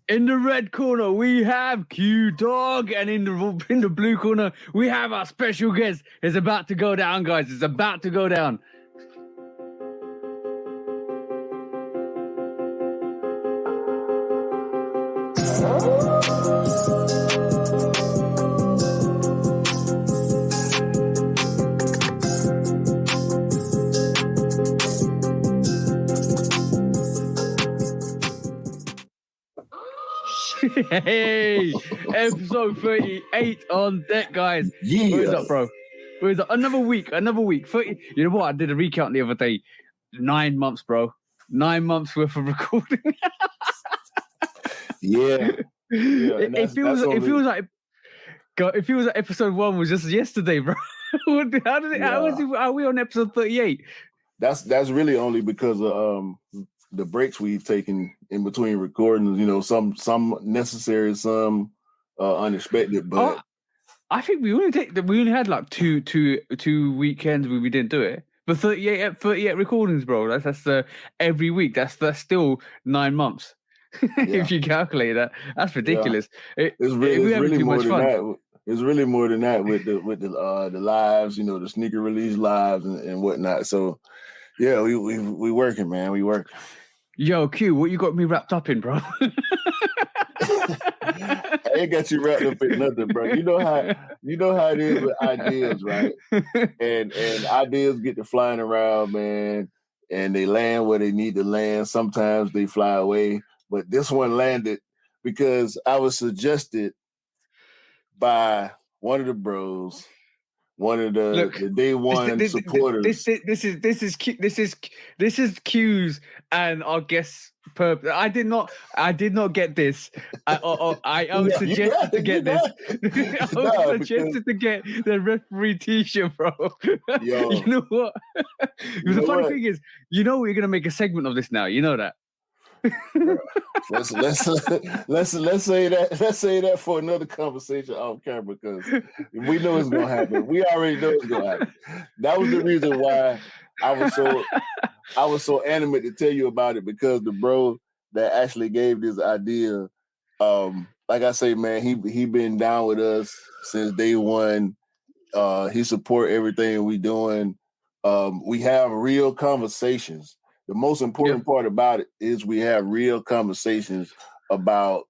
In the red corner, we have Q Dog, and in the blue corner, we have our special guest. It's about to go down, guys. It's about to go down. Hey, episode 38 on deck, guys. Yeah. What is up, bro? What is up? Another week. 30. You know what? I did a recount the other day. 9 months, bro. 9 months worth of recording. Yeah. It feels like episode 1 was just yesterday, bro. How are we on episode 38? That's really only because of the breaks we've taken in between recordings. You know, some necessary, some unexpected. But I think we only had like two weekends where we didn't do it. But 38 recordings, bro. That's every week. That's still 9 months. If you calculate that, that's ridiculous. Yeah. It's really more than that. It's really more than that with the lives, you know, the sneaker release lives and whatnot. So yeah, we working, man. We work. Yo, Q, what you got me wrapped up in, bro? I ain't got you wrapped up in nothing, bro. You know how it is with ideas, right? And ideas get to flying around, man, and they land where they need to land. Sometimes they fly away, but this one landed because I was suggested by one of the bros, one of the day one supporters. This is Q's and our guest's purpose. I did not get this. I was suggested to get this. I was suggested to get the referee T-shirt, bro. Yo, you know what? The funny thing is, you know we're gonna make a segment of this now. You know that. Let's say that for another conversation off camera, because we know it's gonna happen. We already know it's gonna happen. That was the reason why I was so animate to tell you about it, because the bro that actually gave this idea, like I say, man, he been down with us since day one. He support everything we doing. We have real conversations. The most important part about it is we have real conversations about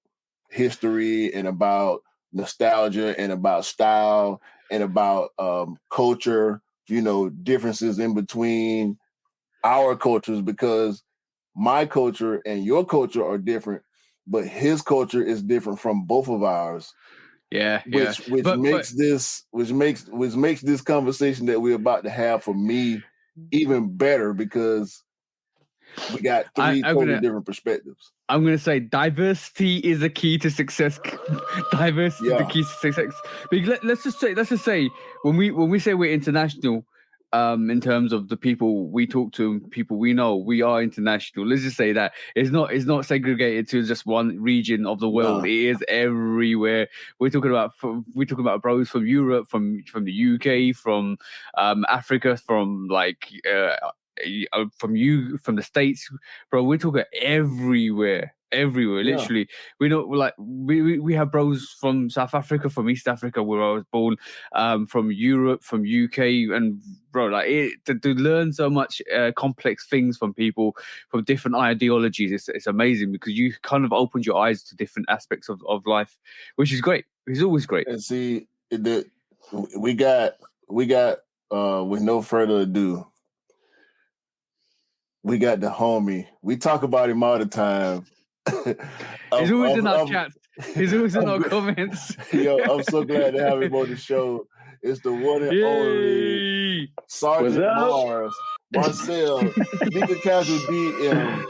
history and about nostalgia and about style and about culture, you know, differences in between our cultures, because my culture and your culture are different, but his culture is different from both of ours. Which makes this conversation that we're about to have for me even better, because we got three totally different perspectives. I'm going to say diversity is a key to success. Diversity is the key to success. Let's just say when we say we're international, in terms of the people we talk to, people we know, we are international. Let's just say that it's not segregated to just one region of the world. No. It is everywhere. We're talking about bros from Europe, from the UK, from Africa, from from the States, bro. We're talking everywhere, literally. We know, like, we have bros from South Africa, from East Africa, where I was born, from Europe, from UK, and bro, like, to learn so much complex things from people from different ideologies, it's amazing, because you kind of opened your eyes to different aspects of life, which is great. It's always great. And see, we got with no further ado, we got the homie. We talk about him all the time. He's always in our chats. He's always in our comments. Yo, I'm so glad to have him on the show. It's the one and only Sergeant Marcel, Sneaker Casual DM,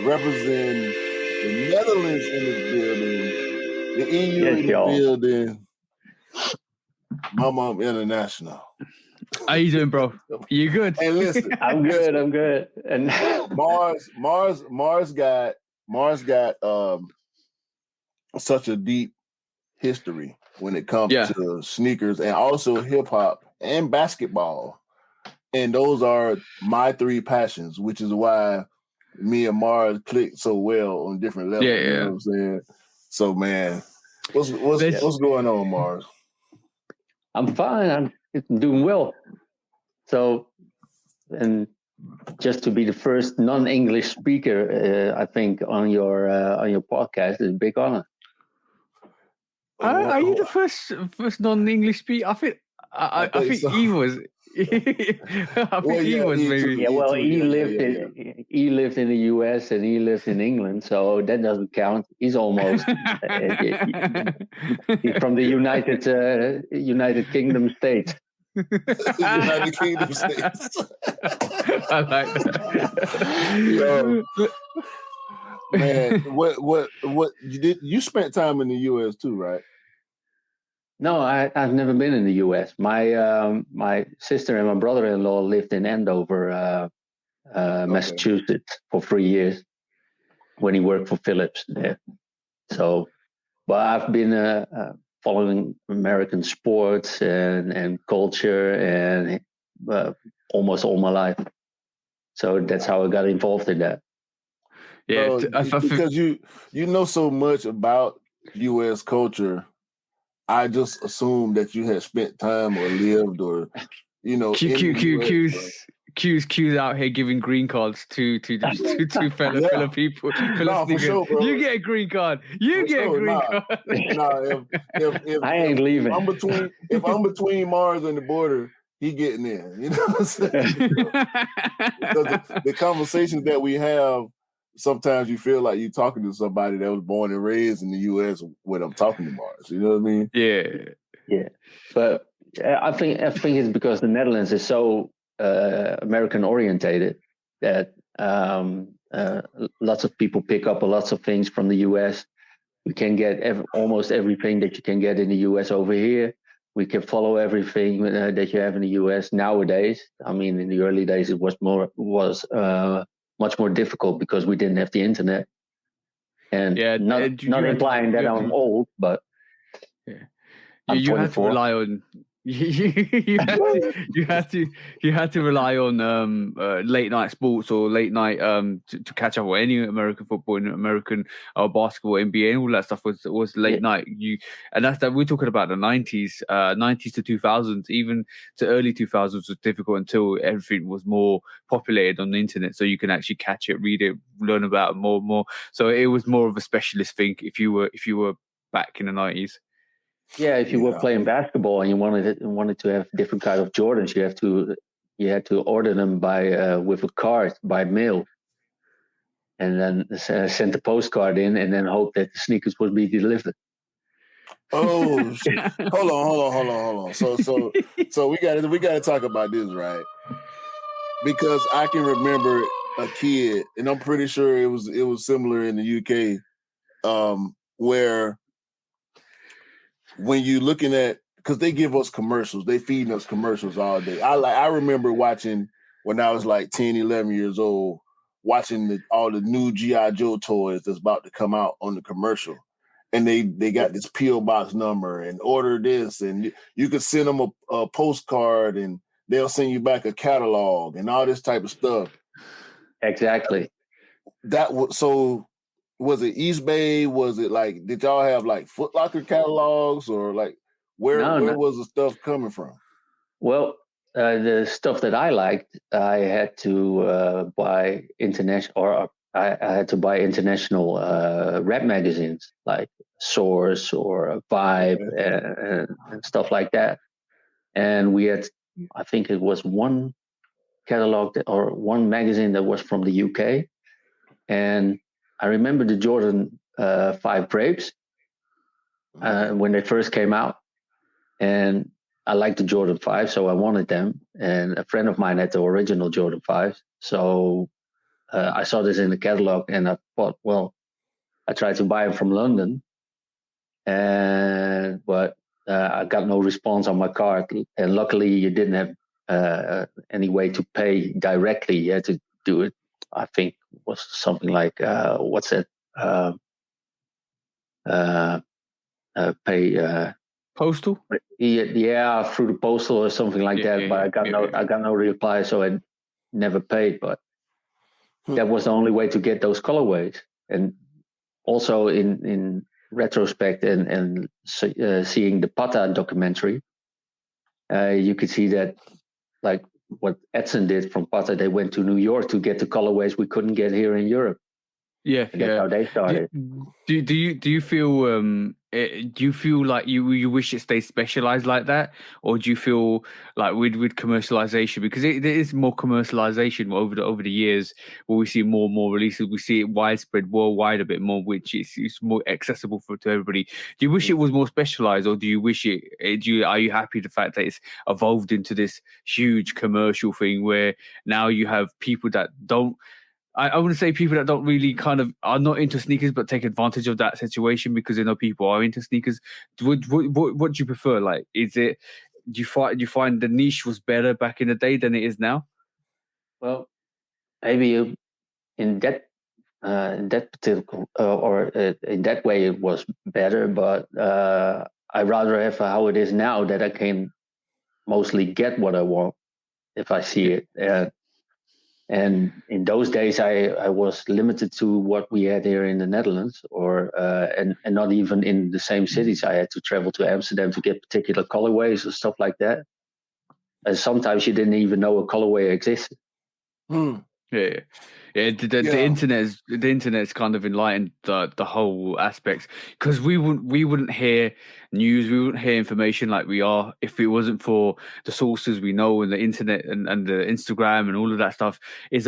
representing the Netherlands in this building, the EU in the building, Mama International. How you doing, bro? You good? And listen, I'm good. And Mars got such a deep history when it comes to sneakers, and also hip hop and basketball. And those are my three passions, which is why me and Mars clicked so well on different levels. Yeah, You know what I'm saying? So man, what's going on, Mars? I'm fine. I'm doing well. So, and just to be the first non-English speaker, I think on your podcast is a big honor. Are you the first non-English speaker? I think so. he was. I think he was maybe. Yeah, well, he lived in the US and he lived in England, so that doesn't count. He's almost he's from the United Kingdom states. United Kingdom states. I like that. Man, what you did? You spent time in the US too, right? No, I've never been in the US. My sister and my brother-in-law lived in Andover, Massachusetts for 3 years when he worked for Philips there. So, but I've been following American sports and culture and almost all my life. So that's how I got involved in that. Yeah, because you know so much about U.S. culture. I just assumed that you had spent time or lived or Q's out here giving green cards to fellow people. For sure, bro. You get a green card. Card. If I ain't leaving. If I'm between Mars and the border, he getting in. You know what I'm saying? Because the conversations that we have, sometimes you feel like you're talking to somebody that was born and raised in the U.S. when I'm talking to Mars. You know what I mean? Yeah. But I think it's because the Netherlands is so American orientated that lots of people pick up lots of things from the US. We can get almost everything that you can get in the US over here. We can follow everything that you have in the US nowadays. I mean, in the early days, it was much more difficult because we didn't have the internet. And not implying that I'm old, but you had to rely on. You had to rely on late night sports or late night to catch up with any American football and American basketball, NBA, and all that stuff was late night. And that's that we're talking about the 90s to 2000s, even to early 2000s was difficult until everything was more populated on the internet, so you can actually catch it, read it, learn about it more. So it was more of a specialist thing if you were back in the 90s. Yeah, if you were playing basketball and you wanted to have different kind of Jordans, you had to order them with a card by mail, and then send the postcard in, and then hope that the sneakers would be delivered. Oh, shit. Hold on. So we got to talk about this, right? Because I can remember a kid, and I'm pretty sure it was similar in the UK, where when you looking at, because they give us commercials, they feeding us commercials all day. I remember watching when I was like 10, 11 years old, watching all the new G.I. Joe toys that's about to come out on the commercial. And they got this P.O. box number and order this, and you could send them a postcard and they'll send you back a catalog and all this type of stuff. Exactly. Was it East Bay? Was it like, did y'all have like Foot Locker catalogs, or like where was the stuff coming from? Well, the stuff that I liked, I had to buy international, or I had to buy international rap magazines like Source or Vibe and stuff like that. And we had, I think it was one catalog or one magazine that was from the UK. And I remember the Jordan 5 Grapes when they first came out. And I liked the Jordan 5, so I wanted them. And a friend of mine had the original Jordan 5s. So I saw this in the catalog and I thought, well, I tried to buy them from London. But I got no response on my card. And luckily, you didn't have any way to pay directly. You had to do it, I think, was something like, what's that? Pay postal. Yeah, through the postal or something like that. But I got no reply, so I never paid. But that was the only way to get those colorways. And also in retrospect and seeing the Pata documentary, you could see that, like what Edson did from Pata, they went to New York to get the colorways we couldn't get here in Europe. Yeah, and that's how they started. Do you feel like you wish it stayed specialized like that, or do you feel like with commercialization, because there is more commercialization over the years, where we see more and more releases, we see it widespread worldwide a bit more, which is more accessible to everybody. Do you wish it was more specialized, or do you wish are you happy the fact that it's evolved into this huge commercial thing where now you have people that don't, I wouldn't say people that don't really kind of are not into sneakers, but take advantage of that situation because they know people are into sneakers? What do you prefer? Like, do you find the niche was better back in the day than it is now? Well, maybe in that particular or in that way it was better, but I rather have how it is now, that I can mostly get what I want if I see it. And in those days, I was limited to what we had here in the Netherlands, and not even in the same cities. I had to travel to Amsterdam to get particular colorways or stuff like that. And sometimes you didn't even know a colorway existed. Yeah. The internet's kind of enlightened the whole aspects, because we wouldn't hear news, we wouldn't hear information like we are if it wasn't for the sources we know, and the internet and the Instagram and all of that stuff. It's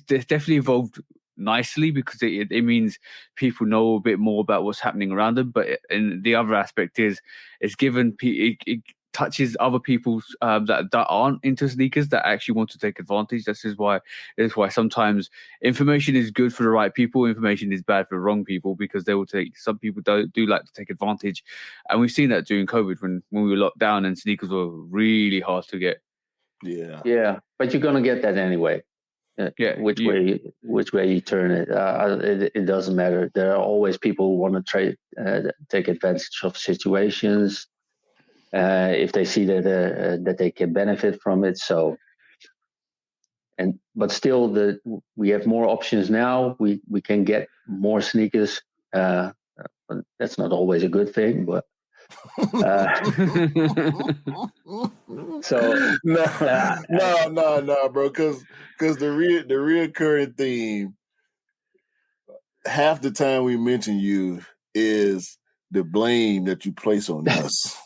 definitely evolved nicely, because it means people know a bit more about what's happening around them. But and the other aspect is it's given it touches other people that aren't into sneakers, that actually want to take advantage. This is why sometimes information is good for the right people, information is bad for the wrong people, because some people do like to take advantage. And we've seen that during COVID when we were locked down and sneakers were really hard to get. Yeah, but you're gonna get that anyway. Which way you turn it, it doesn't matter. There are always people who want to take advantage of situations if they see that they can benefit from it. So, but still, we have more options now. We can get more sneakers. That's not always a good thing, but so no, bro. Because the reoccurring theme, half the time we mention you, is the blame that you place on us.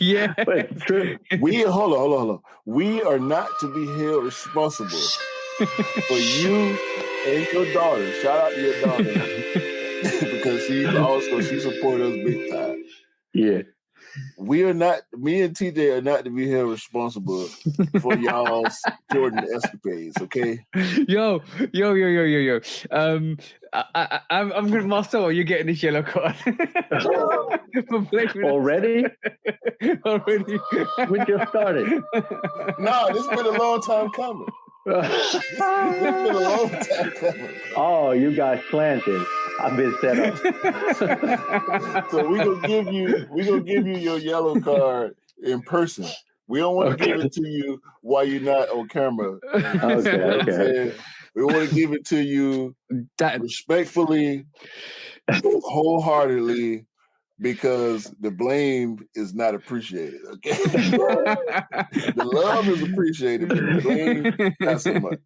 Yeah, true. Hold on. We are not to be held responsible for you and your daughter. Shout out to your daughter because she supports us big time. Yeah. We are not. Me and TJ are not to be held responsible for y'all's Jordan escapades. Okay. Yo. I'm gonna, Marcel, you're getting this yellow card. Already? Already. We just started. No, this has been a long time coming. This has been a long time coming. Oh, you guys planted. I've been set up. So we're gonna give you your yellow card in person. We don't want to give it to you while you're not on camera. Okay. We want to give it to you respectfully, wholeheartedly, because the blame is not appreciated. Okay, the love is appreciated, but the blame not so much.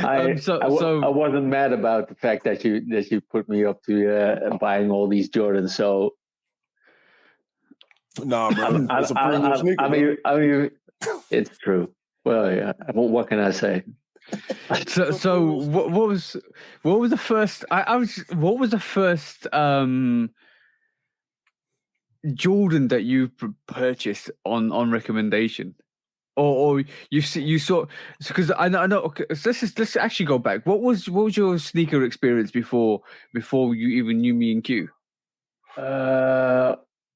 I wasn't mad about the fact that you put me up to buying all these Jordans. So no, bro, it's a premium sneaker. I mean, it's true. Well, yeah. What can I say? So what was the first? What was the first Jordan that you purchased on recommendation, or you saw? Because I know. Okay, so let's actually go back. What was your sneaker experience before you even knew me and Q?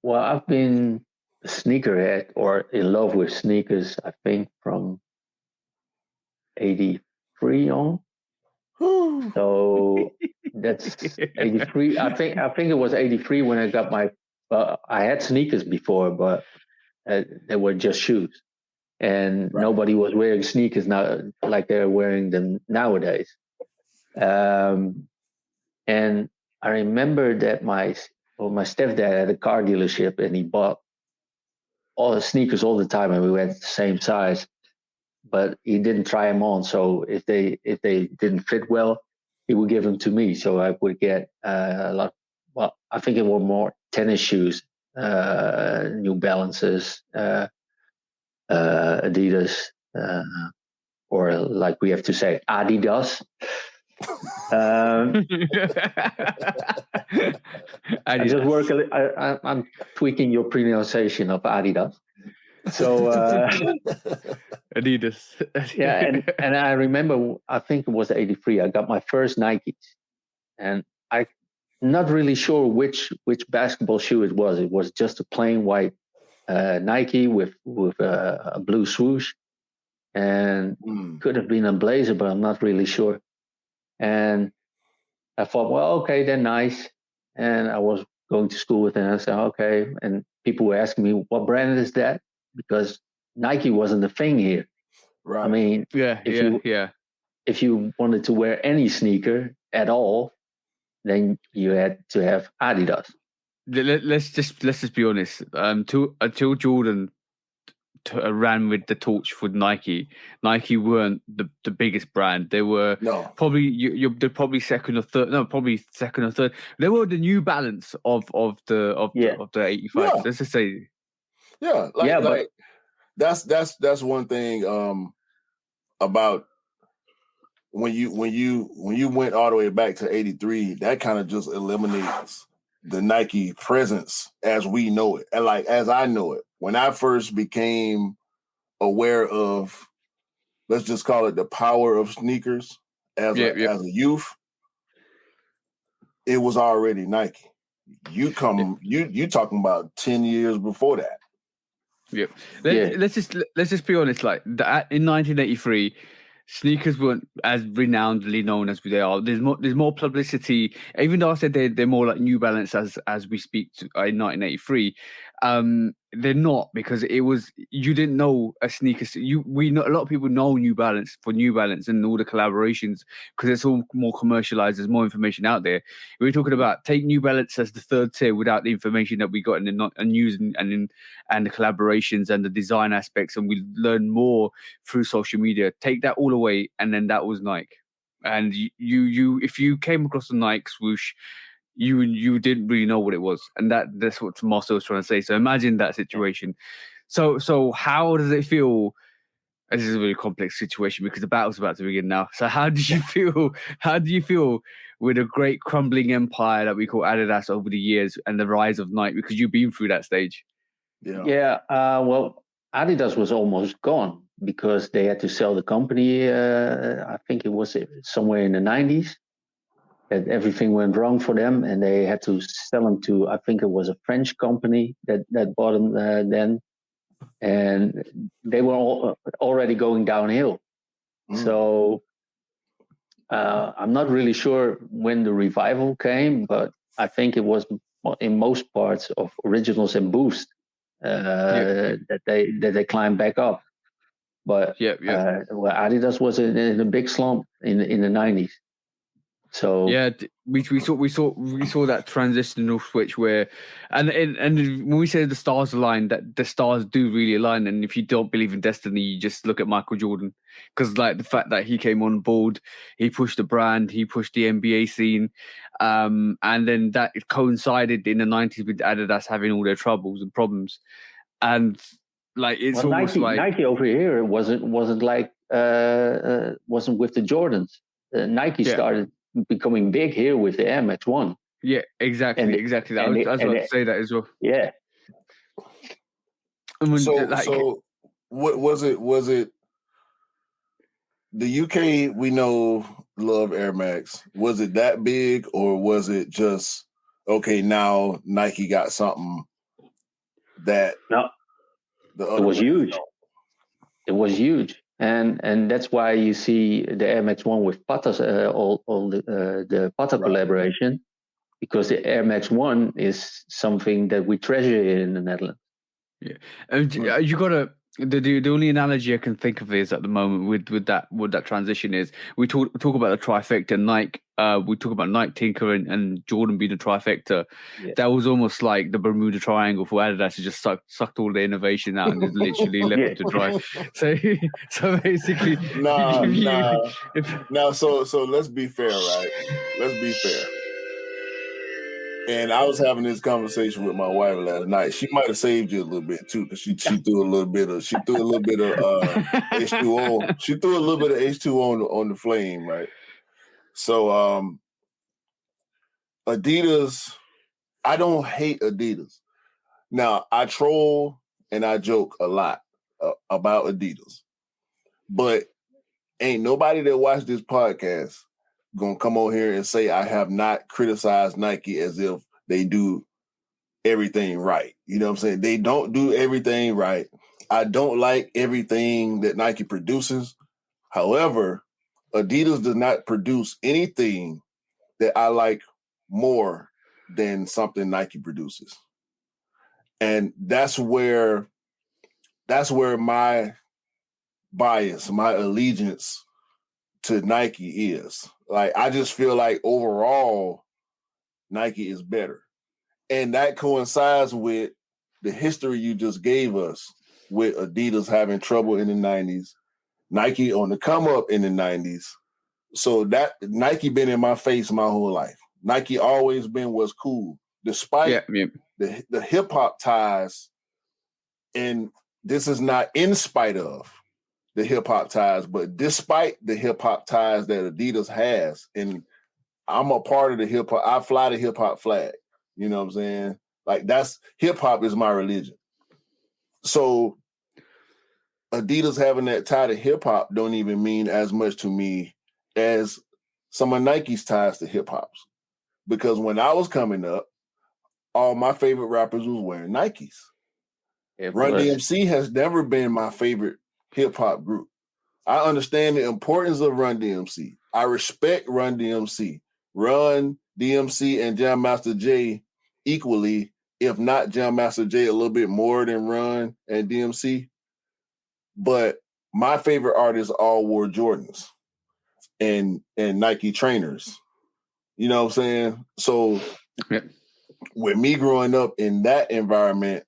Well, I've been a sneakerhead or in love with sneakers, I think, from 83 on. So that's 83. I think it was 83 when I got my. I had sneakers before, but they were just shoes, and nobody was wearing sneakers now like they're wearing them nowadays. And I remember that my stepdad had a car dealership, and he bought all the sneakers all the time, and we had the same size. But he didn't try them on. So if they didn't fit well, he would give them to me. So I would get a lot. Well, I think it were more tennis shoes, New Balances, Adidas, or like we have to say, Adidas. I just work. I'm tweaking your pronunciation of Adidas. So Adidas. Yeah, and I remember, I think it was '83. I got my first Nikes, and I'm not really sure which basketball shoe it was. It was just a plain white Nike with a blue swoosh, and could have been a blazer, but I'm not really sure. And I thought, well, okay, they're nice. And I was going to school with them. I said, okay. And people were asking me, what brand is that? Because Nike wasn't a thing here. Right. I mean, if you wanted to wear any sneaker at all, then you had to have Adidas. Let's just be honest. Until Jordan ran with the torch for Nike weren't the biggest brand. They were probably they're probably second or third. No, probably second or third. They were the New Balance of the 85. Yeah. Let's just say. Yeah, like that's one thing about when you went all the way back to '83. That kind of just eliminates the Nike presence as we know it, and like as I know it. When I first became aware of, let's just call it the power of sneakers as a youth, it was already Nike. You talking about 10 years before that. Yep. Let's just be honest. Like that in 1983, sneakers weren't as renownedly known as they are. There's more publicity. Even though I said they're more like New Balance as we speak to, in 1983, they're not, because you didn't know a sneaker. We know a lot of people know New Balance for New Balance and all the collaborations because it's all more commercialized. There's more information out there. We're talking about take New Balance as the third tier without the information that we got in the news and the collaborations and the design aspects, and we learn more through social media. Take that all away, and then that was Nike. And you if you came across a Nike swoosh, you didn't really know what it was, and that's what Marcel was trying to say. So imagine that situation. So how does it feel? This is a really complex situation because the battle's about to begin now. So how did you feel? How do you feel with a great crumbling empire that we call Adidas over the years and the rise of Nike? Because you've been through that stage. Well, Adidas was almost gone because they had to sell the company. I think it was somewhere in the 90s. That everything went wrong for them, and they had to sell them to, I think it was a French company that bought them then, and they were already going downhill. So I'm not really sure when the revival came, but I think it was in most parts of Originals and Boost that they climbed back up. But well, Adidas was in a big slump in the 90s. So we saw that transitional switch where, and when we say the stars align, that the stars do really align. And if you don't believe in destiny, you just look at Michael Jordan, because like the fact that he came on board, he pushed the brand, he pushed the NBA scene, and then that coincided in the 90s with Adidas having all their troubles and problems, and like it's almost Nike over here wasn't like wasn't with the Jordans. Nike started becoming big here with the Air Max 1. Yeah, exactly. I was about to say that as well. Yeah. So what was it? Was it the UK? We know love Air Max. Was it that big, or was it just okay? Now Nike got something that it was huge. It was huge. And that's why you see the Air Max 1 with Patas, all the Pata collaboration, because the Air Max 1 is something that we treasure in the Netherlands. Yeah, and you gotta The only analogy I can think of is at the moment with that transition is we talk about the trifecta. Nike, we talk about Nike, Tinker, and Jordan being the trifecta. Yeah. That was almost like the Bermuda Triangle for Adidas. It just sucked all the innovation out and just literally left it to dry. So basically, So let's be fair, right? Let's be fair. And I was having this conversation with my wife last night. She might have saved you a little bit too, because she threw a little bit of H2O. She threw a little bit of H2O on the flame, right? So Adidas, I don't hate Adidas. Now I troll and I joke a lot about Adidas, but ain't nobody that watched this podcast gonna come on here and say I have not criticized Nike as if they do everything right. You know what I'm saying? They don't do everything right. I don't like everything that Nike produces. However, Adidas does not produce anything that I like more than something Nike produces. And that's where my bias, my allegiance to Nike is. Like, I just feel like overall Nike is better. And that coincides with the history you just gave us with Adidas having trouble in the 90s, Nike on the come up in the 90s. So that Nike been in my face my whole life. Nike always been what's cool, despite the hip hop ties. And this is not in spite of the hip hop ties, but despite the hip hop ties that Adidas has. And I'm a part of the hip hop. I fly the hip hop flag. You know what I'm saying? Like, that's hip hop is my religion. So Adidas having that tie to hip hop don't even mean as much to me as some of Nike's ties to hip hops. Because when I was coming up, all my favorite rappers was wearing Nikes. Run DMC has never been my favorite hip hop group. I understand the importance of Run DMC. I respect Run DMC. Run DMC and Jam Master Jay equally, if not Jam Master Jay a little bit more than Run and DMC. But my favorite artists all wore Jordans and Nike trainers. You know what I'm saying? So with me growing up in that environment,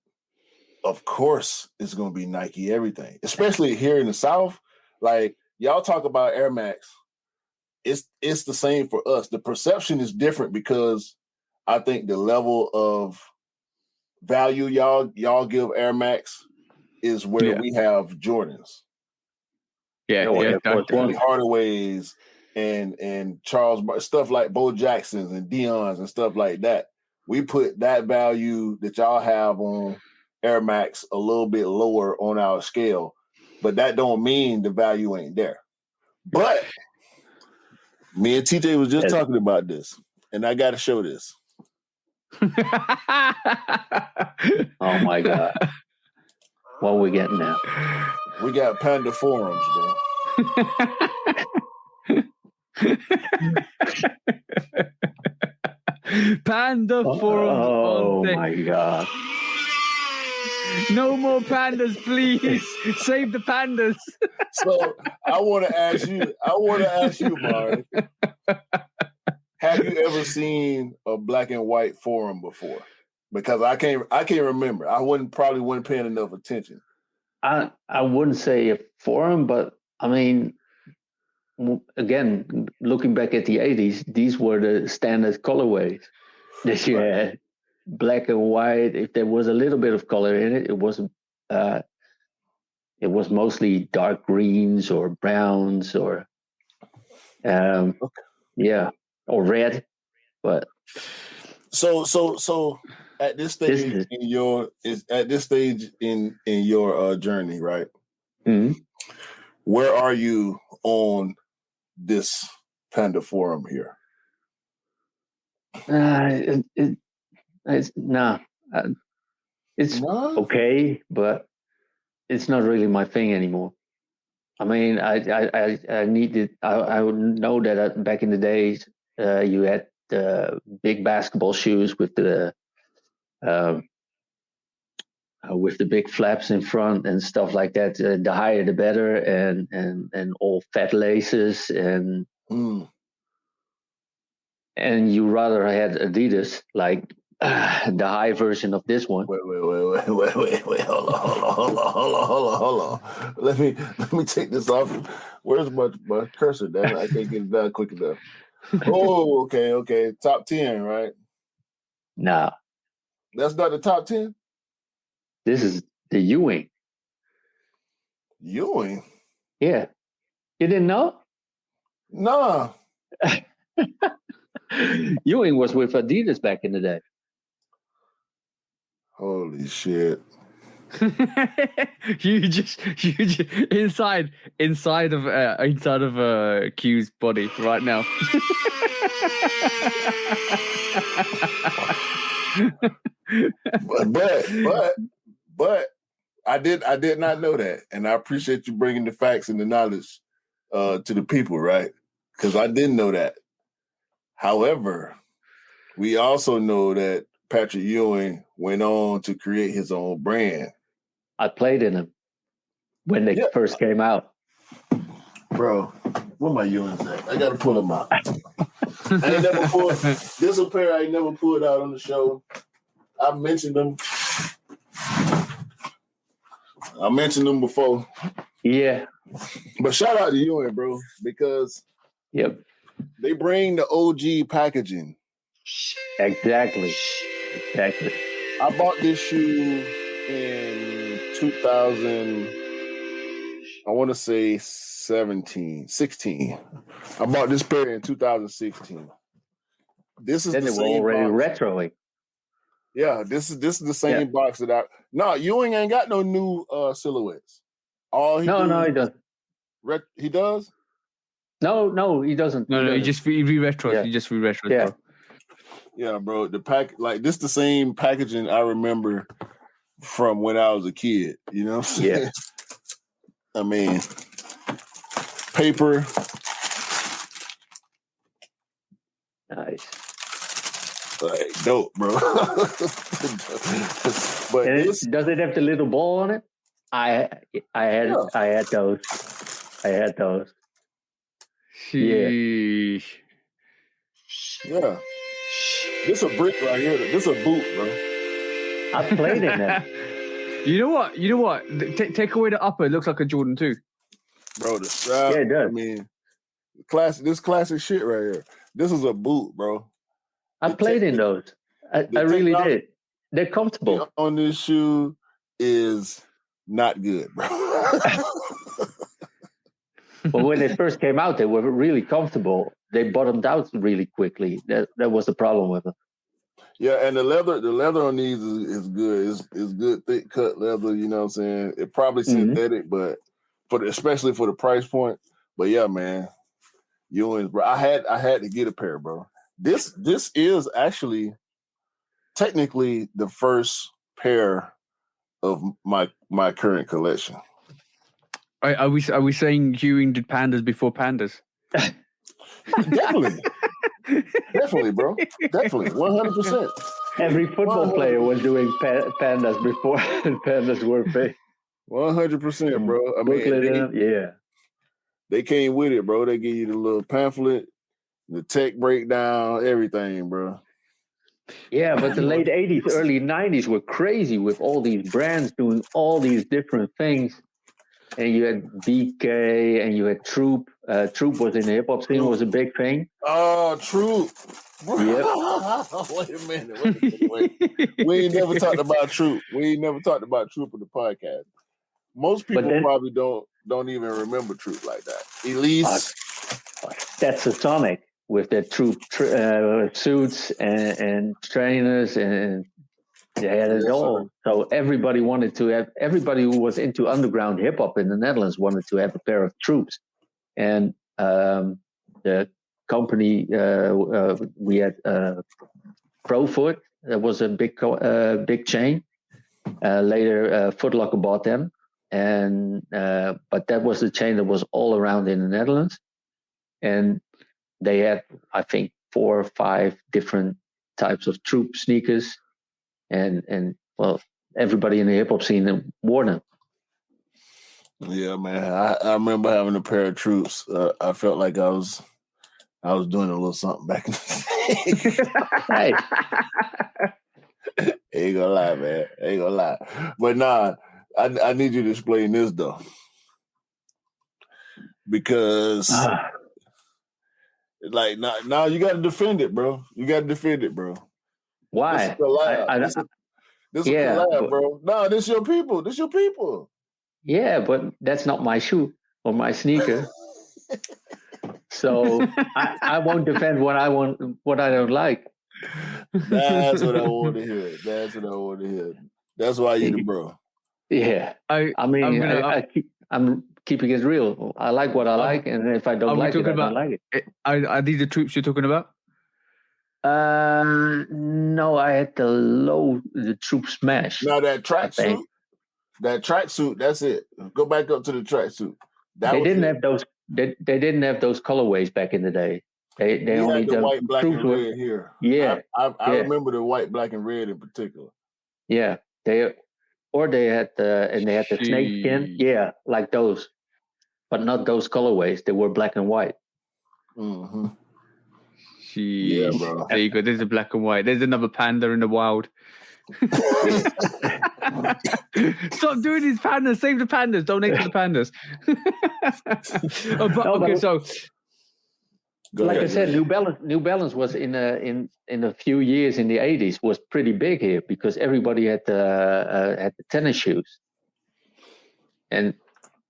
of course it's going to be Nike everything, especially here in the South. Like, y'all talk about Air Max. It's the same for us. The perception is different because I think the level of value y'all give Air Max is where we have Jordans. Hardaways and Charles, stuff like Bo Jacksons and Dion's and stuff like that. We put that value that y'all have on Air Max a little bit lower on our scale, but that don't mean the value ain't there. But me and TJ was just talking about this, and I got to show this. Oh my God. What are we getting now? We got Panda Forums, bro. Panda Forums. Oh my God. No more pandas, please. Save the pandas. So I want to ask you, Mari, have you ever seen a black and white forum before? Because I can't remember. I probably wasn't paying enough attention. I wouldn't say a forum, but I mean, again, looking back at the 80s, these were the standard colorways that you had. Black and white. If there was a little bit of color in it, it was mostly dark greens or browns or or red. But so at this stage in your journey, right? Mm-hmm. Where are you on this Panda forum here? It's okay, but it's not really my thing anymore. I mean, I needed. I would know that back in the days, you had the big basketball shoes with the with the big flaps in front and stuff like that. The higher the better, and all fat laces and you rather had Adidas, like the high version of this one. Wait. Hold on. Let me take this off. Where's my cursor? Damn it, I can't get it down quick enough. Oh, okay. Top 10, right? Nah, That's not the top 10? this is the Ewing. Ewing? Yeah. You didn't know? Nah. Ewing was with Adidas back in the day. Holy shit. you just inside of Q's body right now. but I did not know that, and I appreciate you bringing the facts and the knowledge to the people, right? Because I didn't know that. However, we also know that Patrick Ewing went on to create his own brand. I played in them when they first came out. Bro, where my Ewings at? I gotta pull them out. I ain't never pulled this is a pair I ain't never pulled out on the show. I mentioned them before. Yeah. But shout out to Ewing, bro, because they bring the OG packaging. Exactly. I bought this shoe in 2000, I want to say 16. I bought this pair in 2016. This is then the they were same already box. retroing. Yeah, this is the same box that I. No, Ewing ain't got no new silhouettes. All he No, he doesn't. He does? No, he doesn't. No, he just re-retros. Yeah. He just re-retros. Yeah. Bro. Yeah, bro. The pack, like this, the same packaging I remember from when I was a kid. You know what I'm saying? Yeah. I mean, paper. Nice. Like, dope, bro. But does it have the little ball on it? I had those. Sheesh. Yeah. This a brick right here. This a boot, bro. I played in that. You know what? Take away the upper. It looks like a Jordan 2. Bro, the strap. Yeah, it does. I mean, this classic shit right here. This is a boot, bro. I played in those. I really did. They're comfortable. On this shoe is not good, bro. But when they first came out, they were really comfortable. They bottomed out really quickly. That was the problem with them. Yeah, and the leather on these is good. It's good thick cut leather. You know what I'm saying? It probably synthetic, but especially for the price point. But yeah, man, Ewing's, bro. I had to get a pair, bro. This is actually technically the first pair of my current collection. Are we saying Ewing did pandas before pandas? Definitely. Definitely, bro. Definitely. 100%. Every football player was doing pandas before pandas were big. 100%, bro. I mean, they came with it, bro. They give you the little pamphlet, the tech breakdown, everything, bro. Yeah, but the late 80s, early 90s were crazy with all these brands doing all these different things. And you had BK and you had Troop. Troop was in the hip hop scene, was a big thing. Oh, Troop. Yep. Wait a minute. We ain't never talked about Troop. We ain't never talked about Troop in the podcast. Most people probably don't even remember Troop like that. Elise. That's a Sonic with their Troop suits and trainers, and they had it all. So everybody who was into underground hip hop in the Netherlands wanted to have a pair of Troops. And the company, we had Profoot, that was a big chain. Later, Foot Locker bought them. But that was the chain that was all around in the Netherlands. And they had, I think, 4 or 5 different types of Troop sneakers. And well, everybody in the hip hop scene wore them. Yeah, man. I remember having a pair of Troops. I felt like I was doing a little something back in the day. Hey, Ain't gonna lie, man. Ain't gonna lie. But nah, I need you to explain this though. Because like now you gotta defend it, bro. You gotta defend it, bro. why? This is a collab. This is a collab, bro. No, this your people. This your people. Yeah, but that's not my shoe or my sneaker. So I won't defend what I don't like. That's what I want to hear. That's what I want to hear. That's why you the bro. Yeah. I'm keeping it real. I like what I like, and if I don't like it, I don't like it. Are these the Troops you're talking about? No, I had the Troop Smash. Now that tracksuit, that's it. Go back up to the tracksuit. They didn't have those. They didn't have those colorways back in the day. They only had the white, black, and red here. Yeah, I remember the white, black, and red in particular. Yeah, they had the snake skin. Yeah, like those, but not those colorways. They were black and white. Mm-hmm. Yeah, bro. There you go. There's a black and white. There's another panda in the wild. Stop doing these pandas. Save the pandas. Donate to the pandas. I said, New Balance was in a few years in the 80s was pretty big here because everybody had the tennis shoes, and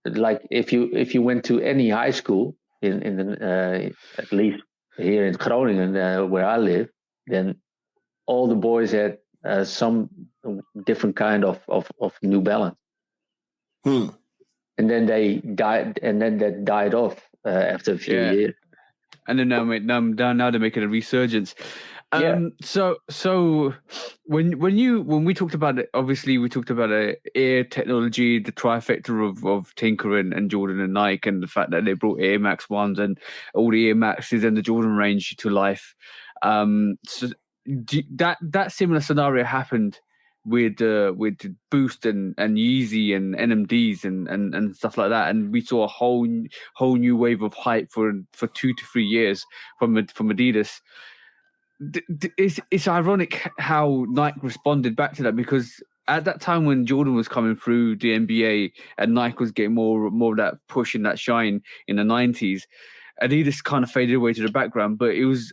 like if you went to any high school in the at least here in Groningen where I live, then all the boys had some different kind of New Balance. And then they died, and then that died off after a few years. And then now they're making a resurgence. So when we talked about it, obviously we talked about Air technology, the trifecta of Tinker and Jordan and Nike, and the fact that they brought Air Max 1s and all the Air Maxes and the Jordan range to life. So that similar scenario happened with Boost and Yeezy and NMDs and stuff like that, and we saw a whole new wave of hype for 2 to 3 years from Adidas. It's ironic how Nike responded back to that, because at that time when Jordan was coming through the NBA and Nike was getting more of that push and that shine in the 90s, Adidas kind of faded away to the background. But it was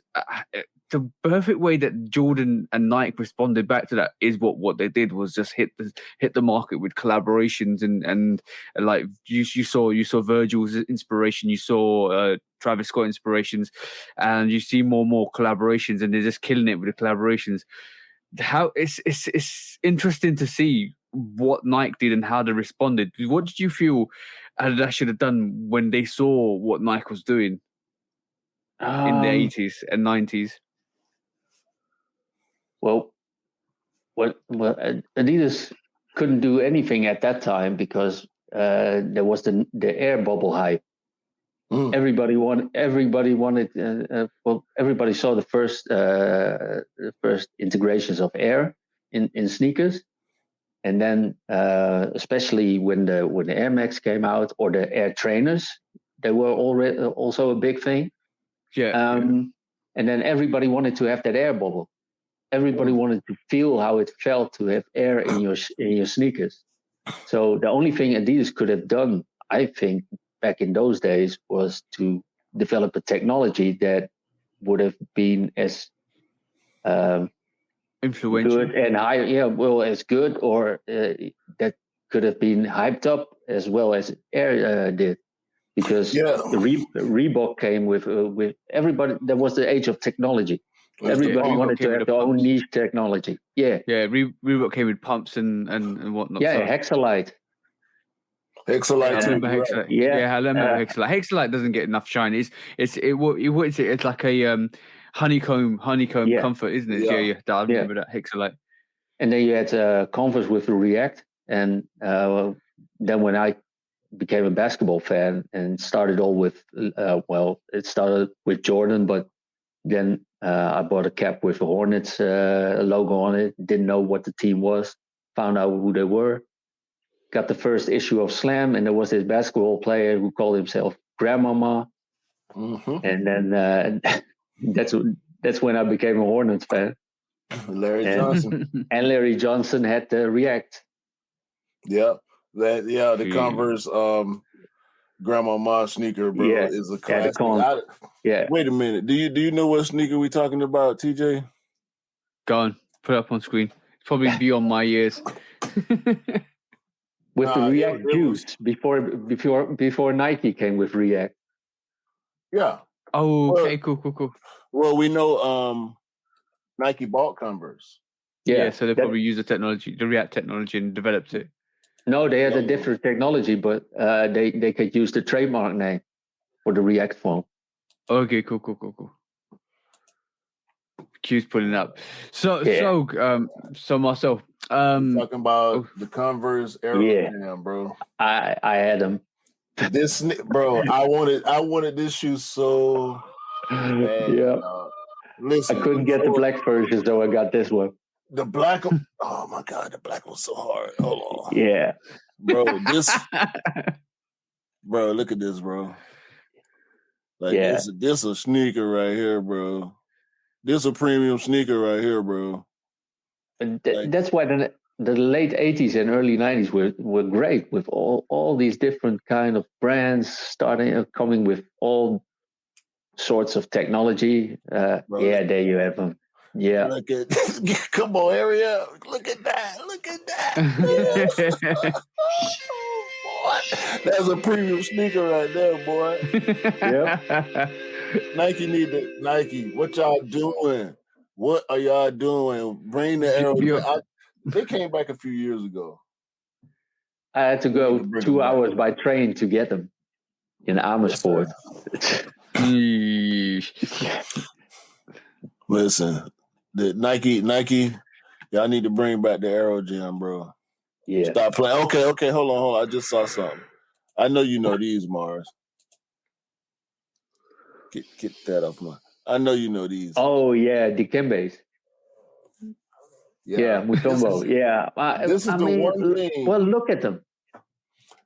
the perfect way that Jordan and Nike responded back to that is what they did was just hit the market with collaborations and like you saw Virgil's inspiration, you saw Travis Scott inspirations, and you see more and more collaborations, and they're just killing it with the collaborations. How it's interesting to see what Nike did and how they responded. What did you feel Adidas should have done when they saw what Nike was doing in the 80s and 90s? Well, Adidas couldn't do anything at that time because there was the air bubble hype. Everybody wanted. Everybody saw the first integrations of air in sneakers, and then especially when the Air Max came out, or the Air Trainers, they were already also a big thing. And then everybody wanted to have that air bubble. Everybody wanted to feel how it felt to have air in your sneakers. So the only thing Adidas could have done, I think, back in those days, was to develop a technology that would have been as influential, good and high, as good, or that could have been hyped up as well as Air did, because the Reebok came with everybody. That was the age of technology. Everybody wanted to have their own niche technology. Reebok came with pumps and whatnot. Yeah, Hexalite. Hexalite. I remember Hexalite. Yeah, I remember Hexalite. Hexalite doesn't get enough shine. It's like a honeycomb comfort, isn't it? Yeah. I remember that Hexalite. And then you had Converse with the React, and then when I became a basketball fan and started all with it started with Jordan, but then I bought a cap with a Hornets logo on it. Didn't know what the team was. found out who they were. Got the first issue of Slam, and there was this basketball player who called himself Grandmama. And then that's when I became a Hornets fan. Larry Johnson. And Larry Johnson had the React. Yep. The Converse Grandmama sneaker, bro, is a classic. Wait a minute. Do you know what sneaker we talking about, TJ? Go on. Put it up on screen. It's probably beyond my years. With the React Juice before Nike came with React. Yeah. Oh, okay, cool. Well, we know Nike bought Converse. Yeah, so they probably used the React technology, and developed it. No, they had a different technology, but they could use the trademark name for the React phone. Okay, cool. Q's pulling up. So Marcel, talking about the Converse Air Jam, bro. I had them. This, bro, I wanted this shoe so bad. Yeah. Listen, I couldn't get the black version, so I got this one. The black, oh my God, the black was so hard. Hold on. Yeah. Bro, bro, look at this, bro. Like this a sneaker right here, bro. This a premium sneaker right here, bro. That's why the late 80s and early 90s were great, with all these different kind of brands coming with all sorts of technology. There you have them. Yeah. Look at come on, Ariel. Look at that. Boy, that's a premium sneaker right there, boy. Yep. Nike, what y'all doing? What are y'all doing? Bring the Aero. They came back a few years ago. I had to go 2 hours by train to get them in Amersfoort. Listen, the Nike, y'all need to bring back the Aero Jam, bro. Yeah. Stop playing. Okay, hold on. I just saw something. I know you know these, Mars. Get that off my. I know you know these. Oh yeah, Dikembe's. Yeah, Mutombo. This is the one thing. Well, look at them.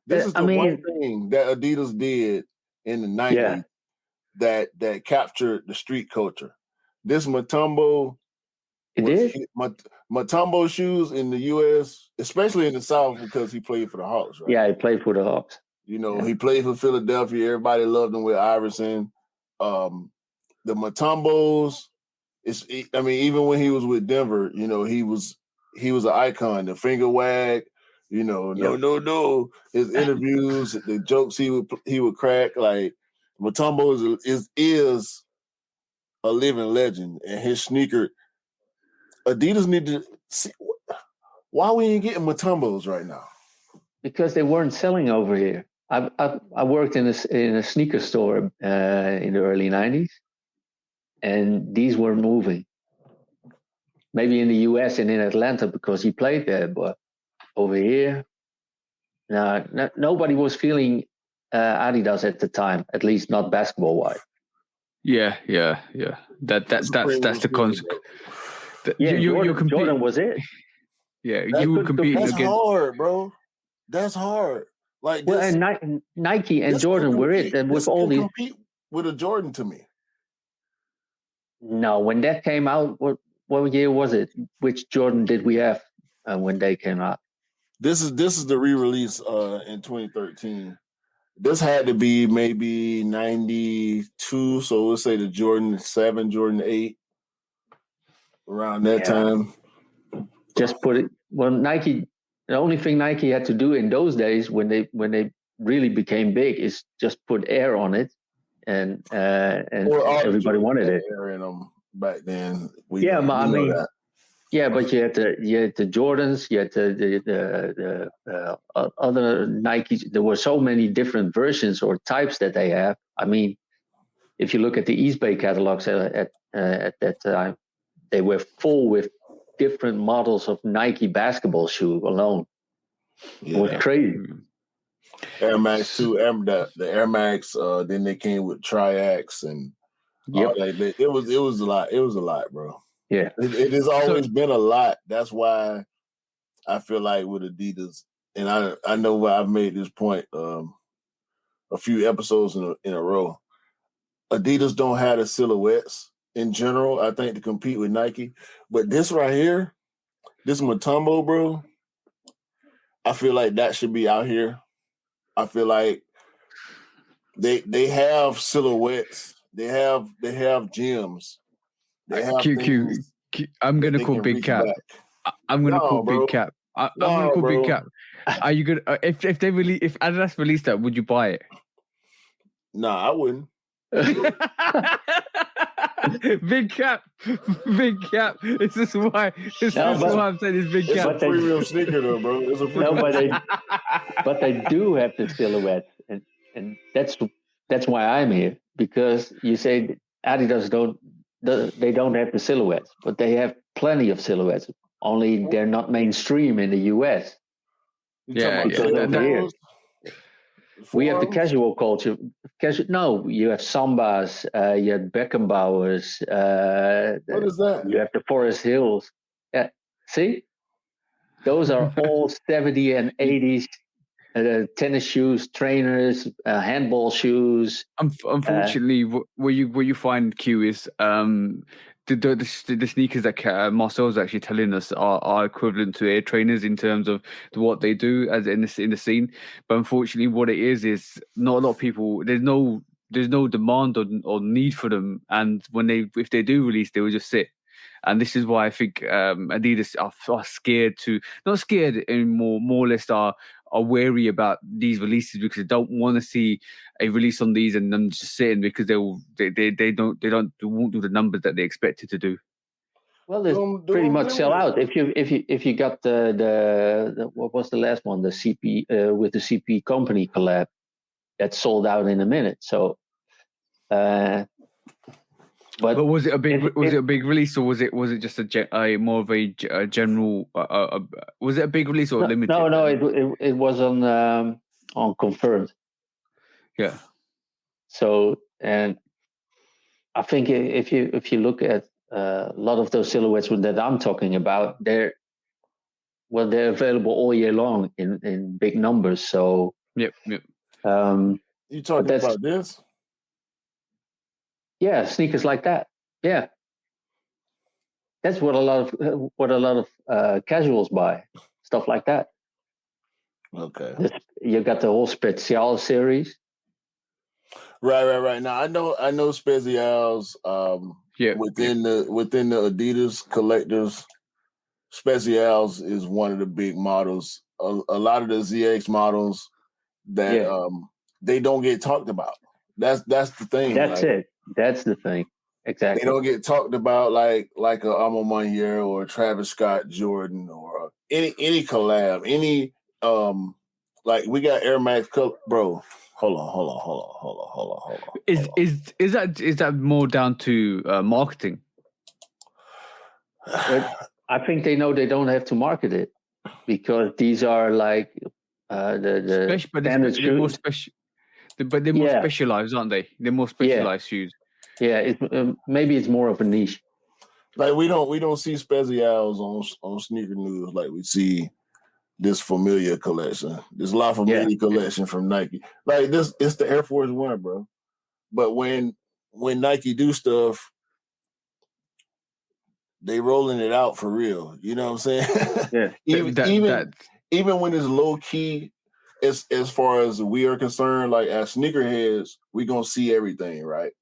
This is the one thing that Adidas did in the 90s that captured the street culture. This Mutombo. Mutombo shoes in the U.S., especially in the South, because he played for the Hawks, right? Yeah, he played for the Hawks. You know, he played for Philadelphia. Everybody loved him with Iverson. The Mutombos, even when he was with Denver, you know, he was an icon. The finger wag, you know, no. His interviews, the jokes he would crack, like Mutombo is a living legend, and his sneaker. Adidas need to see why we ain't getting Mutombos right now. Because they weren't selling over here. I worked in a sneaker store in the early 90s, and these were moving. Maybe in the US and in Atlanta because he played there, but over here, nobody was feeling Adidas at the time, at least not basketball wise. Yeah. That's the consequence. You're competing. Jordan was it. Yeah, you were competing against. That's hard, bro. That's hard. Like this, and Nike and Jordan were it, and with all these compete with a Jordan to me. No, when that came out, what year was it? Which Jordan did we have when they came out? This is the re-release in 2013. This had to be maybe 92, so let's say the Jordan 7, Jordan 8, around that time. Just put it. Well, Nike. The only thing Nike had to do in those days, when they really became big, is just put air on it, and everybody wanted it. Air in them back then. But you had the Jordans, you had the other Nikes. There were so many different versions or types that they have. I mean, if you look at the East Bay catalogs at that time, they were full with different models of Nike basketball shoe alone. It was crazy. Air Max 2, the Air Max, then they came with Triax and all that. It was a lot. It was a lot, bro. Yeah. It has always been a lot. That's why I feel like with Adidas, and I know why I've made this point a few episodes in a row. Adidas don't have the silhouettes in general, I think, to compete with Nike. But this right here, this Mutombo, bro, I feel like that should be out here. I feel like they have silhouettes. They have gems. They have things. I'm gonna call Big Cap. I'm gonna call Big Cap. I'm gonna call Big Cap. Are you gonna if Adidas released that, would you buy it? Nah, I wouldn't. Big Cap. This is why I'm saying it's Big Cap. It's a premium sneaker, though, bro. It's a premium. But they do have the silhouette, and that's why I'm here, because you say Adidas don't have the silhouettes, but they have plenty of silhouettes. Only they're not mainstream in the US. Yeah. Here, we have the casual culture. No, you have Sambas, you have Beckenbauers. What is that? You have the Forest Hills. Yeah, see, those are all 70s and 80s tennis shoes, trainers, handball shoes. Unfortunately, where you find Q is the sneakers that Marcel's actually telling us are equivalent to Air Trainers in terms of what they do as in the scene. But unfortunately, what it is not a lot of people. There's no demand or need for them, and if they do release, they will just sit. And this is why I think Adidas are scared not scared anymore, more or less are wary about these releases, because they don't want to see a release on these and them just sitting, because they won't do the numbers that they expected to do. Well, they pretty much sell out. If you got the what was the last one, the CP with the CP company collab, that sold out in a minute. So. But was it a big release, or was it just a more of a general? Was it a big release or limited? No, it was on confirmed. Yeah. So, and I think if you look at a lot of those silhouettes that I'm talking about, they're available all year long in big numbers. So yep. You talking about this? Yeah, sneakers like that. Yeah, that's what a lot of casuals buy, stuff like that. Okay. You got the whole Special series. Right. Now I know Specials. Within the Adidas collectors, Specials is one of the big models. A lot of the ZX models that they don't get talked about. That's the thing. That's it. That's the thing. Exactly. They don't get talked about like a Amo Manier or a Travis Scott Jordan or any collab, any like we got Air Max bro. Hold on. Is that more down to marketing? I think they know they don't have to market it, because these are like the standard shoes. But they're more specialized, aren't they? They're more specialized shoes. Yeah, maybe it's more of a niche. Like we don't see Specials on Sneaker News like we see this Familia collection, this La Familia collection from Nike. Like this, it's the Air Force One, bro. But when Nike do stuff, they rolling it out for real. You know what I'm saying? Yeah. Even when it's low key. As far as we are concerned, like as sneakerheads, we gonna see everything, right?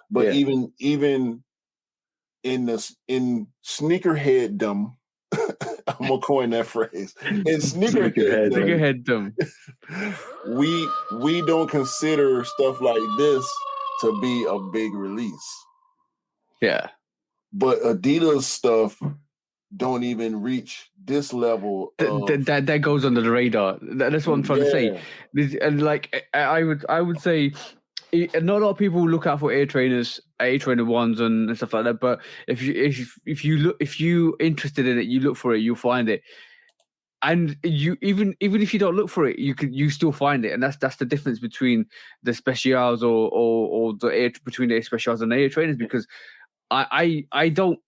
But even in sneakerheaddom, I'm gonna coin that phrase. In sneakerheaddom, we don't consider stuff like this to be a big release. Yeah, but Adidas stuff don't even reach this level. That goes under the radar. That's what I'm trying to say. And like I would say, not a lot of people look out for Air Trainer 1s and stuff like that. But if you interested in it, you look for it, you'll find it. And you even if you don't look for it, you still find it, and that's the difference between the Specials or the between the Specials and the Air Trainers, because I don't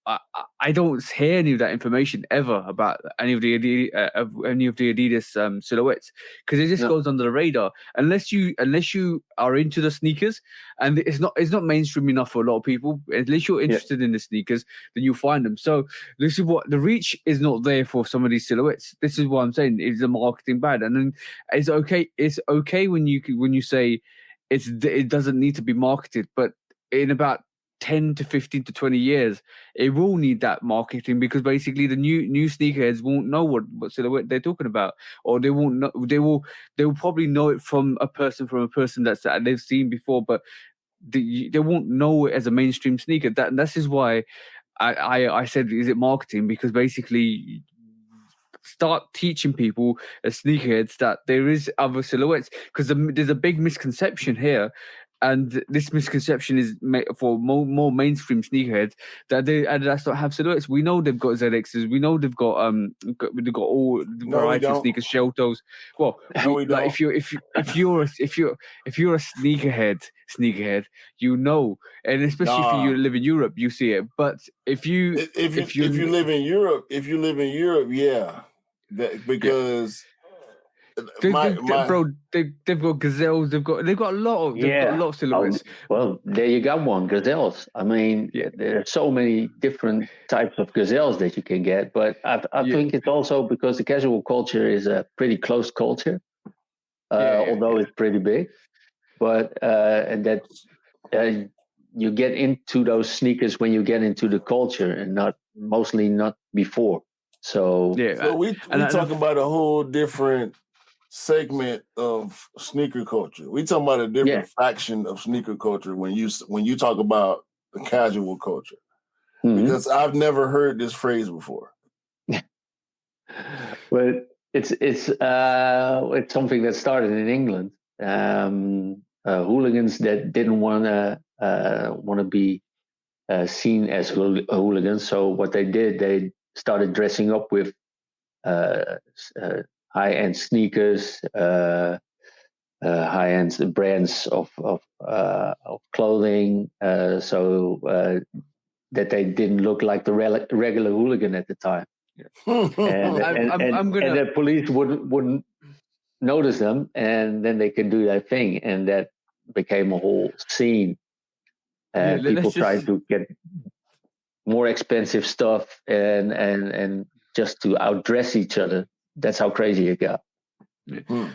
hear any of that information ever about any of the Adidas silhouettes, because it just goes under the radar unless you are into the sneakers, and it's not mainstream enough for a lot of people. Unless you're interested in the sneakers, then you'll find them. So this is what the reach is not there for some of these silhouettes. This is what I'm saying. Is the marketing bad? And then it's okay. It's okay when you say it doesn't need to be marketed, but in about 10 to 15 to 20 years, it will need that marketing, because basically the new sneakerheads won't know what silhouette they're talking about, or they won't know, they will probably know it from a person that they've seen before, but they won't know it as a mainstream sneaker. This is why I said, is it marketing? Because basically start teaching people as sneakerheads that there is other silhouettes, because there's a big misconception here. And this misconception is for more mainstream sneakerheads, that Adidas don't have silhouettes. We know they've got ZXs. We know they've got all the variety of sneakers, shell toes. Well, like if you're a sneakerhead, you know, and especially if you live in Europe, you see it. But if you live in Europe, yeah, because. They've got gazelles. They've got a lot of silhouettes. Well, there you got one, gazelles. I mean, there are so many different types of gazelles that you can get. But I think it's also because the casual culture is a pretty close culture, although it's pretty big. But and that you get into those sneakers when you get into the culture, and not before. So so we talking about a whole different segment of sneaker culture. We talking about a different faction of sneaker culture when you talk about the casual culture, because I've never heard this phrase before. Well, it's something that started in England. Hooligans that didn't want to be seen as hooligans. So what they did, they started dressing up with high-end sneakers, high-end brands of clothing, so that they didn't look like the regular hooligan at the time. And the police wouldn't notice them, and then they could do their thing, and that became a whole scene. And people tried to get more expensive stuff and just to outdress each other. That's how crazy it got.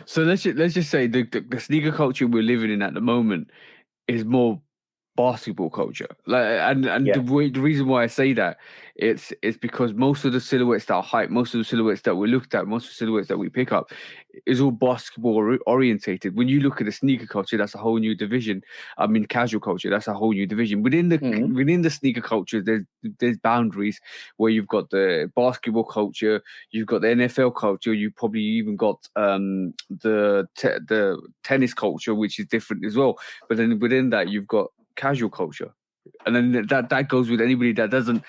So let's just say the sneaker culture we're living in at the moment is more basketball culture. Like, and the reason why I say that, it's because most of the silhouettes that are hype, most of the silhouettes that we looked at, most of the silhouettes that we pick up is all basketball orientated. When you look at the sneaker culture, that's a whole new division. I mean, casual culture, that's a whole new division. Within the sneaker culture, there's boundaries where you've got the basketball culture, you've got the NFL culture, you've probably even got the tennis culture, which is different as well. But then within that, you've got casual culture, and then that goes with anybody that doesn't.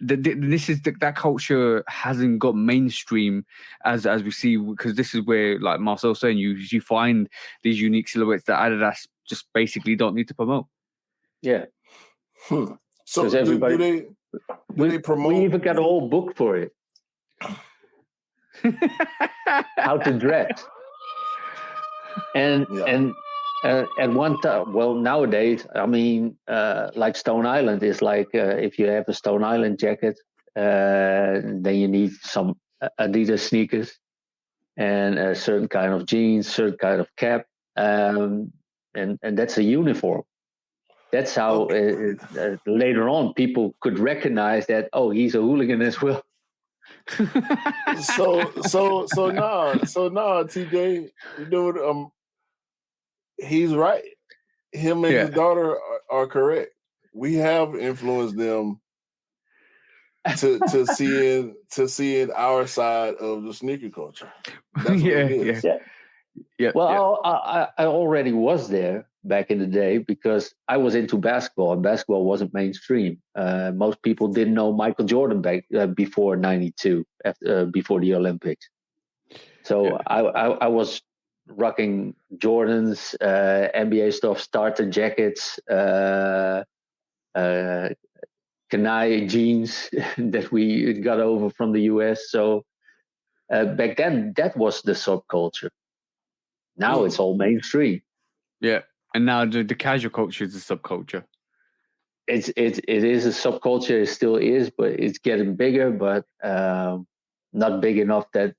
That culture hasn't got mainstream as we see, because this is where, like Marcel's saying, you find these unique silhouettes that Adidas just basically don't need to promote. Yeah. So everybody, do they promote? We even got a whole book for it. How to dress. And at one time, well, nowadays, I mean, like Stone Island is like, if you have a Stone Island jacket, then you need some Adidas sneakers and a certain kind of jeans, certain kind of cap, and that's a uniform. That's how later on people could recognize that, oh, he's a hooligan as well. so now, TJ, you know, he's right. Him and his daughter are correct. We have influenced them to seeing our side of the sneaker culture. That's what it is. Yeah. Well, I already was there back in the day because I was into basketball, and basketball wasn't mainstream. Most people didn't know Michael Jordan back before '92, before the Olympics. So I was rocking Jordans, NBA stuff, starter jackets, Kanai jeans that we got over from the US. So back then, that was the subculture. Now it's all mainstream. Yeah, and now the casual culture is a subculture. It is a subculture. It still is, but it's getting bigger. But not big enough that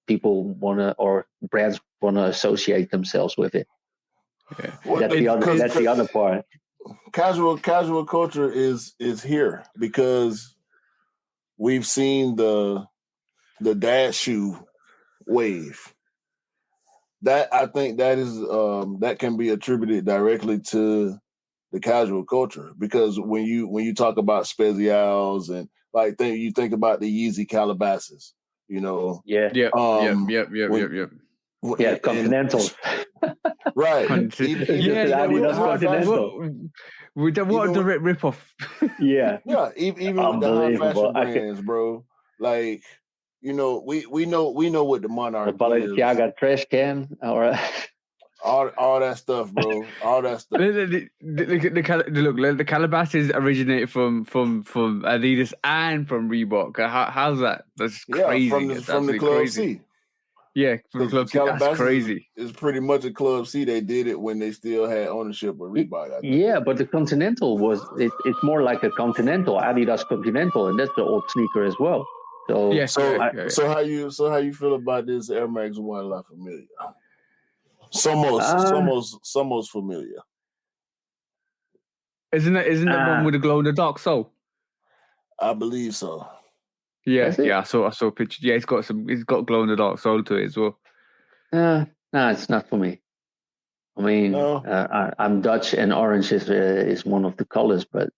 people or brands want to associate themselves with it. Yeah. Well, that's the other part. Casual culture is here because we've seen the dad shoe wave. That I think that is that can be attributed directly to the casual culture, because when you talk about Spezials and like you think about the Yeezy Calabasas, you know. Yeah. Yep. Continentals. Right. What a direct rip-off. Yeah. Yeah, even with the high fashion brands, bro. Like, you know, we know what the Monarch the is. Balenciaga trash can or all that stuff, bro. All that stuff. The Calabasas originated from Adidas and from Reebok. How's that? That's crazy. From the Club crazy. C. Yeah, from the Club C. That's crazy. It's pretty much a Club C. They did it when they still had ownership of Reebok. Yeah, but the Continental it's more like a Continental, Adidas Continental, and that's the old sneaker as well. So yeah, so how you feel about this Air Max 1 La Familia? Somos familiar. Isn't that one with the glow in the dark sole? I believe so. Yeah, I saw a picture. Yeah, it's got glow in the dark sole to it as well. No, it's not for me. I mean, no. I'm Dutch, and orange is one of the colors, but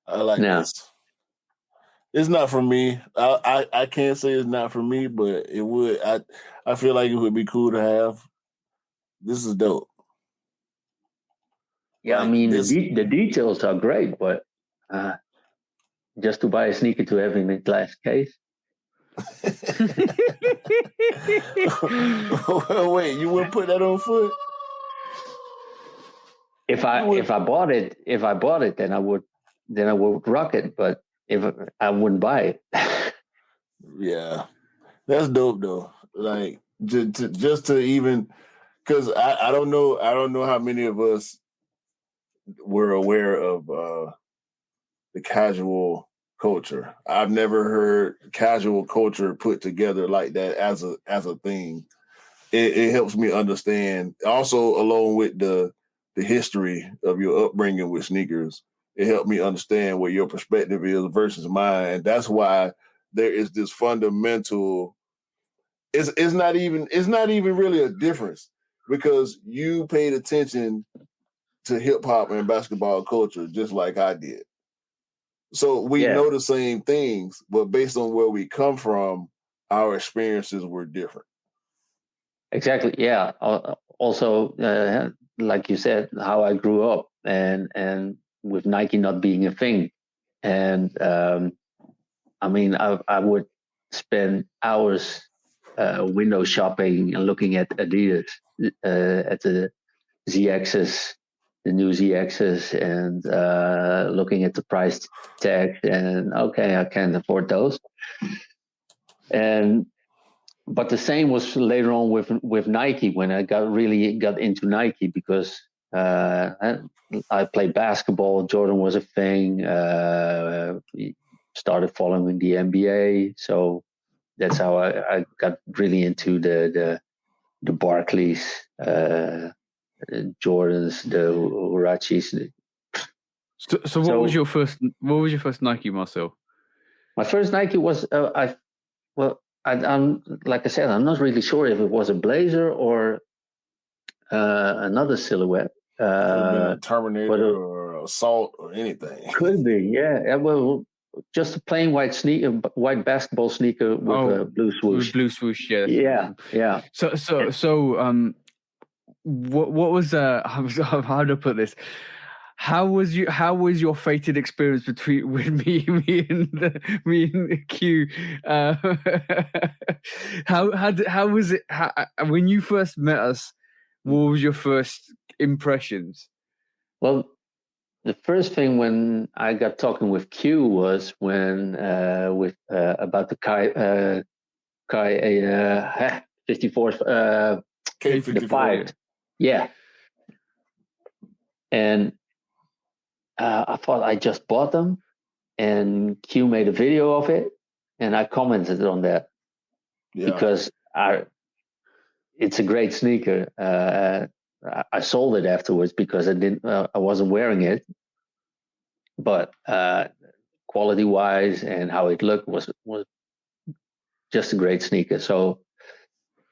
I like this. It's not for me. I can't say it's not for me, but it would. I feel like it would be cool to have. This is dope. Yeah, like, I mean, the details are great, but just to buy a sneaker to have in a glass case. Wait, you wouldn't put that on foot? If I bought it, then I would rock it. But if I wouldn't buy it. Yeah, that's dope though. Like just to even, because I don't know how many of us were aware of the casual culture. I've never heard casual culture put together like that as a thing. It helps me understand. Also, along with the history of your upbringing with sneakers, it helped me understand what your perspective is versus mine. And that's why there is this fundamental. It's not even really a difference, because you paid attention to hip hop and basketball culture just like I did. So we know the same things, but based on where we come from, our experiences were different. Exactly. Yeah. Also, like you said, how I grew up, and with Nike not being a thing, and I mean, I would spend hours window shopping and looking at Adidas, at the ZXs, the new ZXs, and looking at the price tag, and okay, I can't afford those. But the same was later on with Nike, when I got into Nike, because I played basketball. Jordan was a thing. Started following the NBA, so that's how I got really into the Barclays, Jordans, the Huaraches. So what was your first Nike, Marcel? My first Nike was I'm like I said, I'm not really sure if it was a blazer or another silhouette. Could have been a Terminator or Assault or anything. Could be, yeah. Well, just a plain white basketball sneaker with a blue swoosh. With blue swoosh, yeah. Yeah. So what was how to put this? How was your fated experience with me and Q? How was it? When you first met us, what was your first impressions? Well, the first thing when I got talking with Q was when about the Kai 54 K54. the 5. Yeah. And I thought I just bought them, and Q made a video of it, and I commented on that because it's a great sneaker. I sold it afterwards because I wasn't wearing it, but quality wise and how it looked was just a great sneaker. So,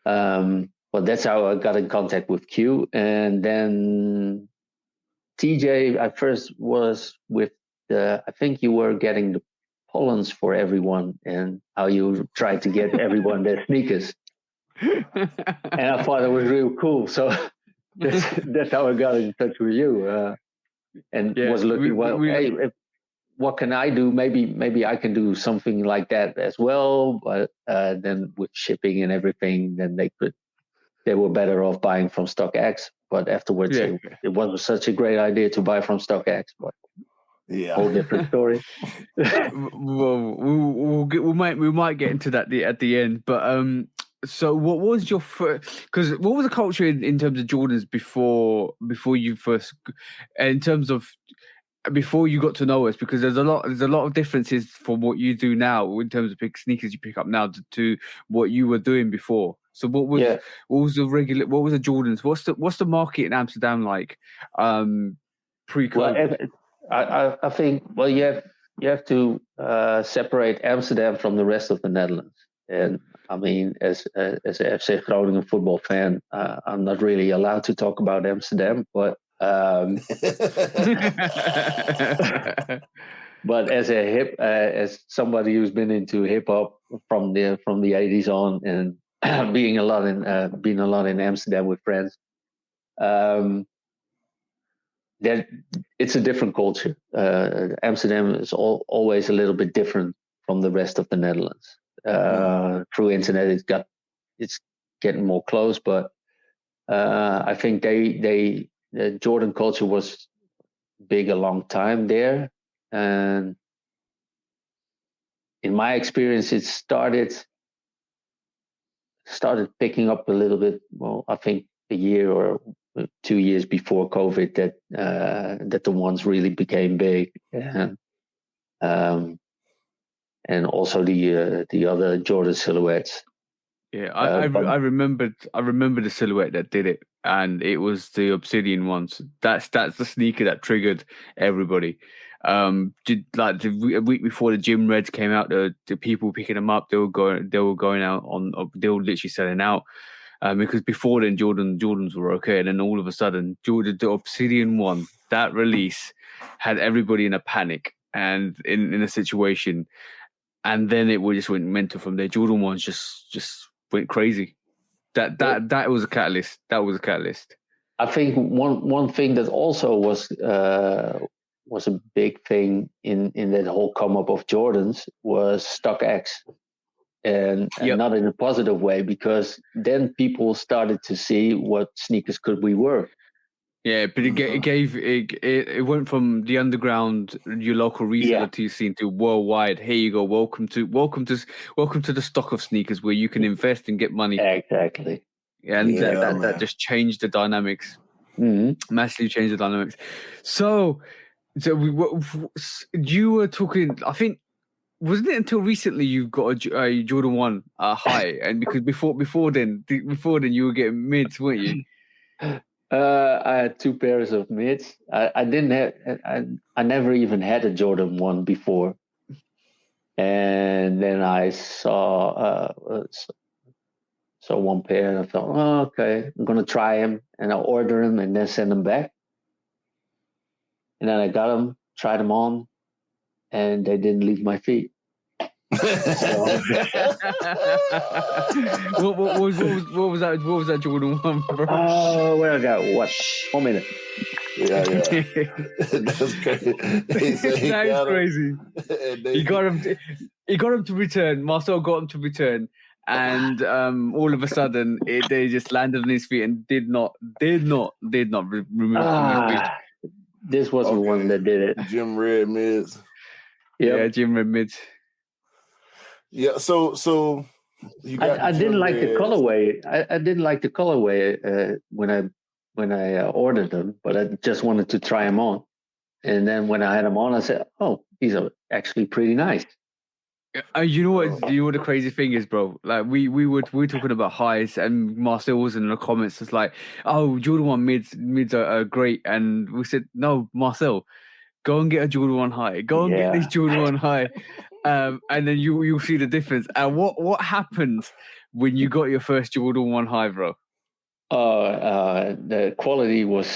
well, that's how I got in contact with Q, and then TJ. I first was with I think you were getting the pollens for everyone, and how you tried to get everyone their sneakers. And I thought it was real cool. So that's how I got in touch with you. And was looking, hey, what can I do? Maybe I can do something like that as well. But then with shipping and everything, then they were better off buying from StockX. But afterwards, it wasn't such a great idea to buy from StockX. But whole different story. Well, we might get into that at the end. But so what was your first? Because what was the culture in terms of Jordans before you first, in terms of before you got to know us? Because there's a lot of differences from what you do now in terms of sneakers you pick up now to what you were doing before. So what was the Jordans? What's the market in Amsterdam like pre-COVID? Well, I think you have to separate Amsterdam from the rest of the Netherlands. And I mean, as a FC Groningen football fan, I'm not really allowed to talk about Amsterdam, but but as somebody who's been into hip hop from the 80s on, and being a lot in Amsterdam with friends, that it's a different culture. Amsterdam is always a little bit different from the rest of the Netherlands. Through internet, it's getting more close, but I think the Jordan culture was big a long time there, and in my experience, it started picking up a little bit. Well, I think a year or 2 years before COVID that the ones really became big, and also the other Jordan silhouettes. Yeah, I remember the silhouette that did it, and it was the Obsidian ones. That's the sneaker that triggered everybody. A week before the Gym Reds came out, the people picking them up, they were going out they were literally selling out. Because before then Jordans were okay, and then all of a sudden the Obsidian one, that release had everybody in a panic and in a situation, and then it just went mental from there. Jordan ones just went crazy. That was a catalyst. I think one thing that also was a big thing in that whole come up of Jordans was StockX. And not in a positive way, because then people started to see what sneakers we were. Yeah, but it went from the underground, your local reseller scene to worldwide. Here you go. Welcome to the stock of sneakers where you can invest and get money. Exactly. And that just changed the dynamics. Mm-hmm. Massively changed the dynamics. So you were talking, I think, wasn't it until recently you got a Jordan 1 high? And because before then you were getting mids, weren't you? I had 2 pairs of mids. I didn't have. I never even had a Jordan 1 before, and then I saw one pair, and I thought, oh, okay, I'm gonna try them, and I'll order them and then send them back. And then I got them, tried them on, and they didn't leave my feet. What was that? What was that Jordan 1, bro? Oh, where I got what? 1 minute. Yeah. That's crazy. That is crazy. He got him to return. Marcel got him to return, and all of a sudden they just landed on his feet and did not remove from his feet. This was the one that did it. Gym red mids. Yep. Yeah, gym red mids. Yeah, so you got I didn't like the colorway. I didn't like the colorway when I ordered them, but I just wanted to try them on. And then when I had them on, I said, "Oh, these are actually pretty nice." You know what? You know what the crazy thing is, bro? Like we were talking about highs, and Marcel was in the comments. It's like, oh, Jordan 1 mids are great, and we said, no, Marcel, go and get a Jordan 1 high. Go and get this Jordan 1 high, and then you'll see the difference. And what happened when you got your first Jordan 1 high, bro? The quality was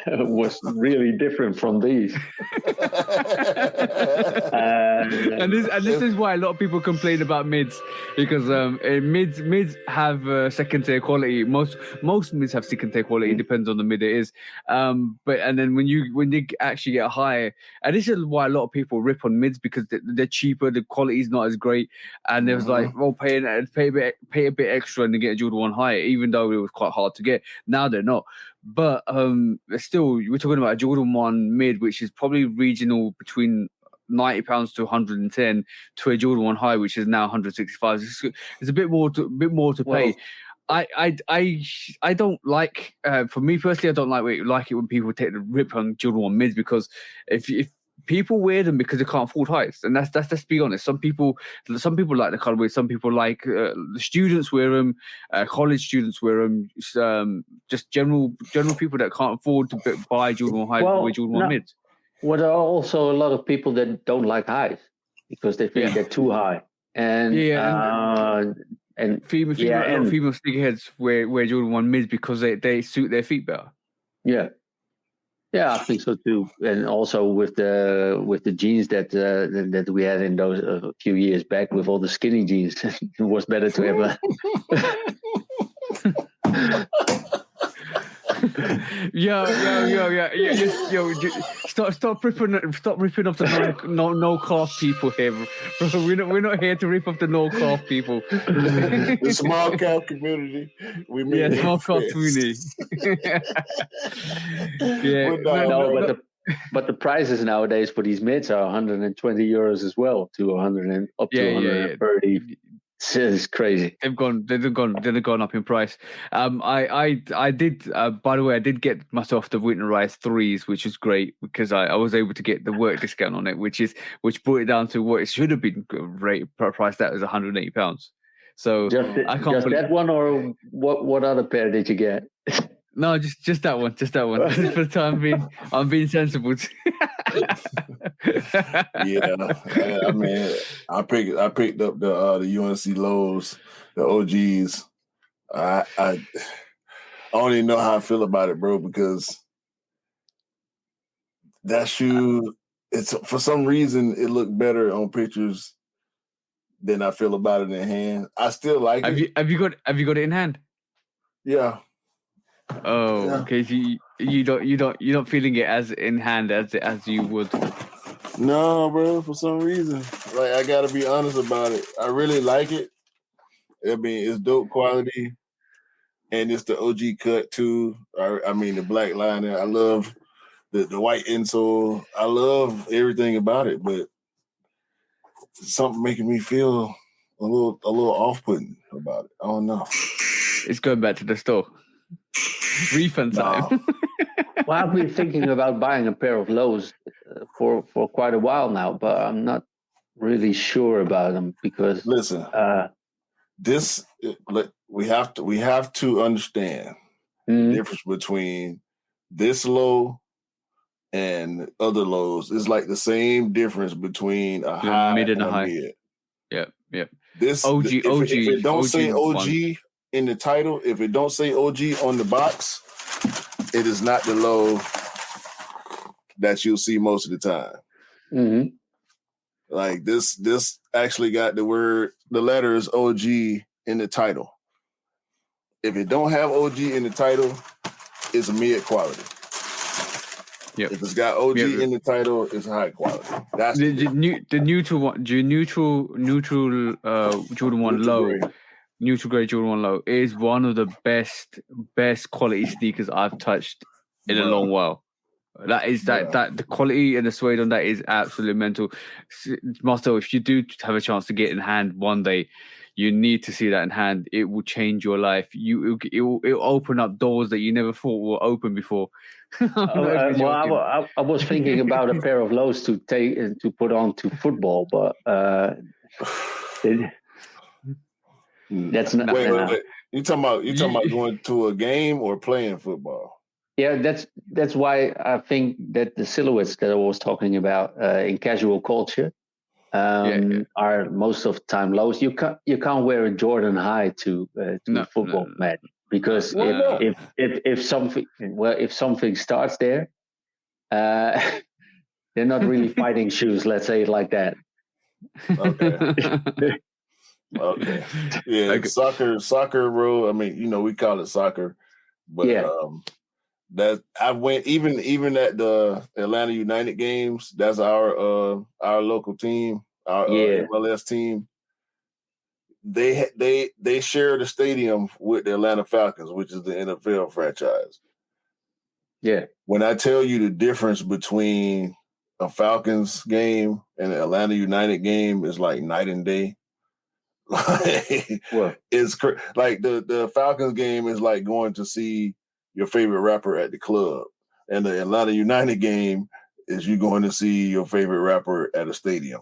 was really different from these. And this is why a lot of people complain about mids, because mids have second tier quality. Most mids have second tier quality. It depends on the mid it is. But and then when you actually get high, and this is why a lot of people rip on mids, because they're cheaper, the quality is not as great, and there's like, well, pay a bit extra and to get a Jordan 1 high, even though it was quite hard to get. Now they're not. But still, we're talking about a Jordan 1 mid, which is probably regional between £90 to 110, to a Jordan 1 high, which is now 165. It's a bit more to pay. I don't like, for me personally, I don't like it when people take the rip on Jordan 1 mids, because if people wear them because they can't afford highs, and that's let's be honest. Some people like the colorway. Some people like the students wear them. College students wear them. Just general people that can't afford to buy Jordan 1 highs, wear Jordan 1 mids. Well, there are also a lot of people that don't like highs because they think they're too high. And and female sneakerheads wear Jordan 1 mids because they suit their feet better. Yeah, I think so too. And also with the jeans that we had in those a few years back, with all the skinny jeans, it was better to have a. Yo, stop ripping off the no calf people here, bro. We're not here to rip off the no calf people. The small calf community. Small calf community. But the prices nowadays for these mids are 120 euros as well, to 100 up to 130. It's crazy. They've gone up in price. I did. By the way, I did get myself the winterized 3s, which is great because I was able to get the work discount on it, which brought it down to what it should have been priced at, as £180. So I can't. Just that one, or what other pair did you get? No, just that one. Just that one. For the time being, I'm being sensible. I mean, I picked up the UNC lows, the OGs. I don't even know how I feel about it, bro, because that shoe, it's for some reason it looked better on pictures than I feel about it in hand. I still like it. Have you got it in hand? Yeah. Oh, okay. So you're not feeling it as in hand as you would. No, bro. For some reason, like, I gotta be honest about it. I really like it. I mean, it's dope quality, and it's the OG cut too. I mean, the black liner. I love the white insole. I love everything about it, but something making me feel a little off-putting about it. I don't know. It's going back to the store. Refund time. Well, I've been thinking about buying a pair of lows for quite a while now, but I'm not really sure about them because listen, we have to understand the difference between this low and other lows. It's like the same difference between a high mid and a high. Mid. Yep. This OG. If it don't say OG one. In the title, if it don't say OG on the box, it is not the low that you'll see most of the time. Mm-hmm. Like this actually got the letters OG in the title. If it don't have OG in the title, it's a mid quality. Yep. If it's got OG in the title, it's high quality. That's the neutral one. Neutral Jordan 1 low. Gray. Neutral grade Jordan 1 low is one of the best quality sneakers I've touched in a long while. That is that the quality and the suede on that is absolutely mental. Marcel, if you do have a chance to get it in hand one day, you need to see that in hand. It will change your life. It'll open up doors that you never thought were open before. I was thinking about a pair of lows to put on to football, but that's not. Wait. You talking about going to a game or playing football? Yeah, that's why I think that the silhouettes that I was talking about in casual culture are most of the time lows. You can't wear a Jordan high to a football match because if something starts there, they're not really fighting shoes. Let's say it like that. Okay. Okay. Yeah. Okay. Soccer rule. I mean, we call it soccer, but that I went even at the Atlanta United games. That's our local team, our MLS team. They share the stadium with the Atlanta Falcons, which is the NFL franchise. Yeah. When I tell you the difference between a Falcons game and an Atlanta United game is like night and day. It's like the Falcons game is like going to see your favorite rapper at the club, and the Atlanta United game is you going to see your favorite rapper at a stadium.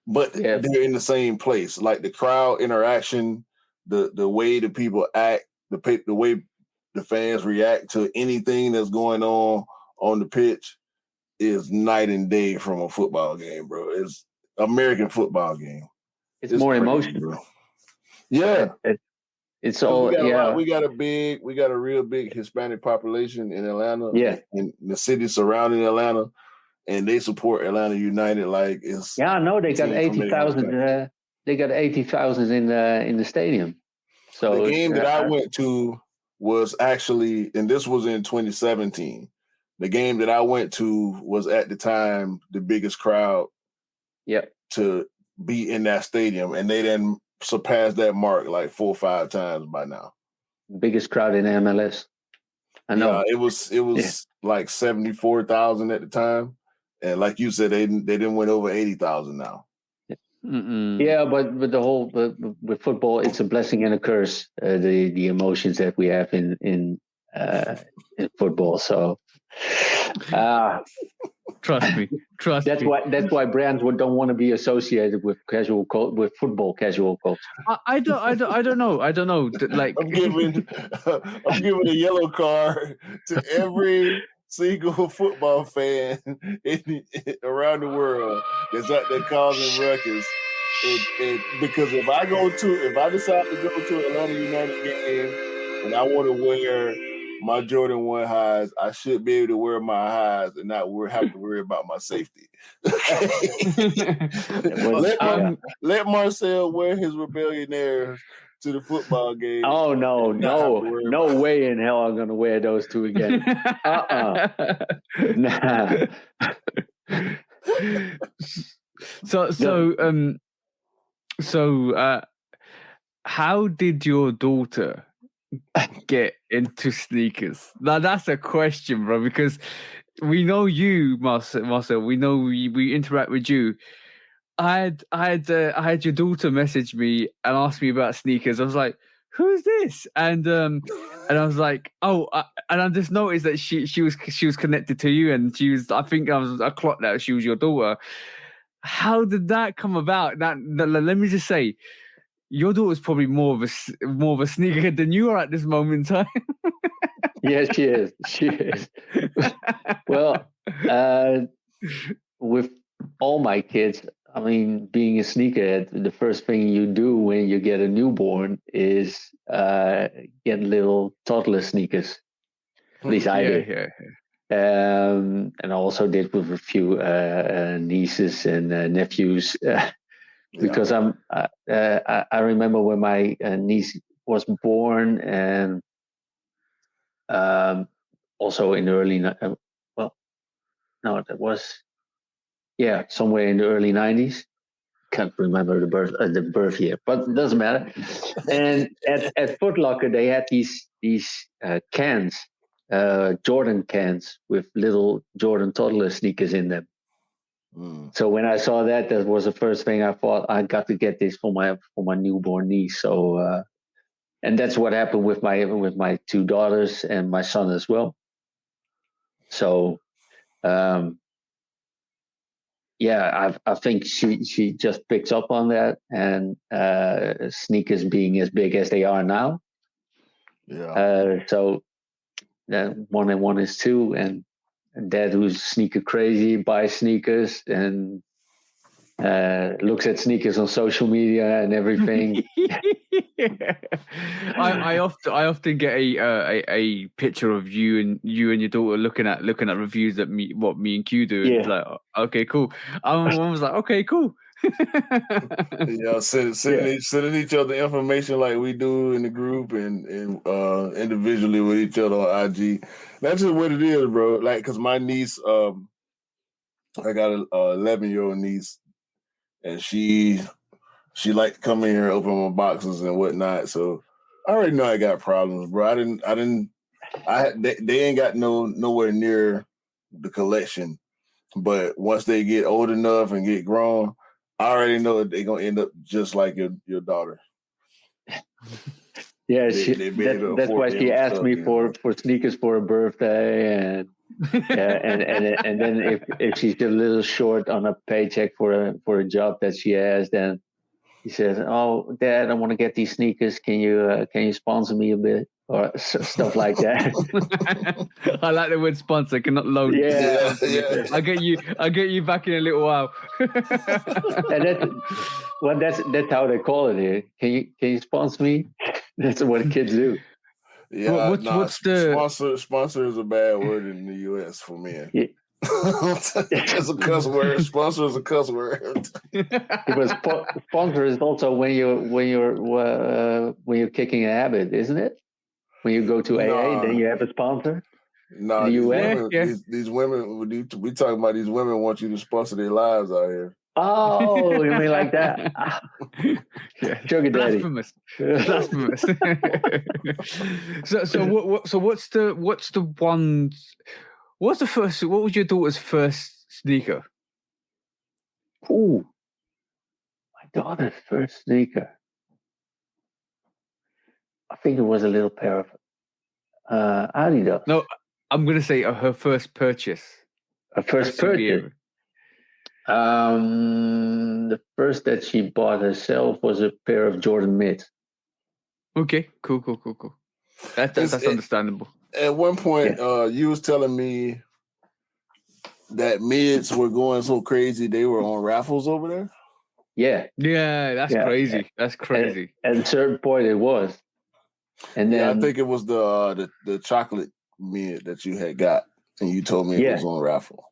But they're in the same place. Like the crowd interaction, the way the people act, the way the fans react to anything that's going on the pitch is night and day from a football game, bro. It's American football game. It's more emotional, bro. Yeah, it's all. We got a real big Hispanic population in Atlanta. Yeah, in the city surrounding Atlanta, and they support Atlanta United like it's. Yeah, no, they got 80,000. They got 80,000 in the stadium. So the game that I went to was actually, and this was in 2017. The game that I went to was at the time the biggest crowd. Yep. To be in that stadium, and they then surpassed that mark like 4 or 5 times by now. Biggest crowd in MLS. I know. Yeah, it was like 74,000 at the time, and like you said, they didn't win over 80,000 now. Yeah, but with football, it's a blessing and a curse. The emotions that we have in football. So. Trust me. That's why brands don't want to be associated with football casual culture. I don't know. Like I'm giving a yellow card to every single football fan around the world that's out there causing ruckus. Because if I decide to go to an Atlanta United game and I want to wear my Jordan 1 highs, I should be able to wear my highs and not have to worry about my safety. Let Marcel wear his Rebellionaires to the football game. Oh no way in hell I'm gonna wear those two again. Nah. So how did your daughter get into sneakers? Now that's a question, bro, because we know you, Marcel. We know we interact with you. I had your daughter message me and ask me about sneakers. I was like, "Who's this?" And I was like, "Oh," and I just noticed that she was connected to you, and I think I clocked that she was your daughter. How did that come about? That let me just say, your daughter's probably more of a sneakerhead than you are at this moment in time. Yes, she is. She is. Well, with all my kids, I mean, being a sneakerhead, the first thing you do when you get a newborn is get little toddler sneakers. At least I did. Yeah. And I also did with a few nieces and nephews. Because I remember when my niece was born, and also in the early somewhere in the early 90s. Can't remember the birth year, but it doesn't matter. And at Foot Locker they had these cans Jordan cans with little Jordan toddler sneakers in them. So when I saw that was the first thing I thought. I got to get this for my newborn niece. So and that's what happened with my two daughters and my son as well. So I think she just picks up on that, and sneakers being as big as they are now. So that 1 and 1 is 2, and dad, who's sneaker crazy, buys sneakers and looks at sneakers on social media and everything. I often get a picture of you and your daughter looking at reviews that me and Q do. Yeah. It's like, okay, cool. I was like, okay, cool. Sending each other information like we do in the group and individually with each other on IG. That's just what it is, bro. Like, because my niece, I got an 11-year-old niece, and she liked to come in here and open my boxes and whatnot. So I already know I got problems, bro. They ain't got nowhere near the collection. But once they get old enough and get grown, I already know that they're gonna end up just like your daughter. Yeah, that's why she asked me for sneakers for her birthday, and and then if she's a little short on a paycheck for a job that she has, then he says, "Oh, Dad, I want to get these sneakers. Can you sponsor me a bit?" Or stuff like that. I like the word sponsor. Cannot loan. Yeah. I'll get you back in a little while. And that's how they call it here. Can you sponsor me? That's what kids do. Yeah, what's the sponsor is a bad word in the U.S. for men. Yeah. It's a cuss word. Sponsor is a cuss word. Because sponsor is also when you're kicking a habit, isn't it? When you go to AA, then you have a sponsor. No, these women. We talking about these women want you to sponsor their lives out here. Oh, you mean like that? Sugar daddy. Blasphemous. What was your daughter's first sneaker? Ooh, my daughter's first sneaker. I think it was a little pair of Adidas. No, I'm going to say her first purchase. Her first purchase? The first that she bought herself was a pair of Jordan mids. Okay, cool. That's understandable. At one point, you was telling me that mids were going so crazy they were on raffles over there. Yeah, that's crazy. That's crazy. At a certain point, it was. And then I think it was the chocolate mid that you had got, and you told me it was on raffle.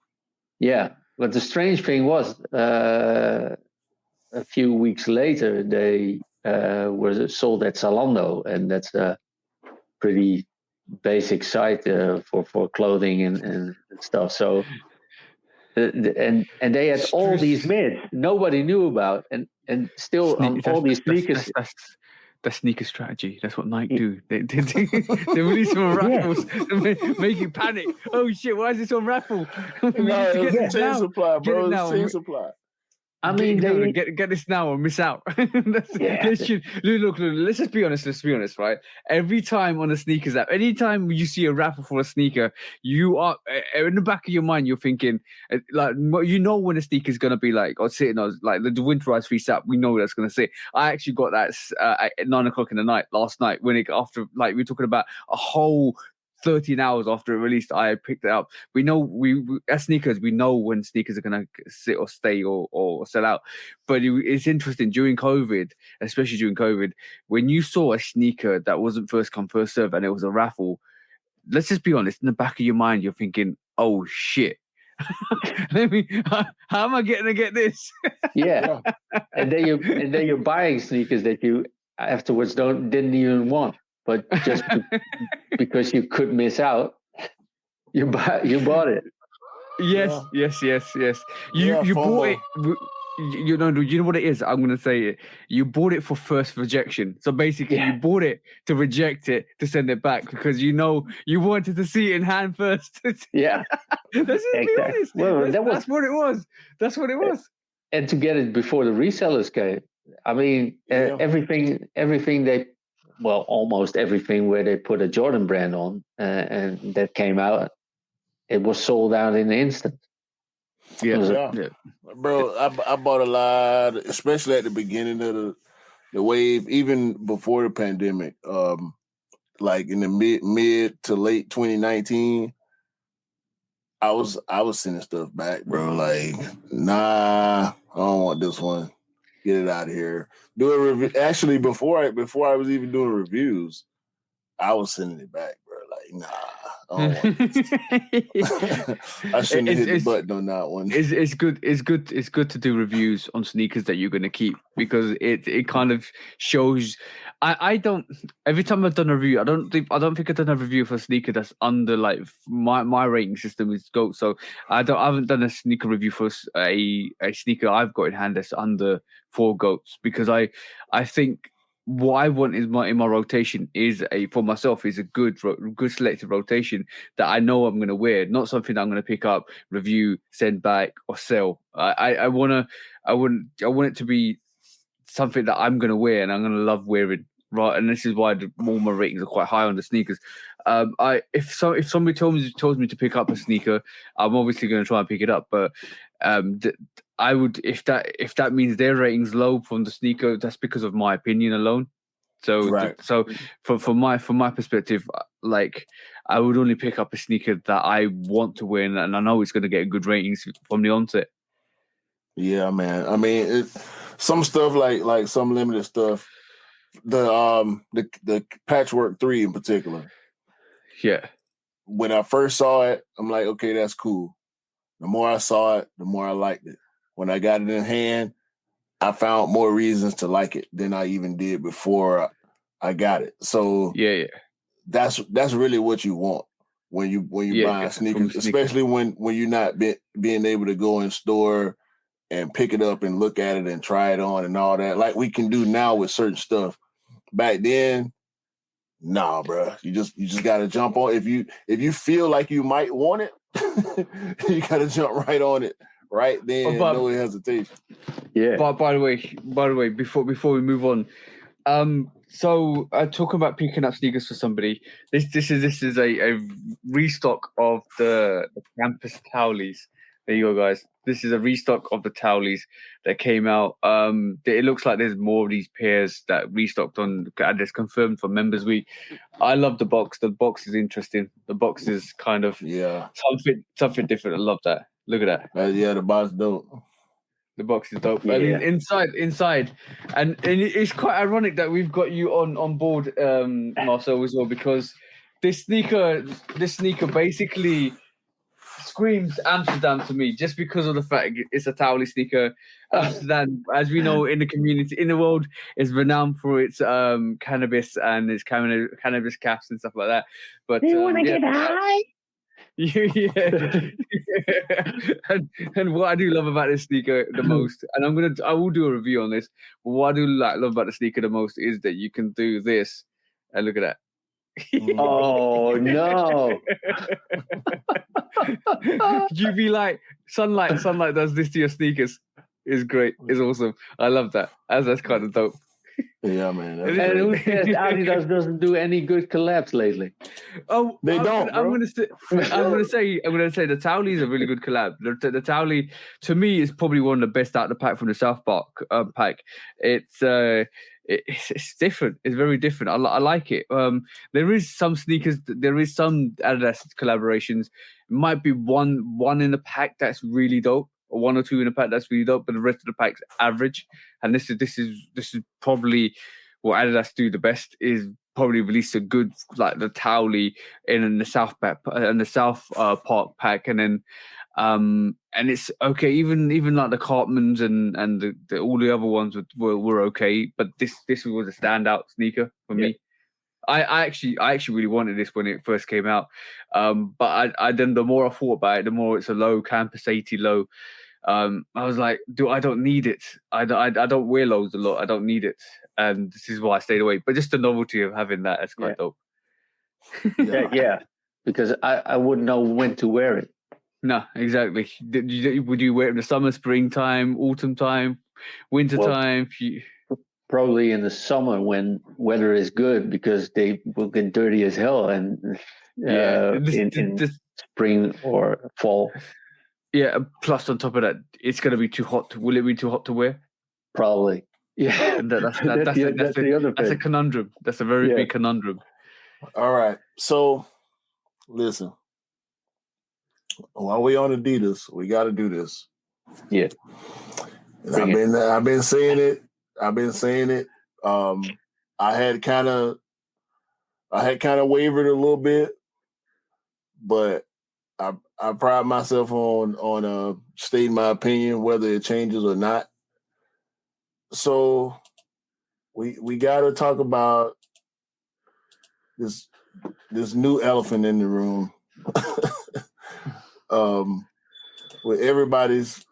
Yeah, but the strange thing was, a few weeks later they were sold at Zalando, and that's a pretty basic site for clothing and stuff. So, and they had all these mids nobody knew about, and still on all these sneakers. The sneaker strategy. That's what Nike do. They release them on raffles and make you panic. Oh shit! Why is this on raffle? It's chain supply, bro. It's chain supply. I mean, get this now or miss out. Look, let's just be honest. Let's be honest, right? Every time on a sneakers app, anytime you see a raffle for a sneaker, you are in the back of your mind, you're thinking, like, you know, when a sneaker is gonna be like, or sitting on like the winterized free sap, we know that's gonna sit. I actually got that at 9 o'clock in the night last night after like we were talking about a whole 13 hours after it released, I picked it up. We know we as sneakers, we know when sneakers are gonna sit or stay or sell out. But it's interesting during COVID, especially during COVID, when you saw a sneaker that wasn't first come first serve and it was a raffle. Let's just be honest. In the back of your mind, you're thinking, "Oh shit." How am I getting to get this? Yeah, and then you're buying sneakers that you afterwards didn't even want. But just because you could miss out, you bought it. Yes. You bought it. you know what it is. I'm gonna say it. You bought it for first rejection. So basically, you bought it to reject it to send it back because you wanted to see it in hand first. Yeah, Let's just be honest. Well, that's what it was. That's what it was. And to get it before the resellers came. I mean, everything they, well, almost everything where they put a Jordan brand on and that came out, it was sold out in an instant. Yeah. Bro, I bought a lot, especially at the beginning of the wave, even before the pandemic. Like in the mid to late 2019, I was sending stuff back, bro. Like, nah, I don't want this one. Get it out of here. Do a review. Actually, before I was even doing reviews, I was sending it back, bro. Like, nah, I don't want this. I shouldn't have hit the button on that one. It's good. It's good to do reviews on sneakers that you're going to keep because it kind of shows. I don't. Every time I've done a review, I don't think I've done a review for a sneaker that's under like my rating system is GOAT. So I haven't done a sneaker review for a sneaker I've got in hand that's under 4 GOATs because I think what I want in my rotation is for myself is a good selected rotation that I know I'm going to wear, not something that I'm going to pick up, review, send back, or sell. I want it to be something that I'm going to wear and I'm going to love wearing. Right, and this is why all my ratings are quite high on the sneakers. If somebody tells me to pick up a sneaker, I'm obviously going to try and pick it up. But I would if that means their ratings low from the sneaker, that's because of my opinion alone. So from my perspective, like I would only pick up a sneaker that I want to win, and I know it's going to get good ratings from the onset. Yeah, man. I mean, some stuff like some limited stuff. The Patchwork 3 in particular. Yeah. When I first saw it, I'm like, okay, that's cool. The more I saw it, the more I liked it. When I got it in hand, I found more reasons to like it than I even did before I got it. So that's really what you want when you buy sneakers, especially when you're not being able to go in store and pick it up and look at it and try it on and all that, like we can do now with certain stuff. Back then, nah, bro. You just gotta jump on. If you feel like you might want it, you gotta jump right on it, right then, no hesitation. Yeah. But by the way, before we move on, so talking about picking up sneakers for somebody, this is a restock of the campus towelies. There you go, guys. This is a restock of the towelies that came out. It looks like there's more of these pairs that restocked on, and it's confirmed for Members Week. I love the box. The box is interesting. The box is kind of something different. I love that. Look at that. The box dope. The box is dope. Yeah. And inside, and it's quite ironic that we've got you on board, Marcel, as well, because this sneaker basically screams Amsterdam to me, just because of the fact it's a towelly sneaker. Amsterdam, as we know, in the community, in the world, is renowned for its cannabis and its cannabis caps and stuff like that. But you want to get high? and what I do love about this sneaker the most, and I will do a review on this, but what I do love about the sneaker the most is that you can do this, and look at that. Oh no. UV light, sunlight does this to your sneakers. Is great. It's awesome. I love that. That's kind of dope. Yeah, man. And who says Adidas doesn't do any good collabs lately? Oh, they don't. I'm gonna say the Towley is a really good collab. The Towley, to me, is probably one of the best out of the pack from the South Park pack. It's different. It's very different. I like it. There is some sneakers. There is some Adidas collaborations. It might be one in the pack that's really dope, or 1 or 2 in a pack that's really dope, but the rest of the pack's average. And this is probably what Adidas do the best, is probably release a good, like the Towley in the South pack and the South Park pack, and then and it's okay. Even like the Cartmans and the all the other ones were okay, but this was a standout sneaker for me. I actually really wanted this when it first came out, but I then the more I thought about it, the more it's a low campus 80 low. I was like, I don't need it. I don't wear loads a lot. I don't need it, and this is why I stayed away. But just the novelty of having that's quite dope. Yeah, because I wouldn't know when to wear it. No, exactly. Would you wear it in the summer, springtime, autumn time, winter time? Probably in the summer when weather is good, because they will get dirty as hell, and in spring or fall. Yeah. Plus, on top of that, it's going to be too hot. Will it be too hot to wear? Probably. Yeah. And that's the other. That's a conundrum. That's a very big conundrum. All right. So, listen. While we on Adidas, we got to do this. Yeah. I've been saying it. I had kind of wavered a little bit, but I pride myself on stating my opinion, whether it changes or not. So we got to talk about this new elephant in the room. With everybody's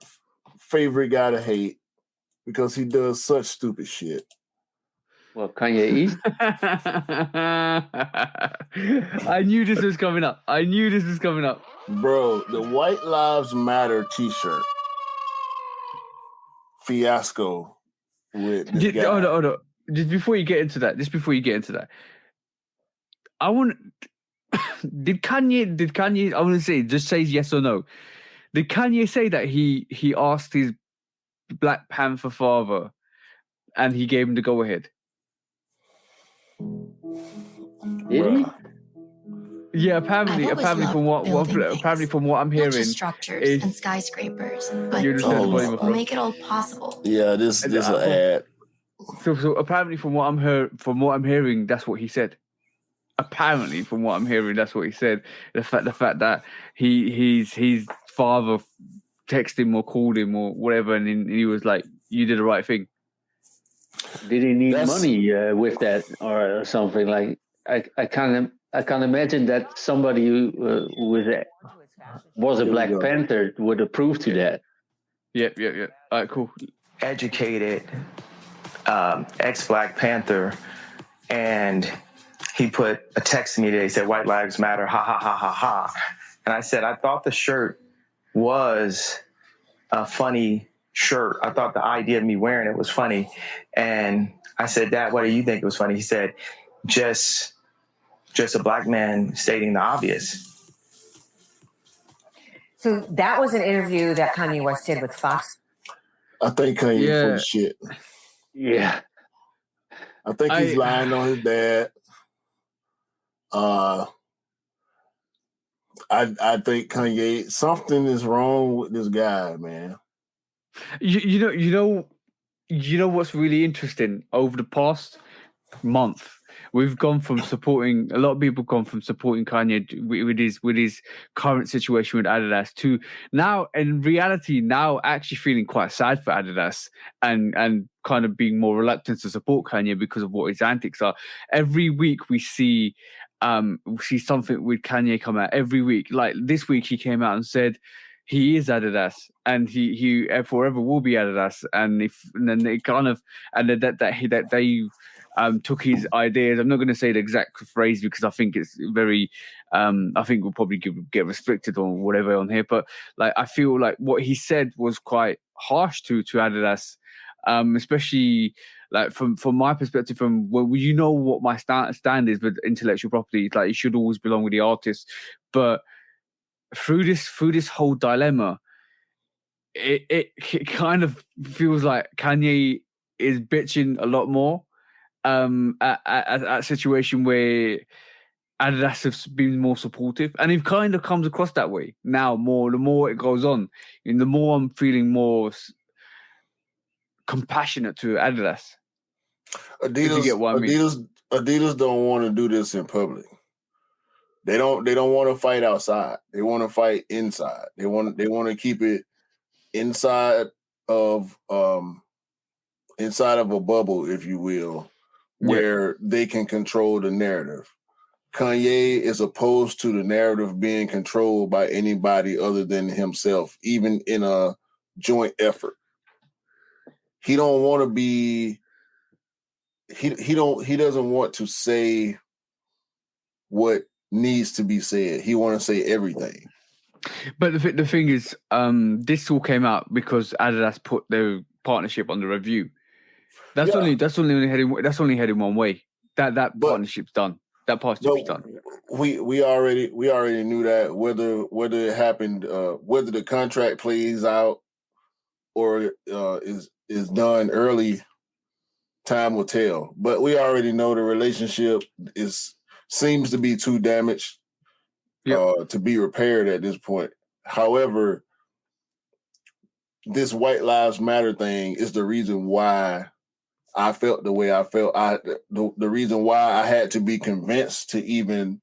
favorite guy to hate because he does such stupid shit. Well, Kanye East. I knew this was coming up. Bro, the White Lives Matter t-shirt fiasco with this guy. Hold on. Just before you get into that, I want. Did Kanye? I want to say, just say yes or no. Did Kanye say that he asked his Black Panther father, and he gave him the go ahead? Did he? Yeah, apparently from what I'm hearing, not just structures and skyscrapers, but we'll make it all possible. Yeah, this is an ad. So apparently from what I'm hearing, that's what he said. Apparently, from what I'm hearing, that's what he said. The fact that his father texted him or called him or whatever, and he was like, "You did the right thing." Did he need money with that or something? Like I can't imagine that somebody who was a Black Panther would approve to that. Yep. All right, cool. Educated ex-Black Panther, and he put a text to me today. He said, "White Lives Matter, ha, ha, ha, ha, ha." And I said, I thought the shirt was a funny shirt. I thought the idea of me wearing it was funny. And I said, "Dad, what do you think it was funny?" He said, just a Black man stating the obvious. So that was an interview that Kanye West did with Fox. I think Kanye full of shit. Yeah. I think he's lying on his dad. I think Kanye, something is wrong with this guy, man. You know what's really interesting? Over the past month, we've gone from supporting, a lot of people gone from supporting Kanye with his current situation with Adidas to now, in reality, now actually feeling quite sad for Adidas and kind of being more reluctant to support Kanye because of what his antics are. Every week we see something with Kanye come out every week. Like this week, he came out and said he is Adidas and he forever will be Adidas. And then they kind of that they took his ideas. I'm not going to say the exact phrase because I think it's very. I think we'll probably get restricted or whatever on here. But like I feel like what he said was quite harsh to Adidas, especially. Like from my perspective, from what my stand is with intellectual property, like it should always belong with the artist. But through this whole dilemma, it kind of feels like Kanye is bitching a lot more at a situation where Adidas have been more supportive, and it kind of comes across that way now. The more it goes on, and the more I'm feeling more compassionate to Adidas. Adidas, you get what I mean. Adidas don't want to do this in public. They don't want to fight outside. They want to fight inside. They want to keep it inside of a bubble, if you will, where they can control the narrative. Kanye is opposed to the narrative being controlled by anybody other than himself, even in a joint effort. He don't want to be. He doesn't want to say what needs to be said. He want to say everything. But the thing is, this all came out because Adidas put their partnership on the review. That's only heading one way. That partnership's done. That partnership's done. We already knew that whether it happened, whether the contract plays out or is done early, time will tell. But we already know the relationship seems to be too damaged to be repaired at this point. However, this White Lives Matter thing is the reason why I felt the way I felt. The reason why I had to be convinced to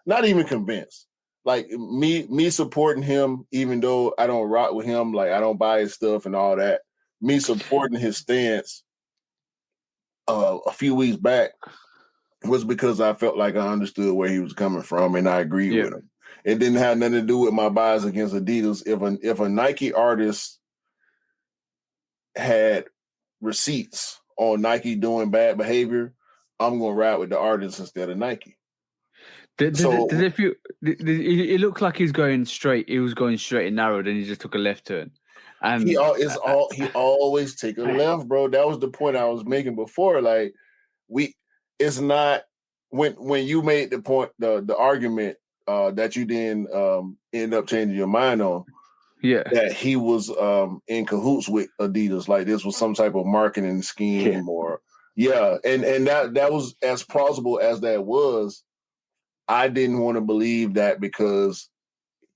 not even convinced. Like me supporting him, even though I don't rock with him, like I don't buy his stuff and all that. Me supporting his stance a few weeks back was because I felt like I understood where he was coming from and I agreed with him. It didn't have nothing to do with my bias against Adidas. If a Nike artist had receipts on Nike doing bad behavior, I'm gonna ride with the artist instead of Nike. Does it feel? It looked like he's going straight. He was going straight and narrow, then he just took a left turn. And he always take a left, bro. That was the point I was making before. Like it's not when you made the point, the argument that you didn't end up changing your mind on. Yeah, that he was in cahoots with Adidas, like this was some type of marketing scheme, and that was as plausible as that was. I didn't want to believe that because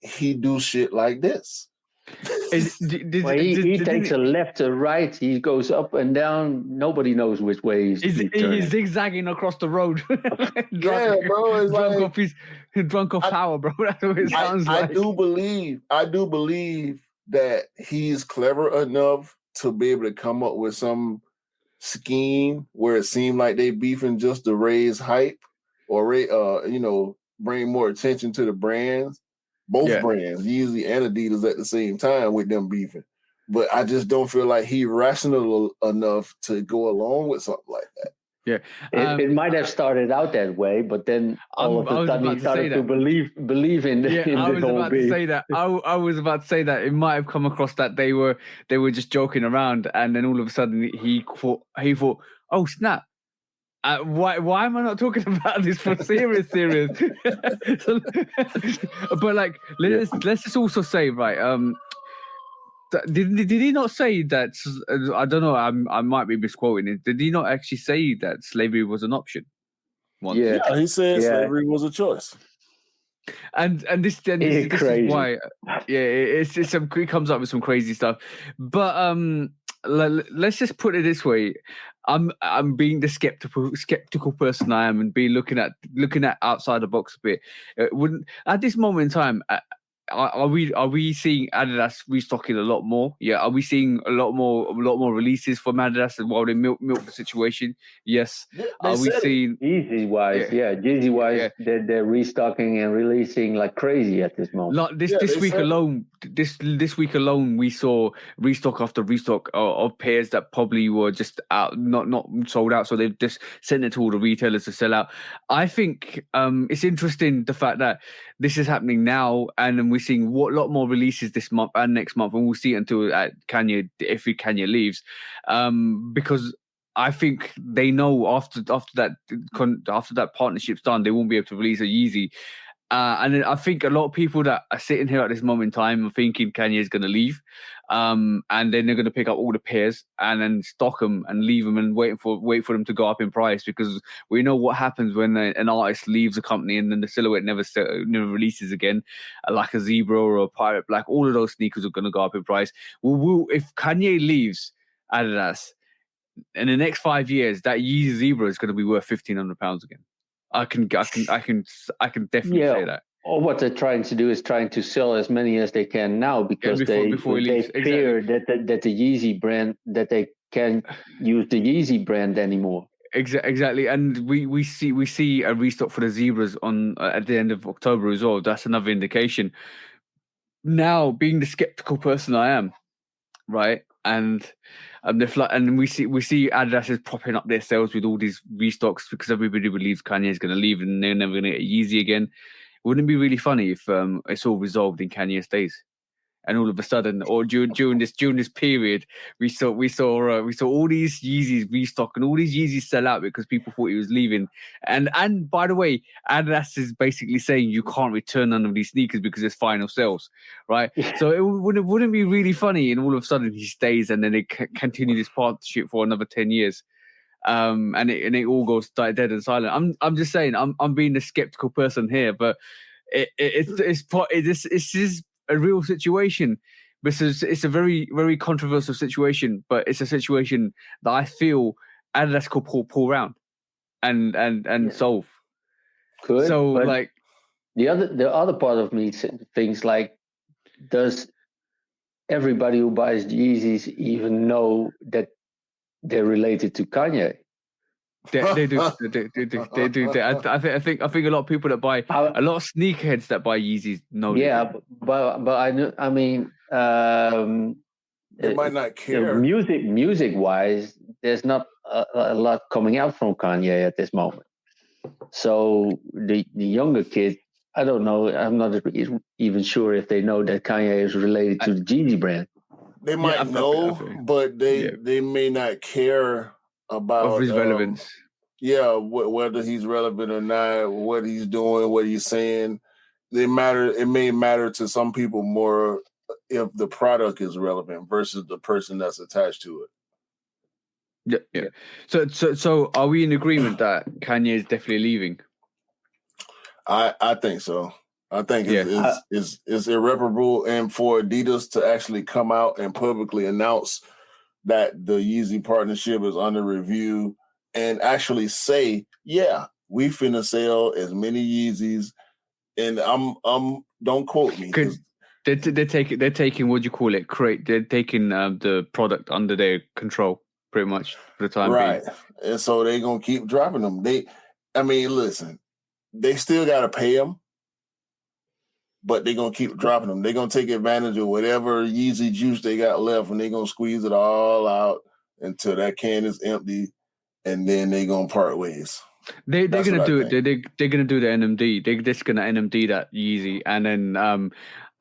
he do shit like this. He takes a left to right. He goes up and down. Nobody knows which way he's zigzagging across the road. Yeah, bro. It's drunk off power, bro. That's what it sounds like. I do believe that he's clever enough to be able to come up with some scheme where it seemed like they beefing just to raise hype or bring more attention to the brands. Both brands, Yeezy and Adidas, at the same time with them beefing. But I just don't feel like he's rational enough to go along with something like that. Yeah, it might have started out that way, but then all of a sudden he started to believe in the whole beef. I was about to say that it might have come across that they were just joking around, and then all of a sudden he thought, oh snap. Why am I not talking about this for serious? But like, let's just also say, right? Did he not say that? I don't know. I might be misquoting it. Did he not actually say that slavery was an option? Once? Yeah, he said slavery was a choice. And this is why. Yeah, it comes up with some crazy stuff. But let's just put it this way. I'm being the skeptical person I am, and be looking at outside the box a bit. Wouldn't at this moment in time, are we seeing Adidas restocking a lot more? Yeah, are we seeing a lot more releases from Adidas while they milk the situation? Yes. Are we seeing Yeezy wise? Yeah, Yeezy wise, they're restocking and releasing like crazy at this moment. Like this week alone, this week alone, we saw restock after restock of pairs that probably were just out, not sold out. So they've just sent it to all the retailers to sell out. I think it's interesting the fact that this is happening now, and then we're seeing a lot more releases this month and next month, and we'll see it until Kanye leaves, because I think they know after that partnership's done, they won't be able to release a Yeezy. And then I think a lot of people that are sitting here at this moment in time are thinking Kanye is going to leave, and then they're going to pick up all the pairs and then stock them and leave them and wait for them to go up in price, because we know what happens when an artist leaves a company and then the silhouette never releases again, like a Zebra or a Pirate Black. All of those sneakers are going to go up in price. If Kanye leaves Adidas in the next 5 years, that Yeezy Zebra is going to be worth £1,500 again. I can definitely say that. Or what they're trying to do is trying to sell as many as they can now, because they fear that the Yeezy brand, that they can't use the Yeezy brand anymore. Exactly, and we see a restock for the Zebras on at the end of October as well. That's another indication. Now, being the skeptical person I am, right? And and we see Adidas is propping up their sales with all these restocks because everybody believes Kanye is going to leave and they're never going to get Yeezy again. Wouldn't it be really funny if it's all resolved in Kanye stays? And all of a sudden, or during this period, we saw all these Yeezys restock and all these Yeezys sell out because people thought he was leaving. And by the way, Adidas is basically saying you can't return none of these sneakers because it's final sales, right? So it wouldn't be really funny, and all of a sudden he stays, and then they continue this partnership for another 10 years. And it all goes dead and silent. I'm just saying, I'm being the skeptical person here, but this is a real situation. It's a very, very controversial situation, but it's a situation that I feel Adidas could pull around and solve. Could, so like the other part of me thinks like, does everybody who buys Yeezys even know that they're related to Kanye? They do. I think a lot of people that buy a lot of sneakerheads that buy Yeezys know. Yeah, but I mean, they might not care. Music wise, there's not a lot coming out from Kanye at this moment. So the younger kid, I don't know. I'm not even sure if they know that Kanye is related to the Yeezy brand. They might know, but they may not care about of his relevance. Whether he's relevant or not, what he's doing, what he's saying. It may matter to some people more if the product is relevant versus the person that's attached to it. Yeah. So are we in agreement that Kanye is definitely leaving? I think so. I think it's irreparable, and for Adidas to actually come out and publicly announce that the Yeezy partnership is under review and actually say, yeah, we finna sell as many Yeezys, and I'm don't quote me. They're taking what do you call it? They're taking the product under their control pretty much for the time being. And so they're gonna keep dropping them. Listen, they still gotta pay them, but they're going to keep dropping them. They're going to take advantage of whatever Yeezy juice they got left, and they're going to squeeze it all out until that can is empty, and then they're going to part ways. They're going to do it. They're going to do the NMD. They're just going to NMD that Yeezy, and then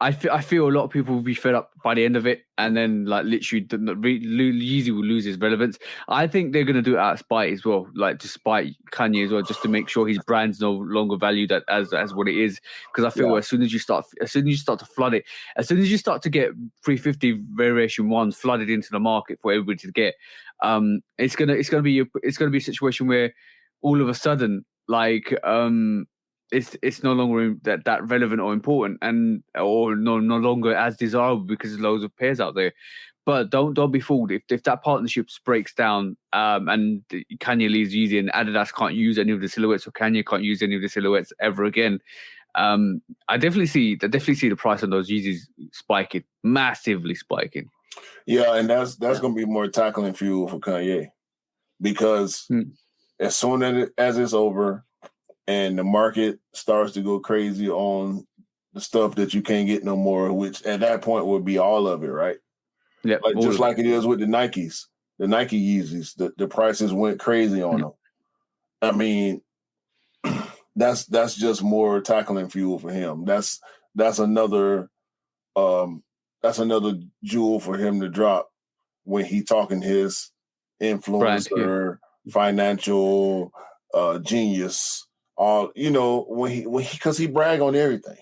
I feel a lot of people will be fed up by the end of it, and then like literally Yeezy will lose his relevance. I think they're going to do it out of spite as well, like to spite Kanye as well, just to make sure his brand's no longer valued as what it is. Because I feel as soon as you start to flood it, as soon as you start to get 350 variation ones flooded into the market for everybody to get, it's gonna be a situation where all of a sudden, like it's no longer that relevant or important, or no longer as desirable because there's loads of pairs out there. But don't be fooled if that partnership breaks down and Kanye leaves Yeezy and Adidas can't use any of the silhouettes, or Kanye can't use any of the silhouettes ever again. I definitely see the price on those Yeezys massively spiking. Yeah, and that's going to be more tackling fuel for Kanye, because as soon as it's over and the market starts to go crazy on the stuff that you can't get no more, which at that point would be all of it, right? Yeah, just like it is with the Nikes, the Nike Yeezys, the prices went crazy on them. I mean, that's just more tackling fuel for him. That's another jewel for him to drop when he talking his influencer, financial genius. All because he brag on everything.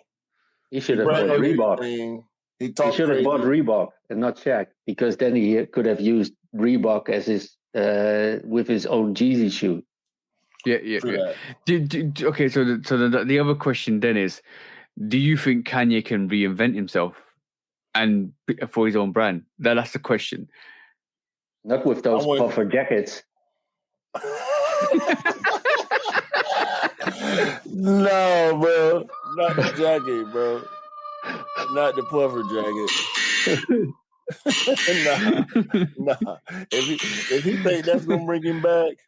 He should have bought Reebok. He should have bought Reebok and not Shaq, because then he could have used Reebok as his with his own Yeezy shoe. Yeah. Okay, so the other question then is, do you think Kanye can reinvent himself and for his own brand? That's the question. Not with those puffer jackets. No, bro. Not the jacket, bro. Not the puffer jacket. Nah. If he think that's gonna bring him back,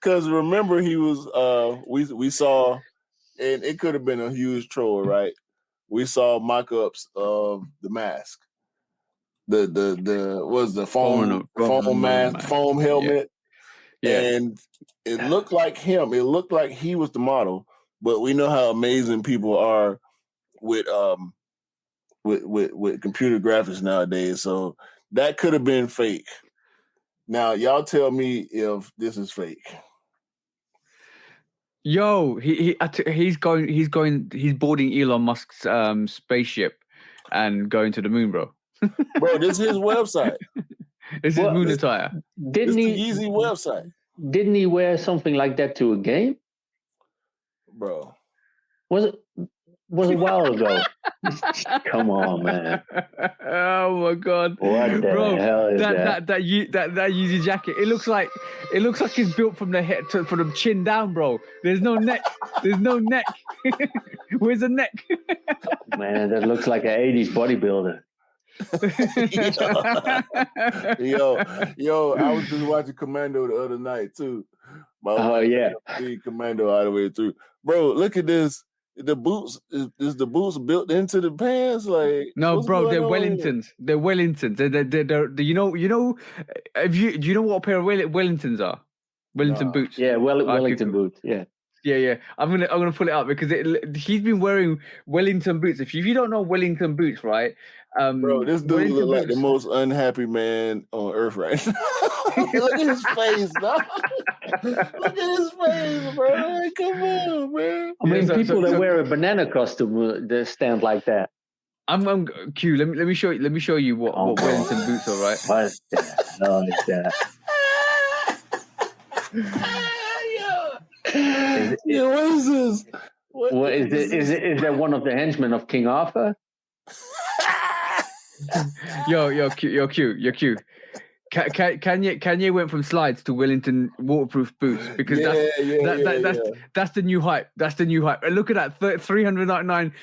because remember he was we saw, and it could have been a huge troll, right? We saw mock-ups of the mask. the foam mask, foam helmet. Yeah. And it looked like him. It looked like he was the model. But we know how amazing people are with computer graphics nowadays. So that could have been fake. Now y'all tell me if this is fake. Yo, he's boarding Elon Musk's spaceship and going to the moon, bro. Bro, this is his website. This is moon attire. Didn't the Yeezy website? Didn't he wear something like that to a game? Bro, was a while ago. Come on, man. Oh my god. What the hell is that? That Yeezy jacket. It looks like it's built from the head from the chin down, bro. There's no neck. Where's the neck? Man, that looks like an 80s bodybuilder. yo, I was just watching Commando the other night too. Yeah. Commando all the way through. Bro, look at this. The boots is the boots built into the pants? Like no, bro, they're Wellingtons. They're Wellingtons. They're do you know do you know what a pair of Wellingtons are? Wellington boots. Yeah, Wellington boots. Yeah. Yeah. I'm gonna pull it up because he's been wearing Wellington boots. If you don't know Wellington boots, right? Bro, this dude looks like the most unhappy man on earth right now. Look at his face, dog. Look at his face, bro. Like, come on, man. I mean, people that wear a banana costume, they stand like that. I'm Q. Let me show you what Wellington boots are, right? What the hell is that? Yo, what is this? What is it? Is that one of the henchmen of King Arthur? Yo, Q. Kanye went from slides to Wellington waterproof boots because that's the new hype. That's the new hype. And look at that, 399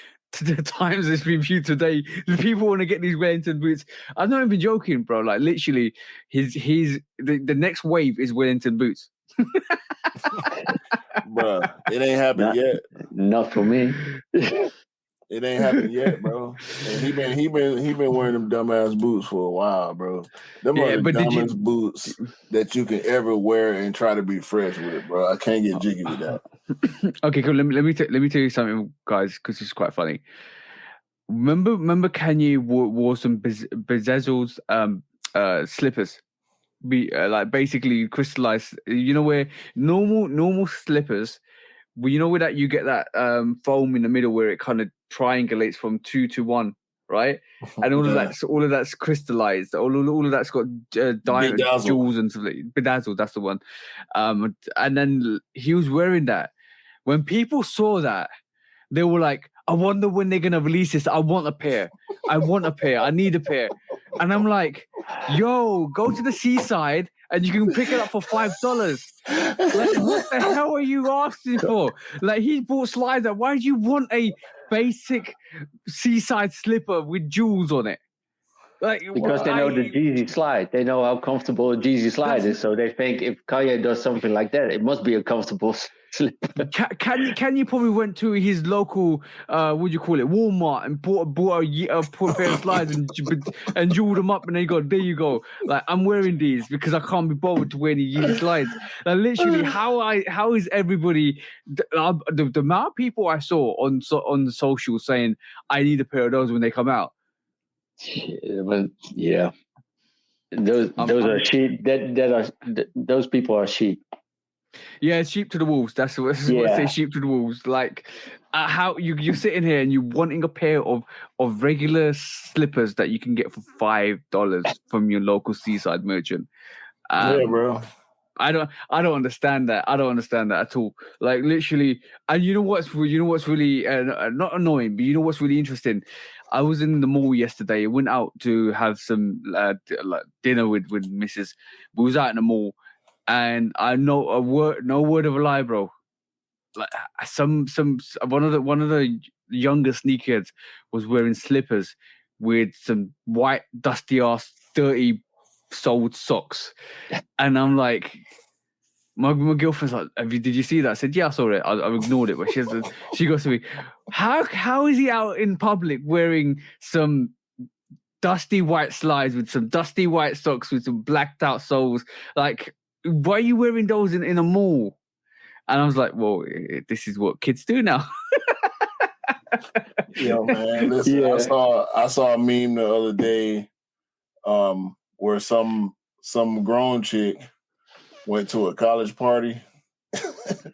times it's been viewed today. The people want to get these Wellington boots. I'm not even joking, bro. Like literally, the next wave is Wellington boots. Bro, it ain't happened yet. Not for me. It ain't happened yet, bro. And he been wearing them dumbass boots for a while, bro. Them are the dumbest boots that you can ever wear and try to be fresh with it, bro. I can't get jiggy with that. Okay, cool. Let me tell you something, guys, because it's quite funny. Remember Kanye wore some bedazzled slippers. Like basically crystallized. You know where normal slippers. Well, you know where that you get that foam in the middle where it kind of triangulates from 2 to 1, right? And all of that's crystallized. All of that's got diamond jewels and stuff. Bedazzled, that's the one. And then he was wearing that. When people saw that, they were like, "I wonder when they're gonna release this. I want a pair. I need a pair." And I'm like, "Yo, go to the seaside." And you can pick it up for $5. Like, what the hell are you asking for? Like, he bought slides up. Why do you want a basic seaside slipper with jewels on it? Like, because they know the Jeezy slide. They know how comfortable a Jeezy slide is. So they think if Kanye does something like that, it must be a comfortable slipper. Can you probably went to his local, what do you call it, Walmart and bought a pair of slides and jeweled them up, and then there you go. Like, I'm wearing these because I can't be bothered to wear these slides. Like, literally, how is everybody? The amount of people I saw on the social saying I need a pair of those when they come out. But yeah, those are sheep. Those people are sheep. Yeah, sheep to the wolves. That's what I say. Sheep to the wolves. Like, how you're sitting here and you're wanting a pair of regular slippers that you can get for $5 from your local seaside merchant. Yeah, bro. I don't understand that. I don't understand that at all. Like, literally, and you know what's really not annoying, but you know what's really interesting. I was in the mall yesterday. I went out to have some dinner with Mrs. We was out in the mall, and I know no word of a lie, bro. Like, one of the younger sneakerheads was wearing slippers with some white, dusty ass, dirty, soled socks, and I'm like, my girlfriend's like, did you see that? I said, yeah, I saw it. I ignored it, but she goes to me, how is he out in public wearing some dusty white slides with some dusty white socks with some blacked out soles. Like, why are you wearing those in a mall? And I was like, well, this is what kids do now. Yo, man, listen, Yeah. I saw a meme the other day where some grown chick went to a college party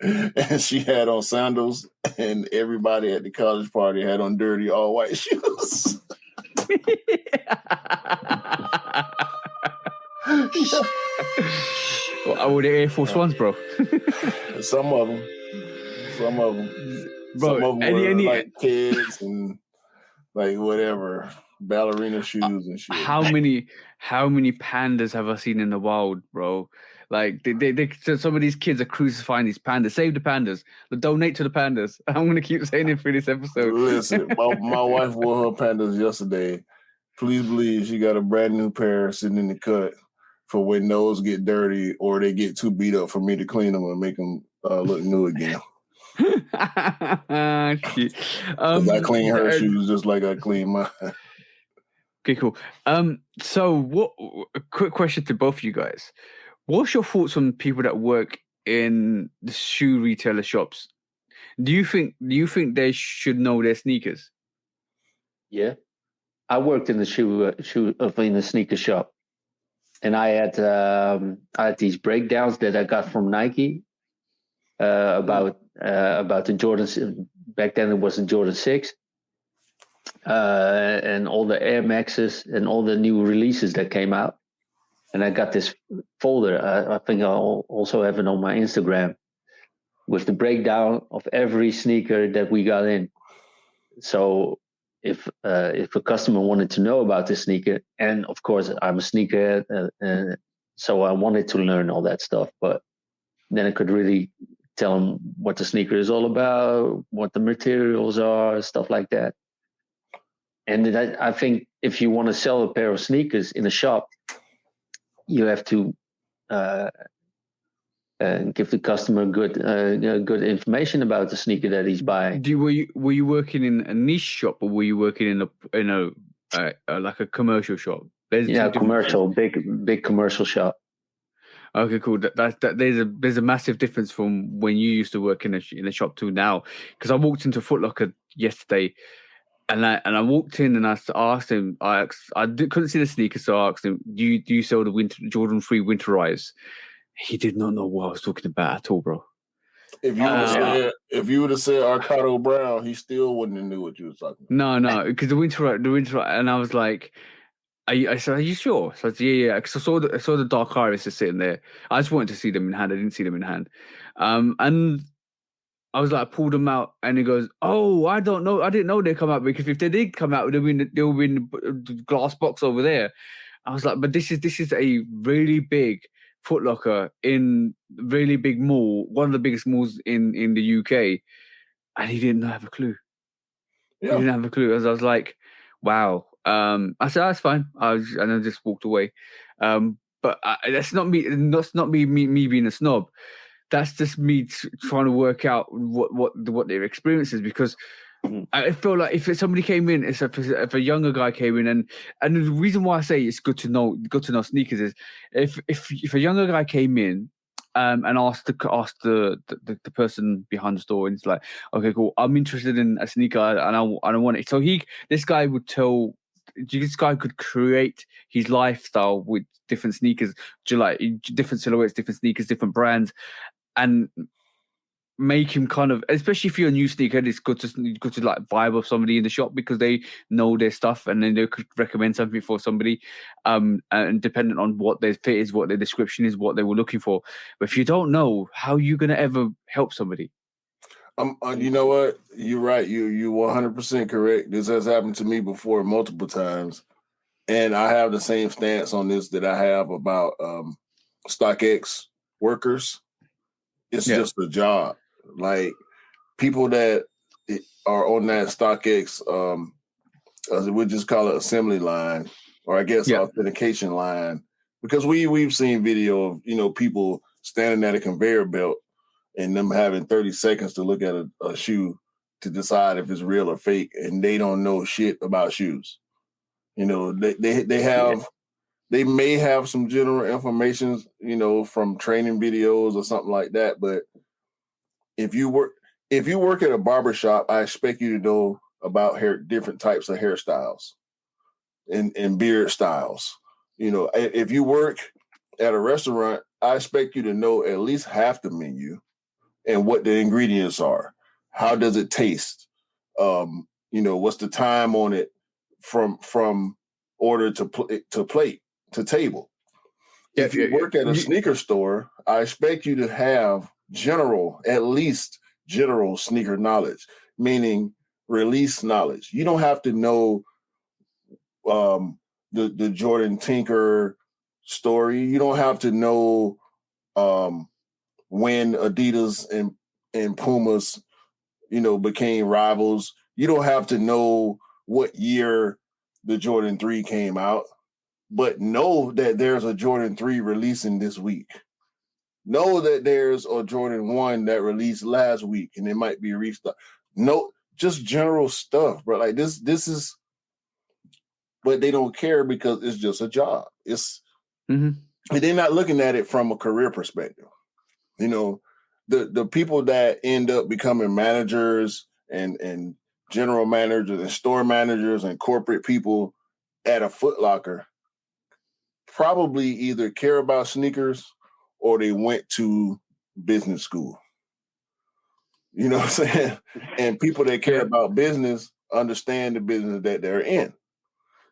and she had on sandals, and everybody at the college party had on dirty all white shoes. Well, the Air Force Ones, bro. Some of them. Bro, Some of them were like kids and like whatever, ballerina shoes and shit. How many pandas have I seen in the wild, bro? Like so some of these kids are crucifying these pandas. Save the pandas. Donate to the pandas. I'm gonna keep saying it through this episode. Listen, my wife wore her pandas yesterday. Please believe she got a brand new pair sitting in the cut for when those get dirty or they get too beat up for me to clean them and make them look new again. Because I clean her shoes just like I clean mine. Okay, cool. So a quick question to both of you guys. What's your thoughts on people that work in the shoe retailer shops? Do you think they should know their sneakers? Yeah. I worked in the in the sneaker shop, and I had these breakdowns that I got from Nike about the Jordans. Back then it was the Jordan 6, and all the Air Maxes and all the new releases that came out. And I got this folder. I think I'll also have it on my Instagram with the breakdown of every sneaker that we got in. So if a customer wanted to know about the sneaker, and of course I'm a sneakerhead, so I wanted to learn all that stuff, but then I could really tell them what the sneaker is all about, what the materials are, stuff like that. And I think if you want to sell a pair of sneakers in a shop, you have to give the customer good information about the sneaker that he's buying. Were you working in a niche shop, or were you working in a like a commercial shop? Commercial, big commercial shop. Okay, cool. There's a massive difference from when you used to work in a shop to now. Because I walked into Foot Locker yesterday, and I walked in and I asked him. Couldn't see the sneakers, so I asked him, "Do you sell the Jordan 3 Winterize?" He did not know what I was talking about at all, bro. If you would have said Arcado Brown, he still wouldn't have knew what you was talking about. No, because the Winterize, and I was like, I said, "Are you sure?" So I said, "Yeah." Because I saw the Dark Iris sitting there. I just wanted to see them in hand. I didn't see them in hand, and I was like, I pulled them out, and he goes, "Oh, I don't know. I didn't know they'd come out, because if they did come out, they'll be in the glass box over there." I was like, "But this is a really big Foot Locker in a really big mall, one of the biggest malls in the UK," and he didn't have a clue. Yeah. He didn't have a clue. I was like, "Wow." I said, "That's fine." And I just walked away. But that's not me. That's not me being a snob. That's just me trying to work out what their experience is, because I feel like if somebody came in, if a younger guy came in, and the reason why I say it's good to know sneakers is if a younger guy came in and asked the person behind the store, and it's like, "Okay, cool, I'm interested in a sneaker and I want it." So this guy could create his lifestyle with different sneakers, like different silhouettes, different sneakers, different brands, and make him kind of, especially if you're a new sneaker, it's good to like vibe with somebody in the shop, because they know their stuff, and then they could recommend something for somebody, and dependent on what their fit is, what their description is, what they were looking for. But if you don't know, how are you going to ever help somebody? You know what? You're right. You 100% correct. This has happened to me before multiple times, and I have the same stance on this that I have about StockX workers. It's just a job. Like, people that are on that StockX, we just call it assembly line, or I guess authentication line, because we've seen video of people standing at a conveyor belt and them having 30 seconds to look at a shoe to decide if it's real or fake, and they don't know shit about shoes. You know, they may have some general information, you know, from training videos or something like that. But if you work at a barbershop, I expect you to know about different types of hairstyles and beard styles. You know, if you work at a restaurant, I expect you to know at least half the menu and what the ingredients are. How does it taste? You know, what's the time on it from order to plate to table? If you work at a sneaker store, I expect you to have at least general sneaker knowledge, meaning release knowledge. You don't have to know the Jordan Tinker story. You don't have to know when Adidas and Pumas, you know, became rivals. You don't have to know what year the Jordan 3 came out, but know that there's a Jordan 3 releasing this week. Know that there's a Jordan 1 that released last week and it might be restock. No, just general stuff, bro. Like this is, but they don't care because it's just a job. It's they're not looking at it from a career perspective. You know, the people that end up becoming managers and general managers and store managers and corporate people at a Foot Locker probably either care about sneakers or they went to business school. You know what I'm saying? And people that care about business understand the business that they're in.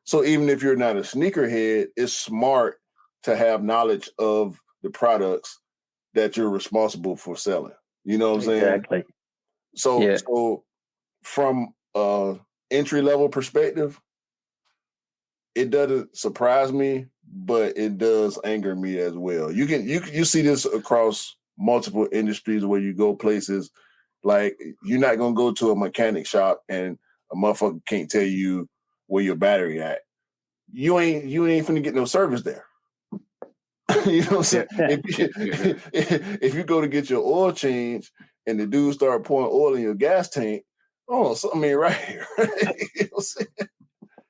So even if you're not a sneakerhead, it's smart to have knowledge of the products that you're responsible for selling. You know what I'm saying? Exactly. So from entry level perspective, it doesn't surprise me, but it does anger me as well. You see this across multiple industries where you go places like you're not gonna go to a mechanic shop and a motherfucker can't tell you where your battery at. You ain't finna get no service there. You know what I'm saying? If you go to get your oil change and the dude start pouring oil in your gas tank, something ain't right here. You know what I'm saying?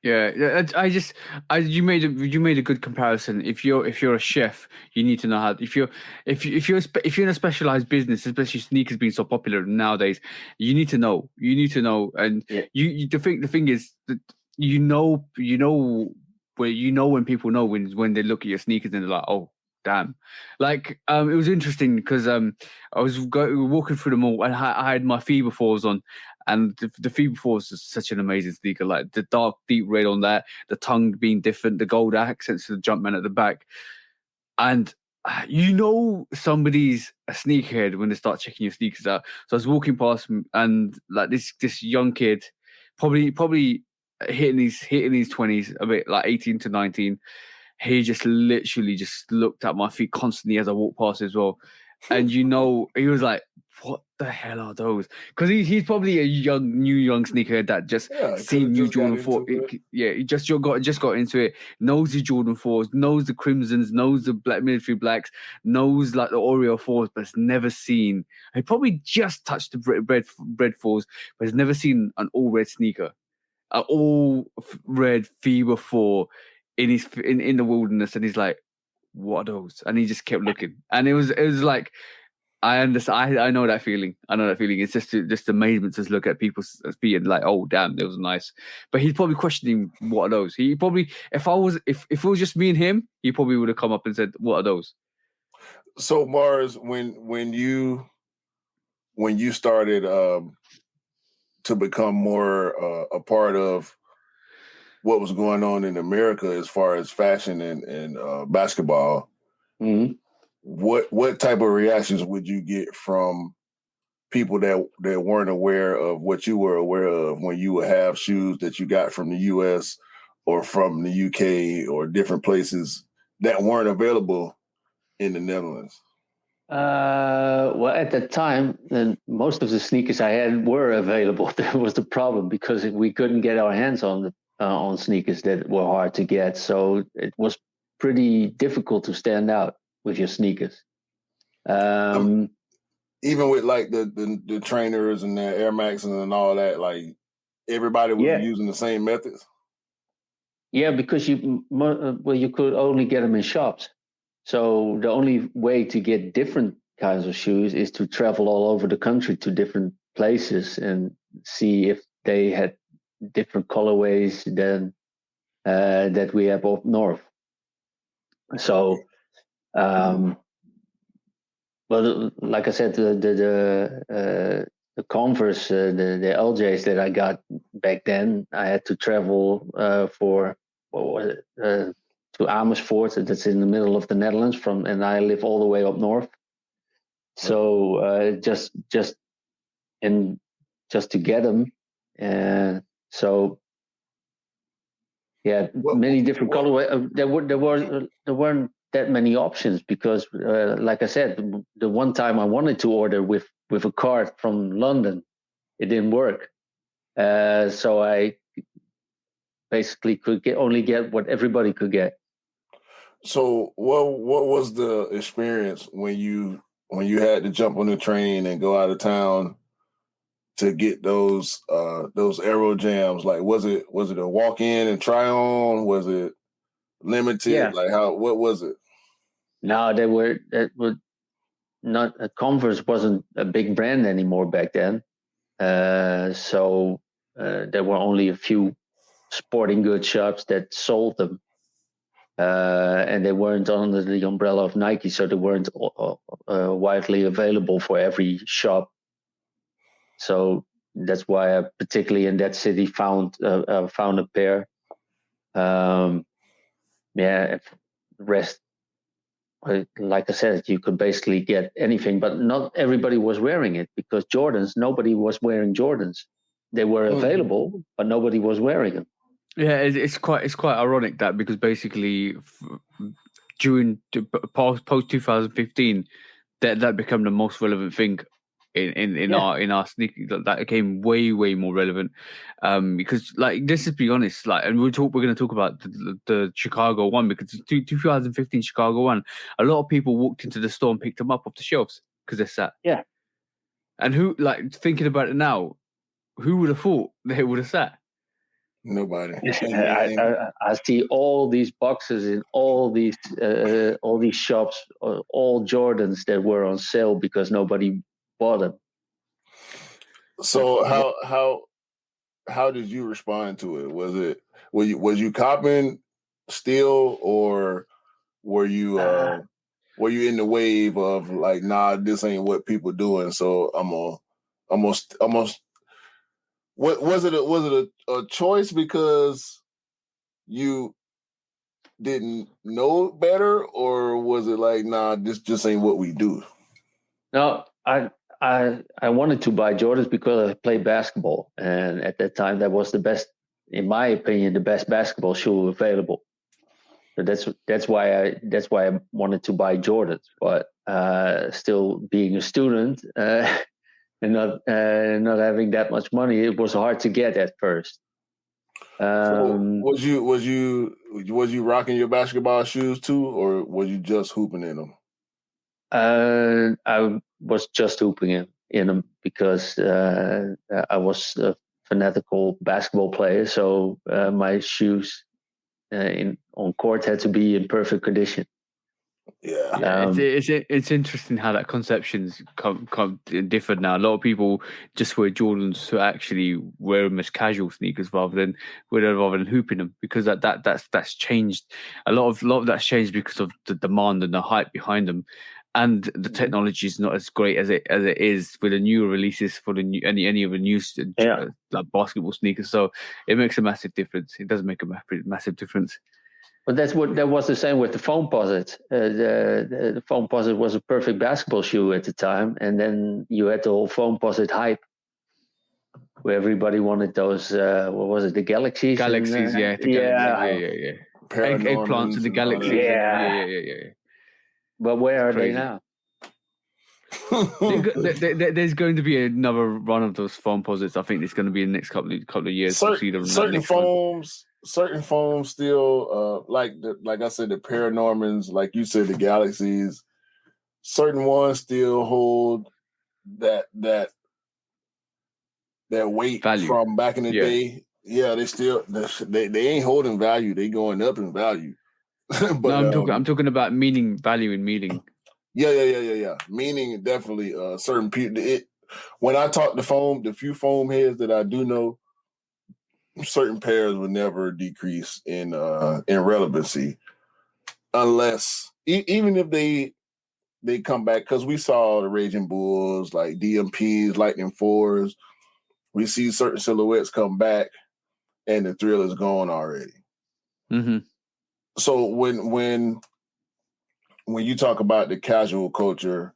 Yeah, you made a good comparison. If you're a chef, you need to know how. If you're in a specialized business, especially sneakers being so popular nowadays, you need to know. And the thing is that you know when people know when they look at your sneakers and they're like, oh damn. Like it was interesting because I was walking through the mall and I had my Fever 4s on. And the Fever 4s is such an amazing sneaker. Like the dark, deep red on that, the tongue being different, the gold accents to the Jumpman at the back. And you know somebody's a sneakerhead when they start checking your sneakers out. So I was walking past and like this young kid, probably hitting his 20s, a bit like 18 to 19. He just literally just looked at my feet constantly as I walked past as well. And he was like, what the hell are those? Because he's probably a new young sneakerhead that just seen new Jordan 4. He just got into it, knows the Jordan 4s, knows the Crimsons, knows the black military blacks, knows like the Oreo 4s, but has never seen. He probably just touched the bread 4s, but has never seen an all red sneaker, an all red Fever 4 in the wilderness, and he's like, what are those? And he just kept looking, and it was like, I understand. I know that feeling. It's just amazement to look at people's feet and like, oh damn, that was nice. But he's probably questioning, what are those? He probably, if it was just me and him, he probably would have come up and said, what are those? So Mars, when you started to become more a part of what was going on in America as far as fashion and basketball, what type of reactions would you get from people that weren't aware of what you were aware of when you would have shoes that you got from the US or from the UK or different places that weren't available in the Netherlands? Well, at that time, then most of the sneakers I had were available. That was the problem, because we couldn't get our hands on sneakers that were hard to get. So it was pretty difficult to stand out with your sneakers. Even with like the trainers and the Air Maxes and all that, like everybody was using the same methods. Yeah, because you could only get them in shops. So the only way to get different kinds of shoes is to travel all over the country to different places and see if they had different colorways than that we have up north. So, well, like I said, the Converse, the LJs that I got back then, I had to travel for what was it? To Amersfoort, that's in the middle of the Netherlands, and I live all the way up north. So just to get them, so yeah, many different colorways. There weren't that many options because, like I said, the one time I wanted to order with a card from London, it didn't work. So I basically could only get what everybody could get. So what was the experience when you had to jump on the train and go out of town to get those Aero Jams? Like, was it a walk in and try on? Was it limited? Yeah. Like, what was it? No, that were not. Converse wasn't a big brand anymore back then. So there were only a few sporting goods shops that sold them. And they weren't under the umbrella of Nike, so they weren't widely available for every shop. So that's why I, particularly in that city, found a pair. Yeah, the rest, like I said, you could basically get anything, but not everybody was wearing it because nobody was wearing Jordans. They were available, but nobody was wearing them. Yeah, it's quite ironic that because basically during post 2015 that became the most relevant thing in our sneakers. That became way more relevant because like let's just be honest, like, and we're going to talk about the Chicago one because 2015 Chicago one, a lot of people walked into the store and picked them up off the shelves because they're sat. Yeah, and who, like, thinking about it now, who would have thought they would have sat? Nobody. I see all these boxes in all these shops, all Jordans that were on sale because nobody bought them. So how did you respond to it? Was you copping still, or were you in the wave of like, nah, this ain't what people doing, so I'm almost what was it a choice because you didn't know better, or was it like, nah, this just ain't what we do? No, I wanted to buy Jordans because I played basketball, and at that time that was the best, in my opinion, the best basketball shoe available. So that's why I wanted to buy Jordans. But still, being a student and not having that much money, it was hard to get at first. So was you rocking your basketball shoes too, or was you just hooping in them? I was just hooping in them because I was a fanatical basketball player. So my shoes on court had to be in perfect condition. Yeah, it's interesting how that conception's come different now. A lot of people just wear Jordans to actually wear them as casual sneakers rather than hooping them, because that's changed. A lot of that's changed because of the demand and the hype behind them, and the technology is not as great as it is with the newer releases for any of the new like basketball sneakers. So it makes a massive difference. It does make a massive difference. But that was the same with the Foamposite. The Foamposite was a perfect basketball shoe at the time, and then you had the whole Foamposite hype, where everybody wanted those. What was it? The Galaxies. Galaxies, yeah. Eggplants and the Galaxies. Yeah. But where are they now? There's going to be another run of those Foamposites. I think it's going to be in the next couple of years. Certain foams still, like I said, the Paranormans, like you said, the Galaxies. Certain ones still hold that weight value from back in the day. Yeah, they ain't holding value. They going up in value. But no, I'm talking about meaning, value, and meaning. Yeah. Meaning definitely certain people. When I talk to the few foam heads that I do know, certain pairs will never decrease in relevancy unless even if they come back, because we saw the Raging Bulls, like DMPs, Lightning 4s. We see certain silhouettes come back, and the thrill is gone already. Mm-hmm. So when you talk about the casual culture,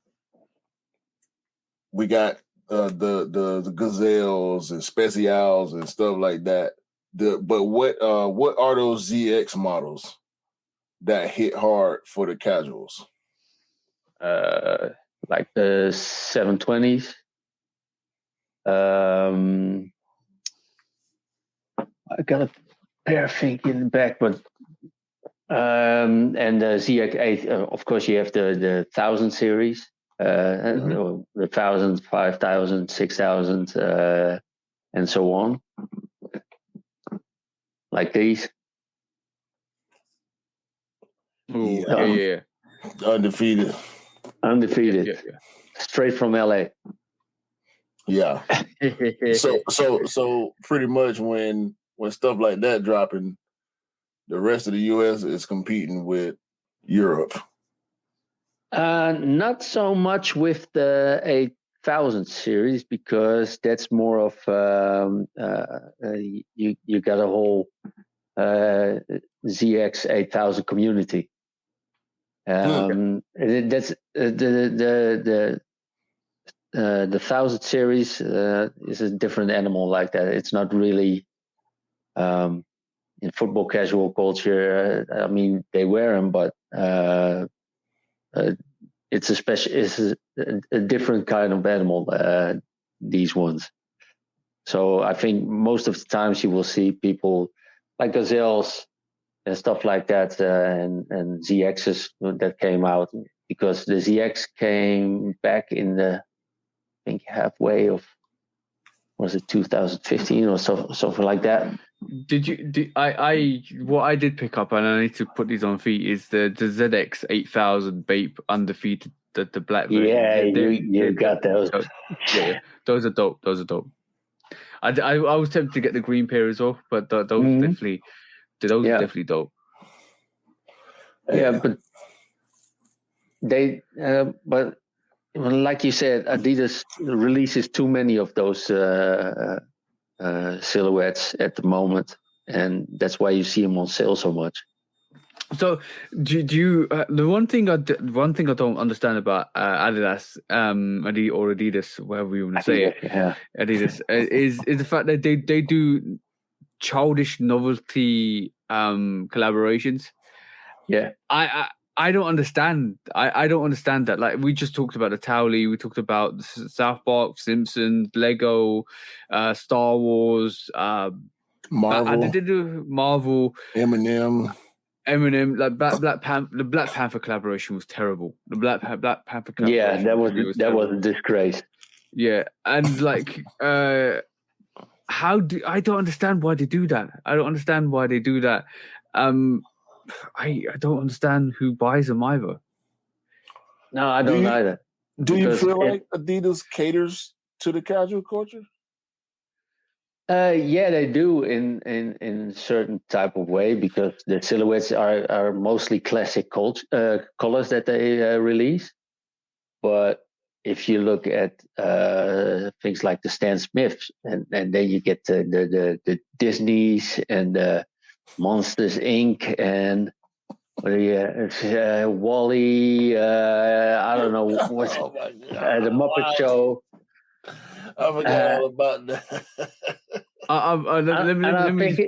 we got the gazelles and specials and stuff like that. But what are those ZX models that hit hard for the casuals? Like the 720s. I got a pair of things in the back, but and the ZX8. Of course, you have the 1000 series, the 1000, 5000, 6000, and so on, like these. Ooh, yeah. Undefeated. Yeah. Straight from LA. Yeah. so pretty much when stuff like that dropping, the rest of the US is competing with Europe. Not so much with the 8000 series, because that's more of you got a whole ZX 8000 community. That's the 1000 series is a different animal like that. It's not really in football casual culture. I mean, they wear them, but it's a different kind of animal. These ones. So I think most of the times you will see people like gazelles and stuff like that, and ZXs that came out, because the ZX came back in the, I think, halfway of, was it 2015 or something like that. What I did pick up, and I need to put these on feet, is the ZX 8000 Bape undefeated, the black version. Yeah, you got those. Yeah, those are dope. I was tempted to get the green pair as well, but those definitely dope. Yeah, but they but like you said, Adidas releases too many of those silhouettes at the moment, and that's why you see them on sale so much. So, do you? The one thing I don't understand about Adidas, or Adidas, whatever you want to say, Adidas, is the fact that they do childish novelty collaborations. Yeah, I don't understand. I don't understand that. Like, we just talked about the Towley, we talked about South Park, Simpsons, Lego, Star Wars, Marvel, Eminem, like the Black Panther collaboration was terrible. The Black Panther collaboration, yeah, that was a disgrace. Yeah, and like, I don't understand why they do that. I don't understand why they do that. I don't understand who buys them either. No, I don't either. Do you feel like Adidas caters to the casual culture? Yeah, they do in certain type of way, because the silhouettes are mostly classic colors that they release. But if you look at things like the Stan Smiths, and then you get the Disneys and the Monsters Inc. and Wall-E. I don't know what's the Muppet Show. I forgot all about that. I think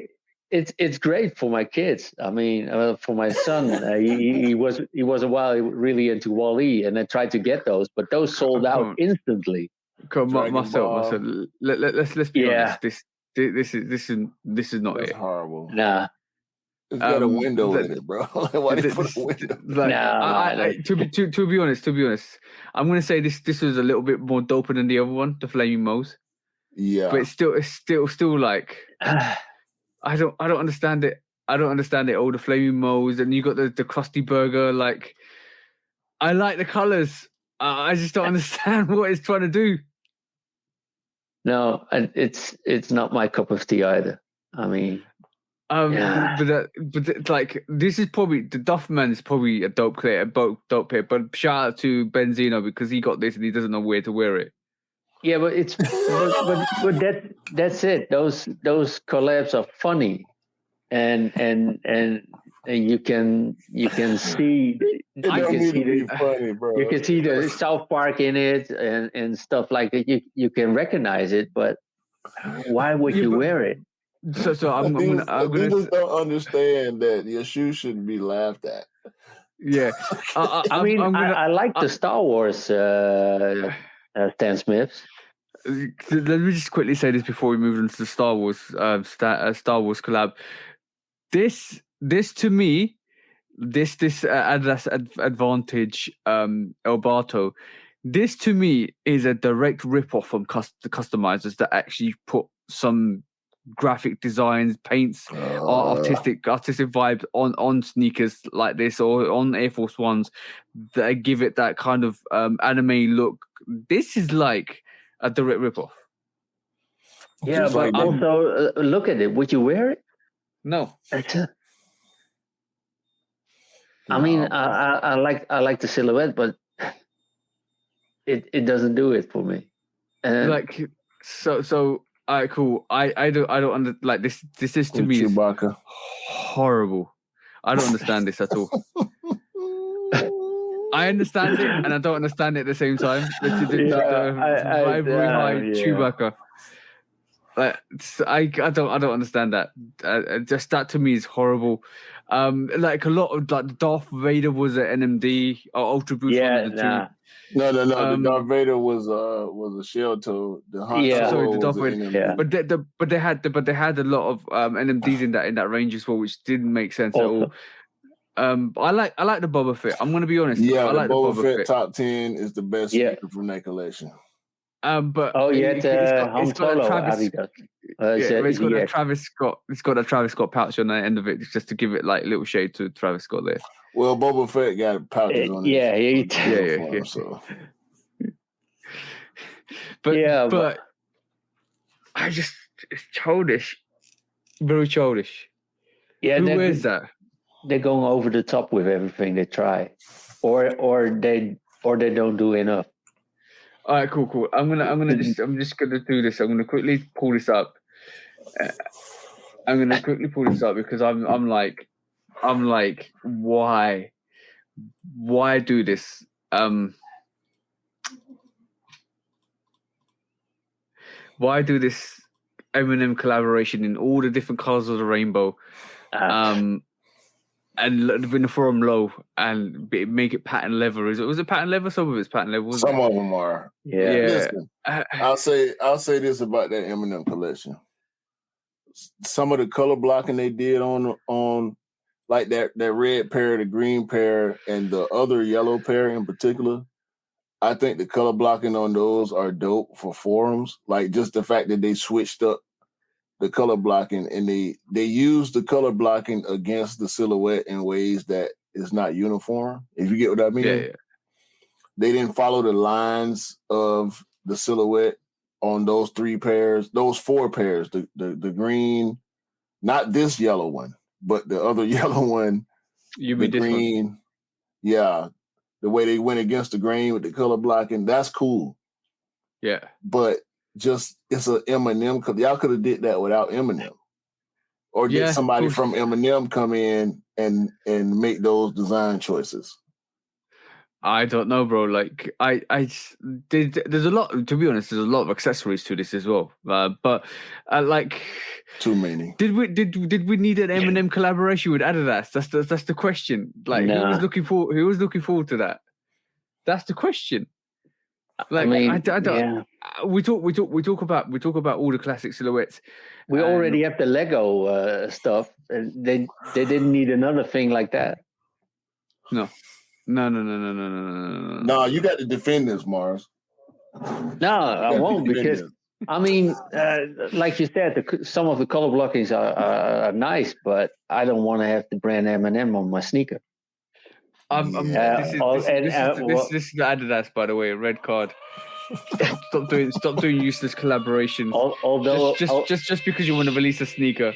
it's great for my kids. I mean, for my son, he was a while really into Wall-E, and I tried to get those, but those sold out instantly. Come on, Marcel. Let's be honest. This is not That's it. horrible. Nah. It's got a window in it, bro. Why do you put a window? To be honest, I'm gonna say this was a little bit more doper than the other one, the Flaming Moles. Yeah, but it's still like I don't understand it. I don't understand it. All the flaming moles, and you got the crusty burger. Like, I like the colors. I just don't understand what it's trying to do. No, and it's not my cup of tea either. I mean, but like, this is probably the Duffman is probably a dope player, dope player. But shout out to Benzino because he got this and he doesn't know where to wear it. Yeah, but it's but that's it. Those collabs are funny, and you can see you can see the South Park in it and stuff like that. You can recognize it, but why would you wear it? So I'm gonna don't understand that your shoe shouldn't be laughed at. Yeah, I like the Star Wars Stan Smiths. Let me just quickly say this before we move into the Star Wars Star Wars collab. This to me, this Adidas Advantage Elbato, this to me is a direct rip-off from the customizers that actually put some graphic designs, paints, artistic vibes on sneakers like this or on Air Force Ones that give it that kind of anime look. This is like a direct rip-off. Yeah, but also look at it. Would you wear it? No. I mean, I like the silhouette, but it doesn't do it for me. And like so. All right, cool. I don't like this. This is to me Chewbacca. Horrible. I don't understand this at all. I understand it, and I don't understand it at the same time. Chewbacca. Like, I don't understand that. Just that to me is horrible. Like a lot of like Darth Vader was an NMD or Ultra Boost. No. The Darth Vader was a shell toe. The Darth Vader. Yeah. But they had a lot of NMDs in that range as well, which didn't make sense at all. I like the Boba Fett. I'm gonna be honest. Yeah, I like the Boba Fett top 10 is the best sneaker from that collection. But it's got a Travis. It's got a Travis Scott. It's got a Travis Scott pouch on the end of it, just to give it like a little shade to Travis Scott there. Well, Boba Fett got pouches on it. Yeah. So. But I just, it's childish, very childish. Yeah, who wears that? They're going over the top with everything they try, or they don't do enough. All right, cool. I'm just gonna do this. I'm gonna quickly pull this up. Because I'm like, why do this? Why do this Eminem collaboration in all the different colors of the rainbow? And in the forum low and make it pattern leather. Was it pattern leather? Some of it's pattern leather. Some of them are. Yeah. Listen, I'll say this about that Eminem collection. Some of the color blocking they did on like that red pair, the green pair, and the other yellow pair in particular, I think the color blocking on those are dope for forums. Like just the fact that they switched up the color blocking and they use the color blocking against the silhouette in ways that is not uniform. If you get what I mean. Yeah. They didn't follow the lines of the silhouette on those four pairs, the green, not this yellow one, but the other yellow one. You mean the green? One? Yeah. The way they went against the grain with the color blocking, that's cool. Yeah. But just it's an Eminem. Y'all could have did that without Eminem, or did somebody from Eminem come in and make those design choices? I don't know, bro. Like there's a lot. To be honest, there's a lot of accessories to this as well. But like too many. Did we need an Eminem collaboration with Adidas? That's the question. Like who was looking forward to that? That's the question. Like I don't. Yeah. We talk about all the classic silhouettes. We already have the Lego stuff, and they didn't need another thing like that. No. No, you got to defend this, Mars. No, I won't, because I mean, like you said, some of the color blockings are nice, but I don't want to have the brand M&M on my sneaker. This is the Adidas, by the way. Red card. Stop doing useless collaborations. Although just because you want to release a sneaker.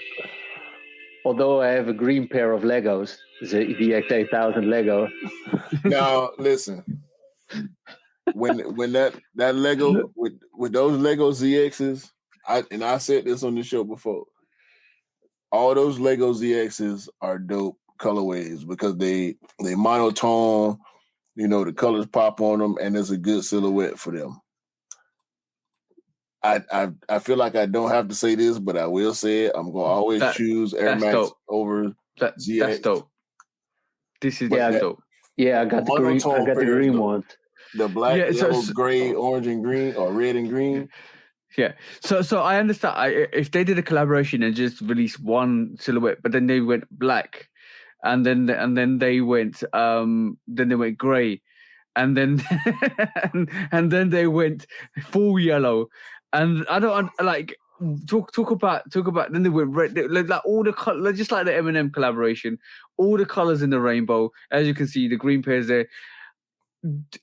Although I have a green pair of Legos, the X8000 Lego. Now listen, when that Lego with those Lego ZXs, I said this on the show before. All those Lego ZXs are dope colorways because they monotone. You know, the colors pop on them, and there's a good silhouette for them. I feel like I don't have to say this, but I will say it. I'm gonna always choose Air Max dope. Over ZX. That's dope. This is dope. Yeah, I got the green. I got the green ones. The black, yellow, gray, orange, and green, or red and green. Yeah. So I understand. If they did a collaboration and just released one silhouette, but then they went black, and then they went gray, and then and then they went full yellow, and I don't like talk about. Then they went red, like all the color, just like the M&M collaboration, all the colors in the rainbow. As you can see, the green pairs there.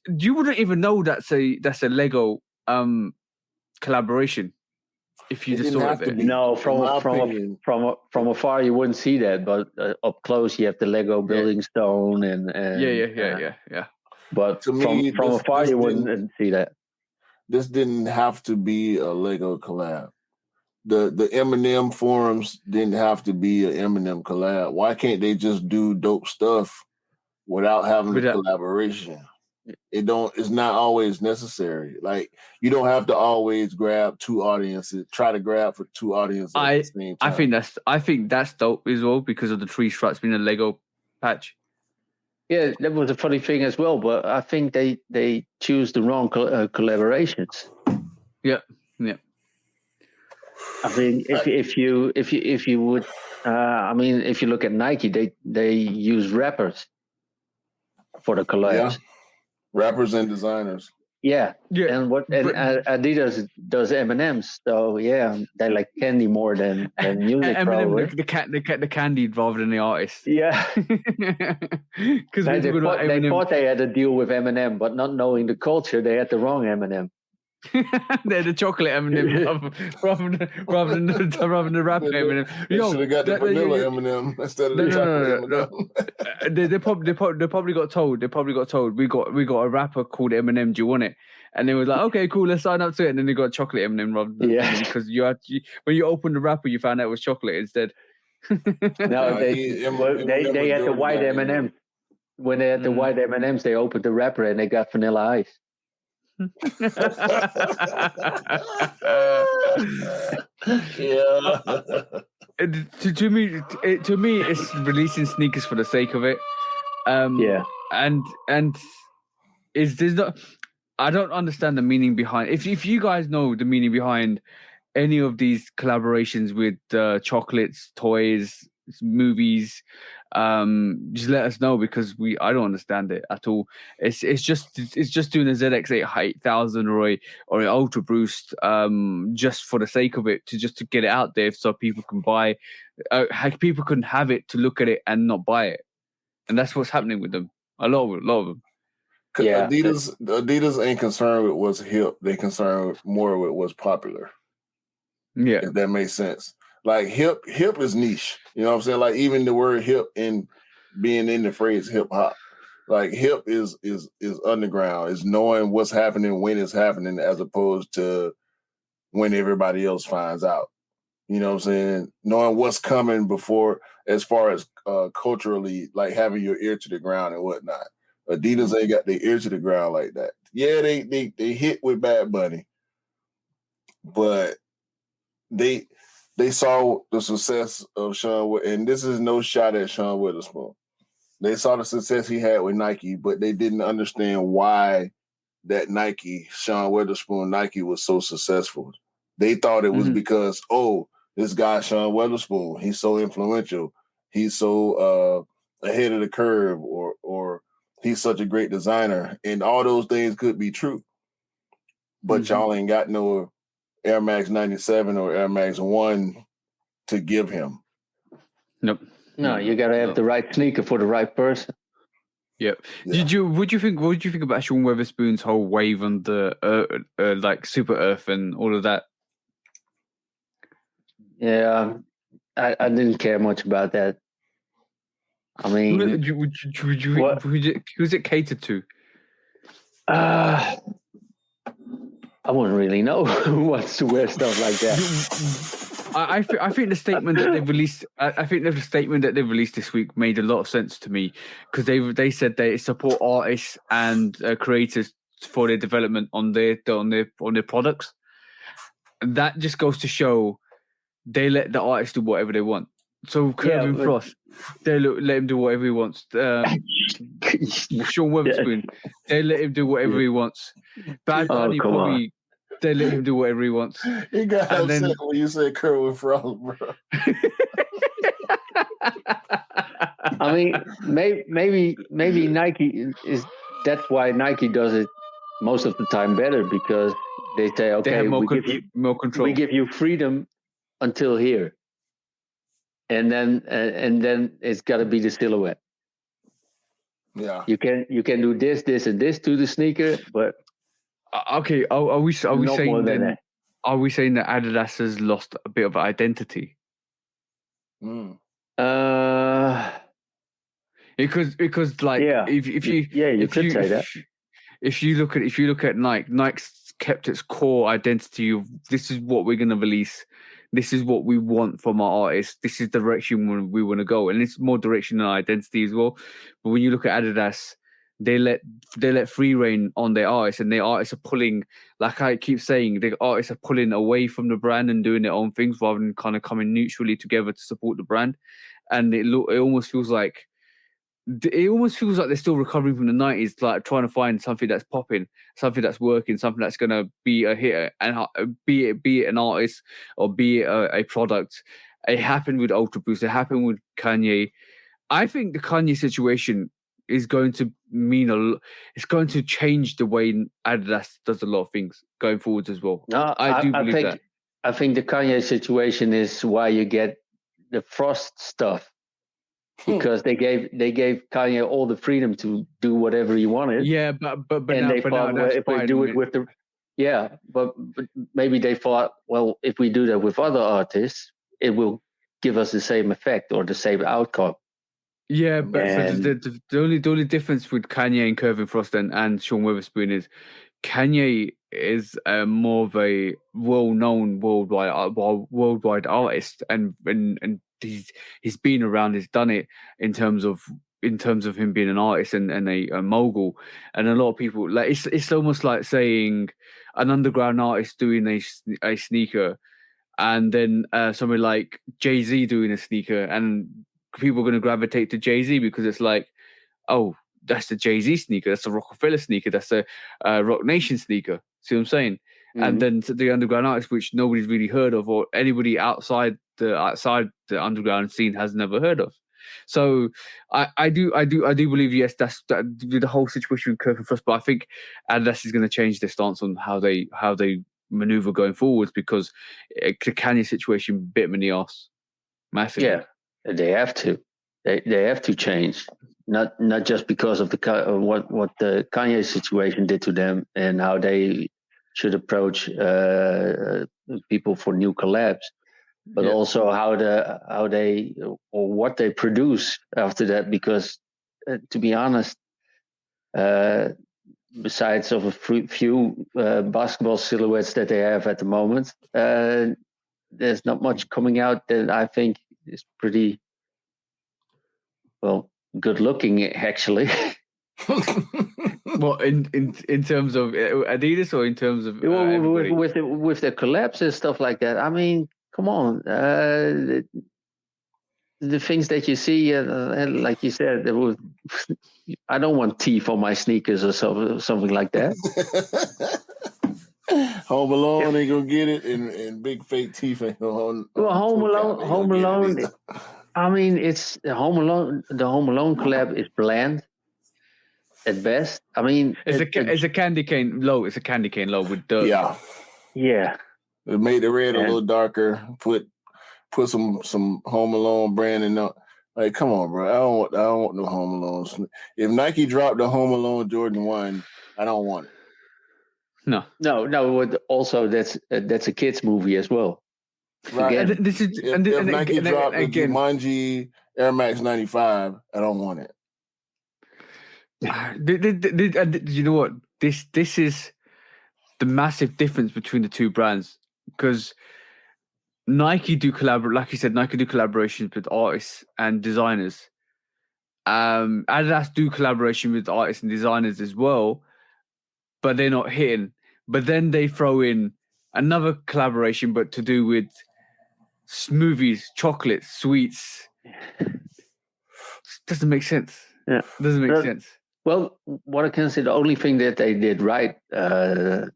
You wouldn't even know that's a Lego collaboration if you just saw it there. No, from afar you wouldn't see that, but up close you have the Lego building stone and yeah. But from afar you wouldn't see that. This didn't have to be a Lego collab. The M&M forums didn't have to be an M&M collab. Why can't they just do dope stuff without having a collaboration? It's not always necessary. Like, you don't have to always grab two audiences, try to grab for two audiences at the same time. I think that's dope as well because of the tree stripes being a Lego patch. Yeah, that was a funny thing as well, but I think they choose the wrong collaborations. Yeah. I mean, if you would, I mean, if you look at Nike, they use rappers for the collabs. Yeah. Rappers and designers. Yeah. And Adidas does M&Ms, so yeah, they like candy more than music. Probably the candy rather than the artist. Yeah, because they thought they had a deal with M&M, but not knowing the culture, they had the wrong M&M. They're the chocolate M&M rather than the wrap M&M. They should have got the vanilla M&M instead of the chocolate M&M. They probably got told. We got a rapper called M&M. Do you want it? And they were like, okay, cool, let's sign up to it. And then they got chocolate M&M rather than because when you opened the wrapper, you found out it was chocolate instead. No, they had the white M&M. When they had the white M&Ms, they opened the wrapper and they got vanilla ice. Yeah. To me, it's releasing sneakers for the sake of it. And there's not. I don't understand the meaning behind. If you guys know the meaning behind any of these collaborations with chocolates, toys, movies, just let us know because I don't understand it at all. It's just doing a ZX 8000 or an Ultra Boost just for the sake of it, to get it out there so people can buy, people can have it to look at it and not buy it, and that's what's happening with them. A lot of them. Yeah, Adidas ain't concerned with what's hip. They concerned more with what's popular. Yeah, if that makes sense. Like hip is niche. You know what I'm saying? Like even the word hip in being in the phrase hip hop. Like hip is underground. Is knowing what's happening when it's happening as opposed to when everybody else finds out. You know what I'm saying? Knowing what's coming before, as far as culturally, like having your ear to the ground and whatnot. Adidas ain't got their ear to the ground like that. Yeah, they hit with Bad Bunny, but they saw the success of Sean, and this is no shot at Sean Witherspoon. They saw the success he had with Nike, but they didn't understand why that Sean Witherspoon Nike was so successful. They thought it was because, this guy Sean Witherspoon, he's so influential, he's so ahead of the curve, or he's such a great designer, and all those things could be true. But y'all ain't got no Air Max 97 or Air Max 1 to give him. Nope. No, you gotta have the right sneaker for the right person. Yep. Yeah. What do you think about Sean Weatherspoon's whole wave on the like Super Earth and all of that? Yeah, I didn't care much about that. I mean, who's it catered to? I wouldn't really know who wants to wear stuff like that. I think the statement that they've released. I think the statement that they've released this week made a lot of sense to me because they said they support artists and creators for their development on their products. And that just goes to show they let the artists do whatever they want. So Kevin Frost, they let him do whatever he wants. Sean Weatherspoon, they let him do whatever he wants. Bad Bunny probably. They let him do whatever he wants. He got upset when you said Kerwin Frost, bro. I mean, maybe Nike is. That's why Nike does it most of the time better because they say, okay, they have more control. We give you freedom until here, and then it's got to be the silhouette. Yeah, you can do this, and this to the sneaker, but. Okay, are we saying then? Are we saying that Adidas has lost a bit of identity? Because like if you look at Nike, Nike's kept its core identity of this is what we're gonna release, this is what we want from our artists, this is the direction we want to go, and it's more direction than identity as well. But when you look at Adidas, they let free reign on their artists, and their artists are pulling, like I keep saying, the artists are pulling away from the brand and doing their own things rather than kind of coming neutrally together to support the brand. And it almost feels like they're still recovering from the 90s, like trying to find something that's popping, something that's working, something that's going to be a hit, and be it an artist or be it a product. It happened with Ultra Boost. It happened with Kanye. I think the Kanye situation is going to mean it's going to change the way Adidas does a lot of things going forwards as well. No, I believe that. I think the Kanye situation is why you get the Frost stuff, because they gave Kanye all the freedom to do whatever he wanted. Yeah, but and they thought, well, if we do it with the but maybe they thought, well, if we do that with other artists, it will give us the same effect or the same outcome. Yeah, but the only difference with Kanye and Kevin Frost and Sean Weatherspoon is Kanye is more of a well-known worldwide artist, and he's been around, he's done it in terms of him being an artist and a mogul, and a lot of people like it's almost like saying an underground artist doing a sneaker, and then somebody like Jay-Z doing a sneaker, and people are going to gravitate to Jay-Z because it's like, oh, that's the Jay-Z sneaker, that's a Rockefeller sneaker, that's a Rock Nation sneaker. See what I'm saying? Mm-hmm. And then the underground artists, which nobody's really heard of, or anybody outside the underground scene has never heard of. So I do believe, yes, that's the whole situation with Kevin Frost. But I think Adidas is going to change their stance on how they maneuver going forwards, because the Kanye situation bit them in the arse massively. Yeah, they have to. They have to change, not just because of what the Kanye situation did to them and how they should approach people for new collabs, but also how they or what they produce after that. Because to be honest, besides of a few basketball silhouettes that they have at the moment, there's not much coming out that I think is pretty good looking, actually. Well, in terms of Adidas, or in terms of with the collabs and stuff like that. I mean, come on, the things that you see, and like you said, I don't want teeth on my sneakers or something like that. Home Alone ain't gonna get it, and big fake teeth ain't on. Well, Home Alone. I mean, it's the Home Alone. The Home Alone collab is bland at best. I mean, it's a candy cane low. It's a candy cane low with dirt. Yeah. They made the red a little darker. Put some Home Alone branding on. Like, come on, bro. I don't want no Home Alone. If Nike dropped the Home Alone Jordan 1, I don't want it. No. Also, that's a kids movie as well. Right. And this is if Nike dropped the Jumanji Air Max 95, I don't want it. You know what? This is the massive difference between the two brands, because Nike do collaborate, like you said, Nike do collaborations with artists and designers. Adidas do collaboration with artists and designers as well, but they're not hitting. But then they throw in another collaboration, but to do with smoothies, chocolates, sweets. Doesn't make sense. Yeah, doesn't make sense. Well, what I can say, the only thing that they did right the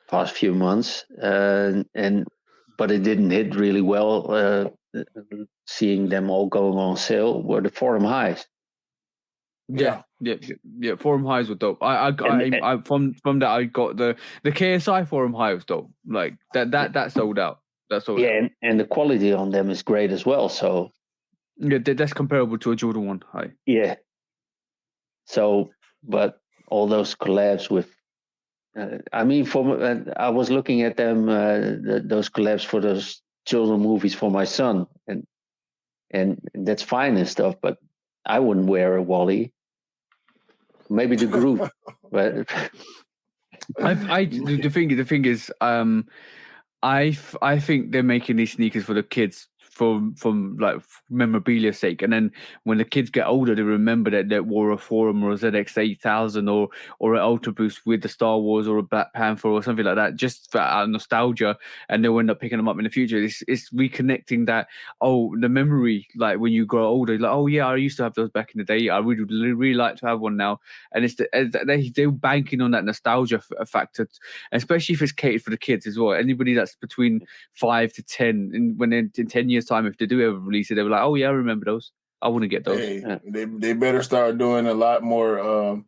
past few months, but it didn't hit really well. Seeing them all going on sale were the Forum Highs. Yeah. Forum Highs were dope. I from that I got the KSI Forum High was dope. Like that sold out. That sold out. And the quality on them is great as well. So yeah, that's comparable to a Jordan 1 High. Yeah. So, but all those collabs with, I was looking at them, those collabs for those children movies for my son, and that's fine and stuff, but I wouldn't wear a Wally. Maybe the group, but the thing is, I think they're making these sneakers for the kids from like memorabilia sake, and then when the kids get older, they remember that they wore a Forum or a ZX 8000 or an Ultra Boost with the Star Wars or a Black Panther or something like that, just for nostalgia, and they'll end up picking them up in the future. It's reconnecting that the memory, like when you grow older, like I used to have those back in the day. I really like to have one now, and they're banking on that nostalgia factor, especially if it's catered for the kids as well. Anybody that's between 5 to 10, and when in 10 years time, if they do ever release it, they'll be like, I remember those. I want to get those. Hey, they better start doing a lot more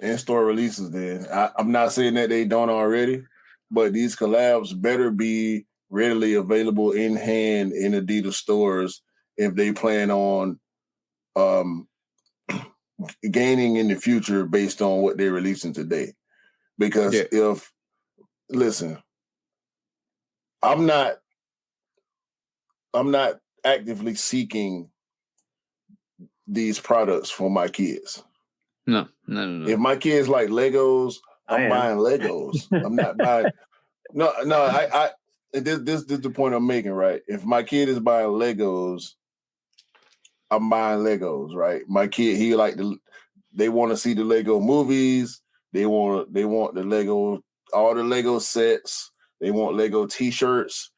in-store releases then. I'm not saying that they don't already, but these collabs better be readily available in hand in Adidas stores if they plan on gaining in the future based on what they're releasing today. Because listen, I'm not actively seeking these products for my kids. No. If my kids like Legos, I'm buying Legos. I'm not buying. No. This is the point I'm making, right? If my kid is buying Legos, I'm buying Legos, right? My kid, they want to see the Lego movies. They want the Lego, all the Lego sets. They want Lego T-shirts.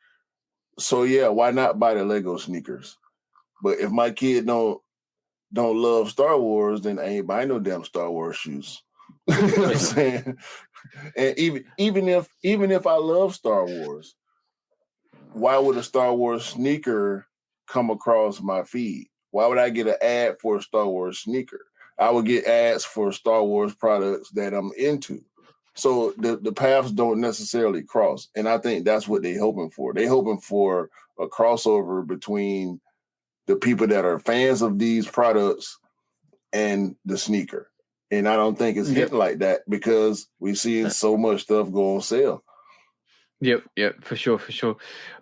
So yeah, why not buy the Lego sneakers? But if my kid don't love Star Wars, then I ain't buying no damn Star Wars shoes. You know what I'm saying? And even if I love Star Wars, why would a Star Wars sneaker come across my feed? Why would I get an ad for a Star Wars sneaker? I would get ads for Star Wars products that I'm into. So the paths don't necessarily cross. And I think that's what they're hoping for. They're hoping for a crossover between the people that are fans of these products and the sneaker. And I don't think it's hitting like that because we're seeing so much stuff go on sale. Yep, for sure.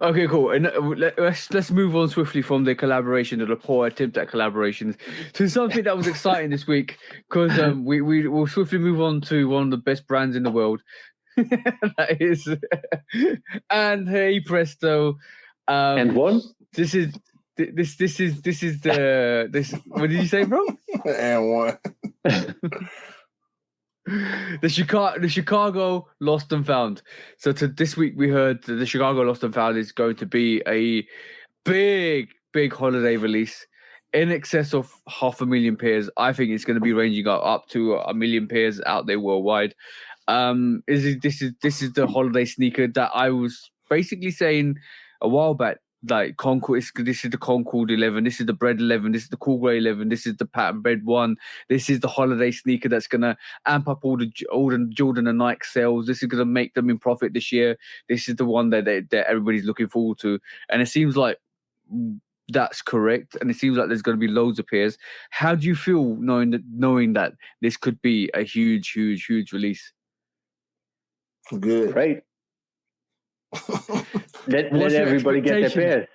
Okay, cool. And let's move on swiftly from the collaboration or the poor attempt at collaborations to something that was exciting this week, because we will swiftly move on to one of the best brands in the world. That is, and hey presto, and one. This is the what did you say, bro? And one. The Chicago Lost and Found. So this week we heard that the Chicago Lost and Found is going to be a big holiday release in excess of 500,000 pairs. I think it's going to be ranging up to 1 million pairs out there worldwide. This is the holiday sneaker that I was basically saying a while back like Concord. This is the Concord 11. This is the Bread 11. This is the Cool Grey 11. This is the Pattern Bread 1. This is the holiday sneaker that's gonna amp up all the Jordan and Nike sales. This is gonna make them in profit this year. This is the one that everybody's looking forward to, and it seems like that's correct. And it seems like there's going to be loads of pairs. How do you feel knowing that this could be a huge release? Good. Great. let everybody get their pairs.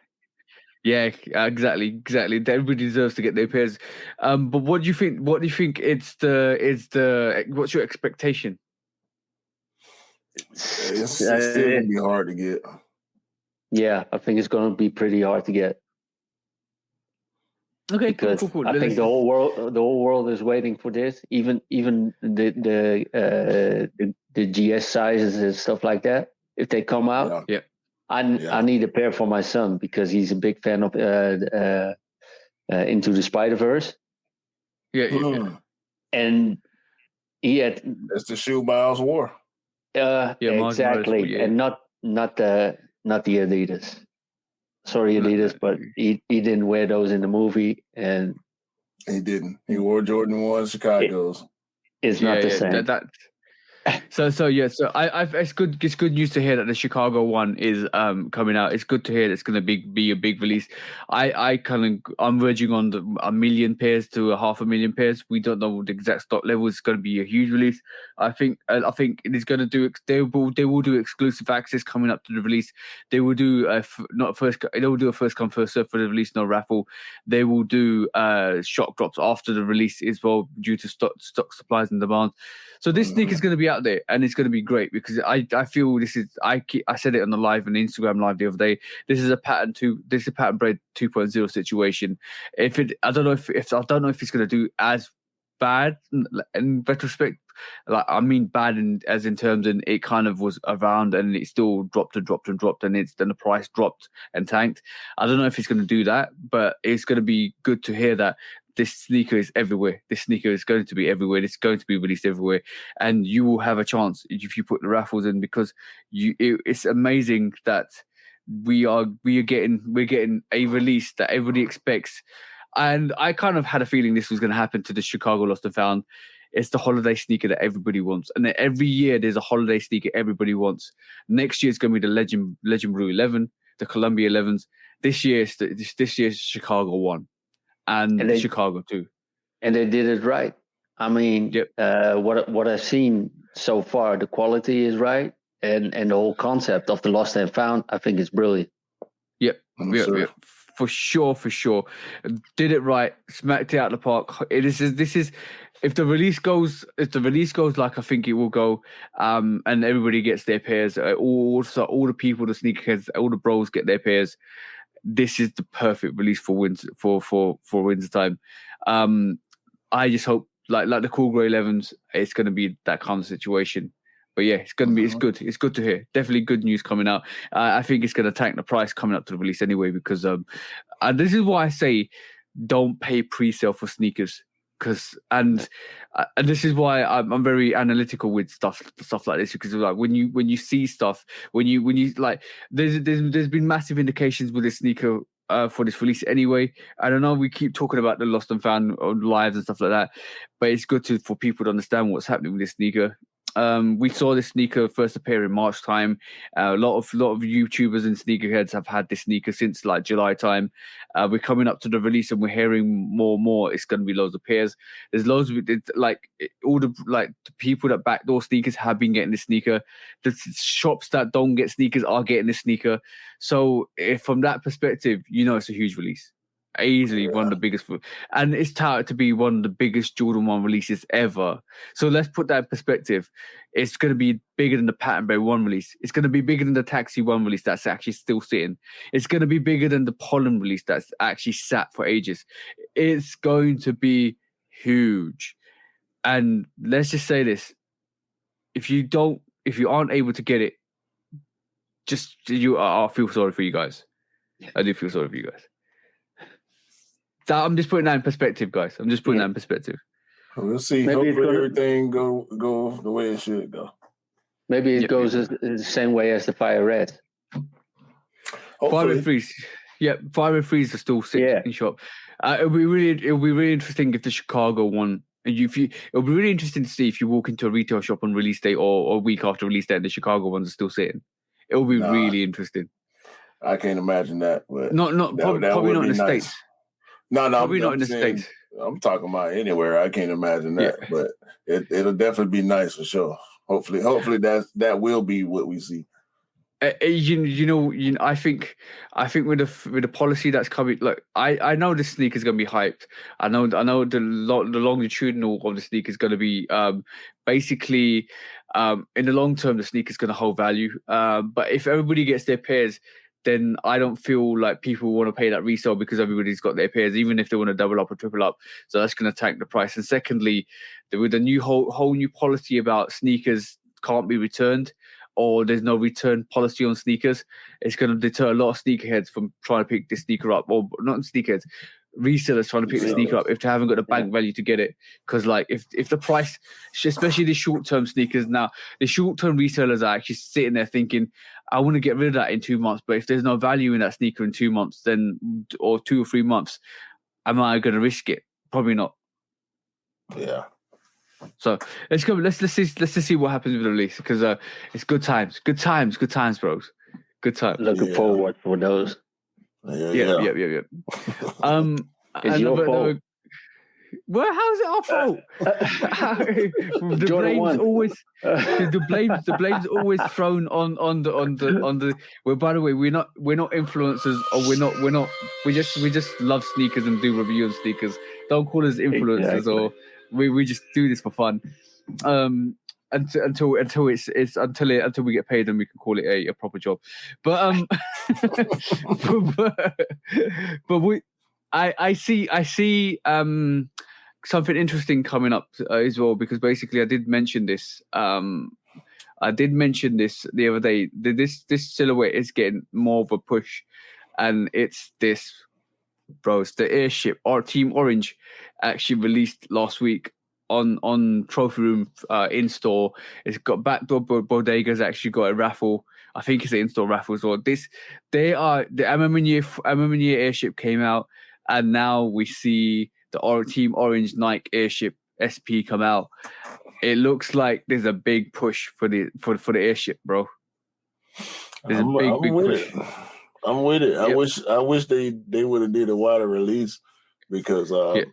Yeah, exactly. Everybody deserves to get their pairs. But what do you think? What do you think? What's your expectation? It's still gonna be hard to get. Yeah, I think it's gonna be pretty hard to get. Okay, because cool. I think the whole world is waiting for this. Even the GS sizes and stuff like that. If they come out, I need a pair for my son because he's a big fan of Into the Spider-Verse. Yeah. And he had that's the shoe Miles wore. Exactly, Miles, and not the Adidas. Sorry, Adidas, but he didn't wear those in the movie, and he didn't. He wore Jordan 1 Chicago's. It's not the same. So it's good news to hear that the Chicago one is coming out. It's good to hear it's going to be a big release. I'm verging on a million pairs to 500,000 pairs. We don't know the exact stock level. It's going to be a huge release. I think it is going to do. They will do exclusive access coming up to the release. They will do They will do a first come first serve for the release, no raffle. They will do shock drops after the release as well due to stock supplies and demand. So this sneaker is going to be out there, and it's going to be great because I feel this is I said it on the live on Instagram live the other day. This is a Pattern Bread 2.0 situation. I don't know if it's going to do as bad in retrospect. Like I mean bad as in terms, and it kind of was around and it still dropped, and then the price dropped and tanked. I don't know if it's going to do that, but it's going to be good to hear that this sneaker is everywhere. This sneaker is going to be everywhere. It's going to be released everywhere, and you will have a chance if you put the raffles in because it's amazing that we're getting a release that everybody expects. And I kind of had a feeling this was going to happen to the Chicago Lost and Found. It's the holiday sneaker that everybody wants, and then every year there's a holiday sneaker everybody wants. Next year it's going to be the Legendary 11, the Columbia 11s. This year's Chicago 1. And the Chicago 2. And they did it right. I mean, what I've seen so far, the quality is right, and the whole concept of the Lost and Found, I think is brilliant. Yep. For sure. Did it right, smacked it out of the park. This is if the release goes like I think it will go, and everybody gets their pairs. All the people, the sneakerheads, all the bros get their pairs. This is the perfect release for winter time. I just hope like the Cool Grey 11s, it's going to be that kind of situation. But yeah, it's going to be it's good. It's good to hear. Definitely good news coming out. I think it's going to tank the price coming up to the release anyway because and this is why I say don't pay pre-sale for sneakers. And this is why I'm very analytical with stuff like this because like when you see stuff when you like there's been massive indications with this sneaker for this release anyway. I don't know, we keep talking about the Lost and Found on lives and stuff like that, but it's good for people to understand what's happening with this sneaker. We saw this sneaker first appear in March time. A lot of YouTubers and sneakerheads have had this sneaker since like July time. We're coming up to the release and we're hearing more. It's going to be loads of pairs. There's loads of all the people that backdoor sneakers have been getting this sneaker. The shops that don't get sneakers are getting this sneaker. So from that perspective, it's a huge release. Easily one of the biggest, and it's touted to be one of the biggest Jordan 1 releases ever. So let's put that in perspective. It's going to be bigger than the Pattern Bread 1 release. It's going to be bigger than the Taxi 1 release that's actually still sitting. It's going to be bigger than the Pollen release that's actually sat for ages. It's going to be huge. And let's just say this: if you aren't able to get it, I feel sorry for you guys. I do feel sorry for you guys. I'm just putting that in perspective, guys. I'm just putting that in perspective. We'll see. Maybe hopefully everything go the way it should go. Maybe it goes the same way as the Fire Red. Hopefully. 503s. Yeah, 503s are still sitting in shop. It'll be really interesting if the Chicago one. And it'll be really interesting to see if you walk into a retail shop on release day or a week after release day, and the Chicago ones are still sitting. It'll be really interesting. I can't imagine that, but probably not in the nice. States. No, probably not in the States. I'm talking about anywhere. I can't imagine that, but it'll definitely be nice for sure. Hopefully that will be what we see. I think with the policy that's coming, look, I know the sneaker is gonna be hyped. I know the longitudinal of the sneaker is gonna be basically in the long term the sneaker is gonna hold value. But if everybody gets their pairs, then I don't feel like people want to pay that resale because everybody's got their pairs, even if they want to double up or triple up. So that's going to tank the price. And secondly, with the new whole new policy about sneakers can't be returned, or there's no return policy on sneakers, it's going to deter a lot of sneakerheads from trying to pick this sneaker up, or not sneakerheads, resellers trying to pick the sneaker up if they haven't got the bank value to get it. Because like if the price, especially the short-term sneakers now, the short-term resellers are actually sitting there thinking, I want to get rid of that in 2 months, but if there's no value in that sneaker in 2 months, then, or 2 or 3 months, am I going to risk it? Probably not. Yeah. So let's go. Let's see what happens with the release, because it's good times, bros. Good times. Looking forward for those. Yeah. It's your fault. Well, how is it our fault? The blame's always thrown on the. Well, by the way, we're not influencers, or we just love sneakers and do review on sneakers. Don't call us influencers, exactly. Or we just do this for fun. Until we get paid and we can call it a proper job. But I see something interesting coming up as well, because basically I did mention this the other day. This silhouette is getting more of a push, and it's this, bro. It's the Airship. Our Team Orange actually released last week on Trophy Room in store. It's got Backdoor Bodega's actually got a raffle. I think it's an in-store raffle as well. The MM Airship came out, and now we see the Team Orange Nike Airship SP come out. It looks like there's a big push for the Airship, bro. There's a big push. I'm with it. Yep. I wish they would have did a wider release, because I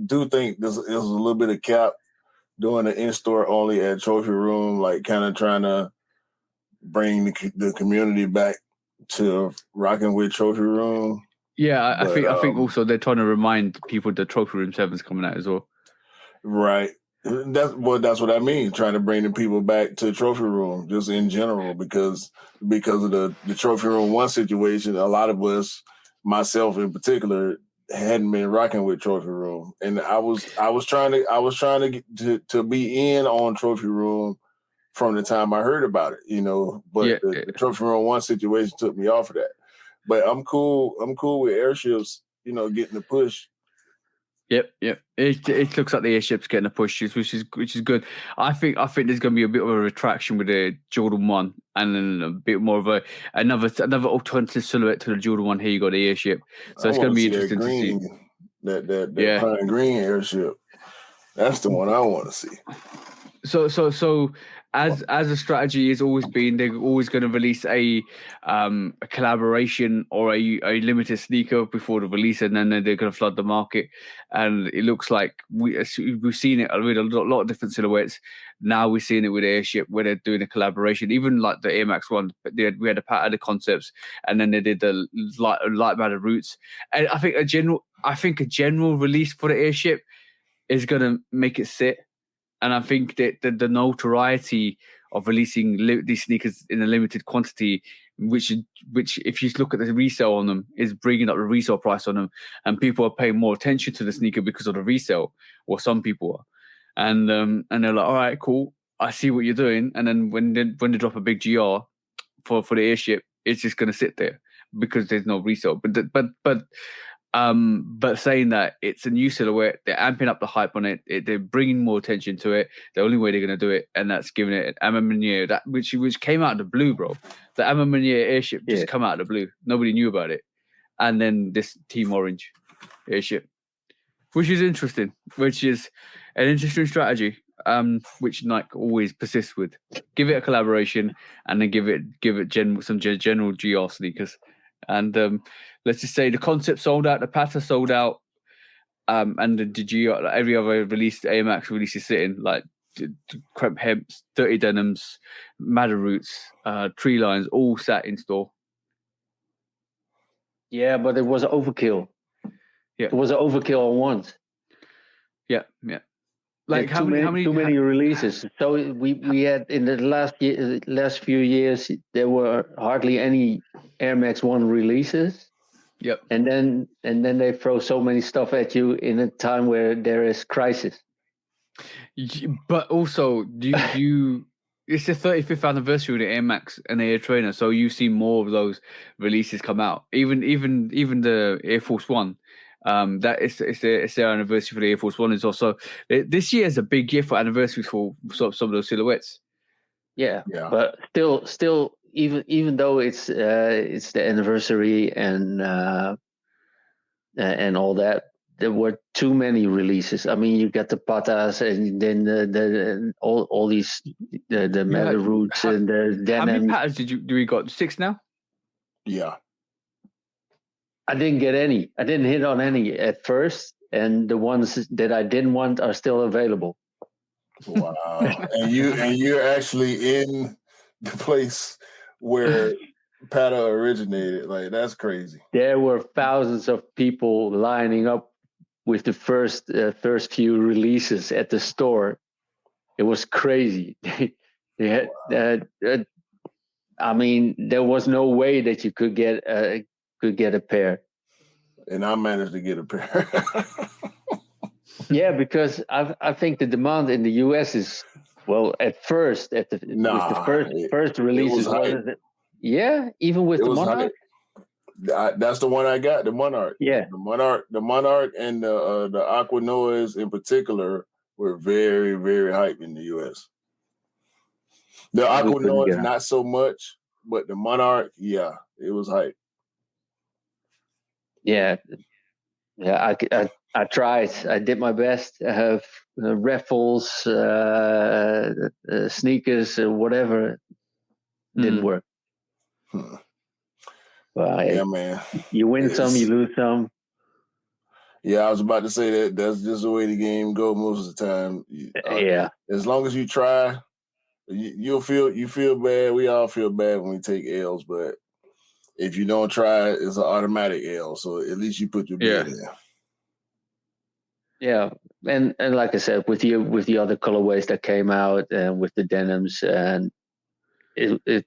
do think there's a little bit of cap doing the in-store only at Trophy Room, like kind of trying to bring the community back to rocking with Trophy Room. Yeah, I think also they're trying to remind people that Trophy Room 7's coming out as well. Right. That's what I mean, trying to bring the people back to Trophy Room just in general, because of the Trophy Room 1 situation. A lot of us, myself in particular, hadn't been rocking with Trophy Room, and I was trying to get to be in on Trophy Room from the time I heard about it, but the Trophy Room 1 situation took me off of that. But I'm cool with Airships, getting the push. Yep. It looks like the Airship's getting a push, which is good. I think there's going to be a bit of a retraction with the Jordan 1, and then a bit more of another alternative silhouette to the Jordan 1. Here you got the Airship, so it's going to be interesting to see that pine green Airship. That's the one I want to see. So as a strategy has always been, they're always going to release a collaboration or a limited sneaker before the release, and then they're going to flood the market. And it looks like we've seen it with a lot of different silhouettes. Now we're seeing it with Airship, where they're doing a collaboration. Even like the Air Max 1, we had a pattern of concepts, and then they did the light matter roots. And I think a general release for the Airship is going to make it sit. And I think that the notoriety of releasing these sneakers in a limited quantity, which if you look at the resale on them, is bringing up the resale price on them, and people are paying more attention to the sneaker because of the resale, or some people are, and they're like, all right, cool, I see what you're doing, and then when they drop a big GR for the Airship, it's just going to sit there because there's no resale. But But saying that it's a new silhouette, they're amping up the hype on it. They're bringing more attention to it. The only way they're going to do it, and that's giving it an Amamanier, that which came out of the blue, bro. The Amamanier airship just come out of the blue. Nobody knew about it, and then this Team Orange airship, which is interesting, which is an interesting strategy. Which Nike always persists with. Give it a collaboration, and then give it some general GR sneakers. And let's just say the concept sold out, the pattern sold out, and the GR, every other release, Air Max release is sitting like Crep Hemps, Dirty Denims, Madder Roots, Tree Lines, all sat in store. Yeah, but it was overkill. Yeah, it was an overkill on once. Yeah. Like how many releases? So we had in the last few years there were hardly any Air Max 1 releases. Yep. And then they throw so many stuff at you in a time where there is crisis. But also, do you? It's the 35th anniversary of the Air Max and the Air Trainer, so you see more of those releases come out. Even the Air Force One. That it's their anniversary for the Air Force One. Is also this year is a big year for anniversaries for some of those silhouettes. Yeah. But still, even though it's the anniversary and all that, there were too many releases. I mean, you got the Patas and then all these the Meta Roots and the Denim. How many patterns do we got? 6 now? Yeah. I didn't get any. I didn't hit on any at first, and the ones that I didn't want are still available. Wow! and you're actually in the place where Pata originated. Like, that's crazy. There were thousands of people lining up with the first few releases at the store. It was crazy. They had, I mean, there was no way that you could get a pair. And I managed to get a pair. Yeah, because I think the demand in the US is, well, at first with the first releases. Even with the Monarch. That's the one I got, the Monarch. Yeah, the Monarch, and the Aqua Noise in particular were very, very hype in the US. The Aqua Noise not so much, but the Monarch, yeah, it was hype. Yeah. I tried. I did my best. I have raffles, sneakers, whatever. Didn't work. Well, yeah, man. You win some, you lose some. Yeah, I was about to say that's just the way the game goes most of the time. Yeah. As long as you try, you feel bad. We all feel bad when we take L's, but if you don't try, it's an automatic L. So at least you put your bid in there. Yeah, and like I said, with the other colorways that came out and with the denims, and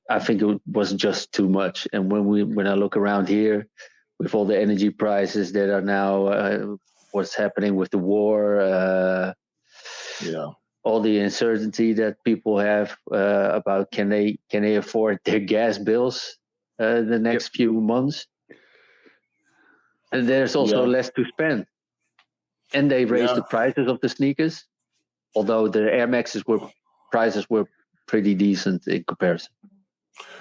I think it was just too much. And when I look around here, with all the energy prices that are now, what's happening with the war, all the uncertainty that people have about can they afford their gas bills the next few months, and there's also less to spend. And they raised the prices of the sneakers, although the Air Max's prices were pretty decent in comparison.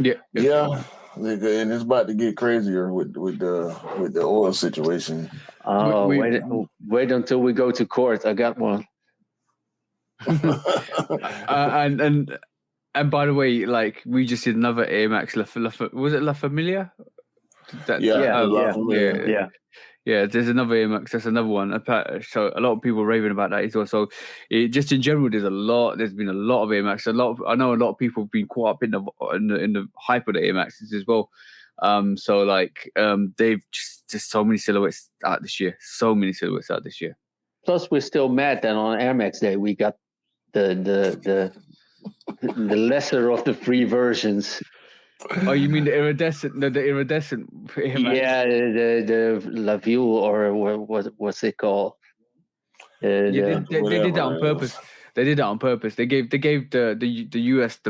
Yeah, and it's about to get crazier with the oil situation. Oh, wait until we go to court. I got one. And by the way, like, we just did another Air Max. Was it La Familia? Yeah, there's another Air Max. That's another one. So a lot of people are raving about that as well. So just in general, there's been a lot of Air Max. I know a lot of people have been caught up in the hype of the Air Maxes as well. So like they've just so many silhouettes out this year. Plus, we're still mad that on Air Max Day we got the lesser of the free versions. Oh, you mean the iridescent? The iridescent Air Max? Yeah, the La Vue, or what's it called? They did that on purpose. They gave the US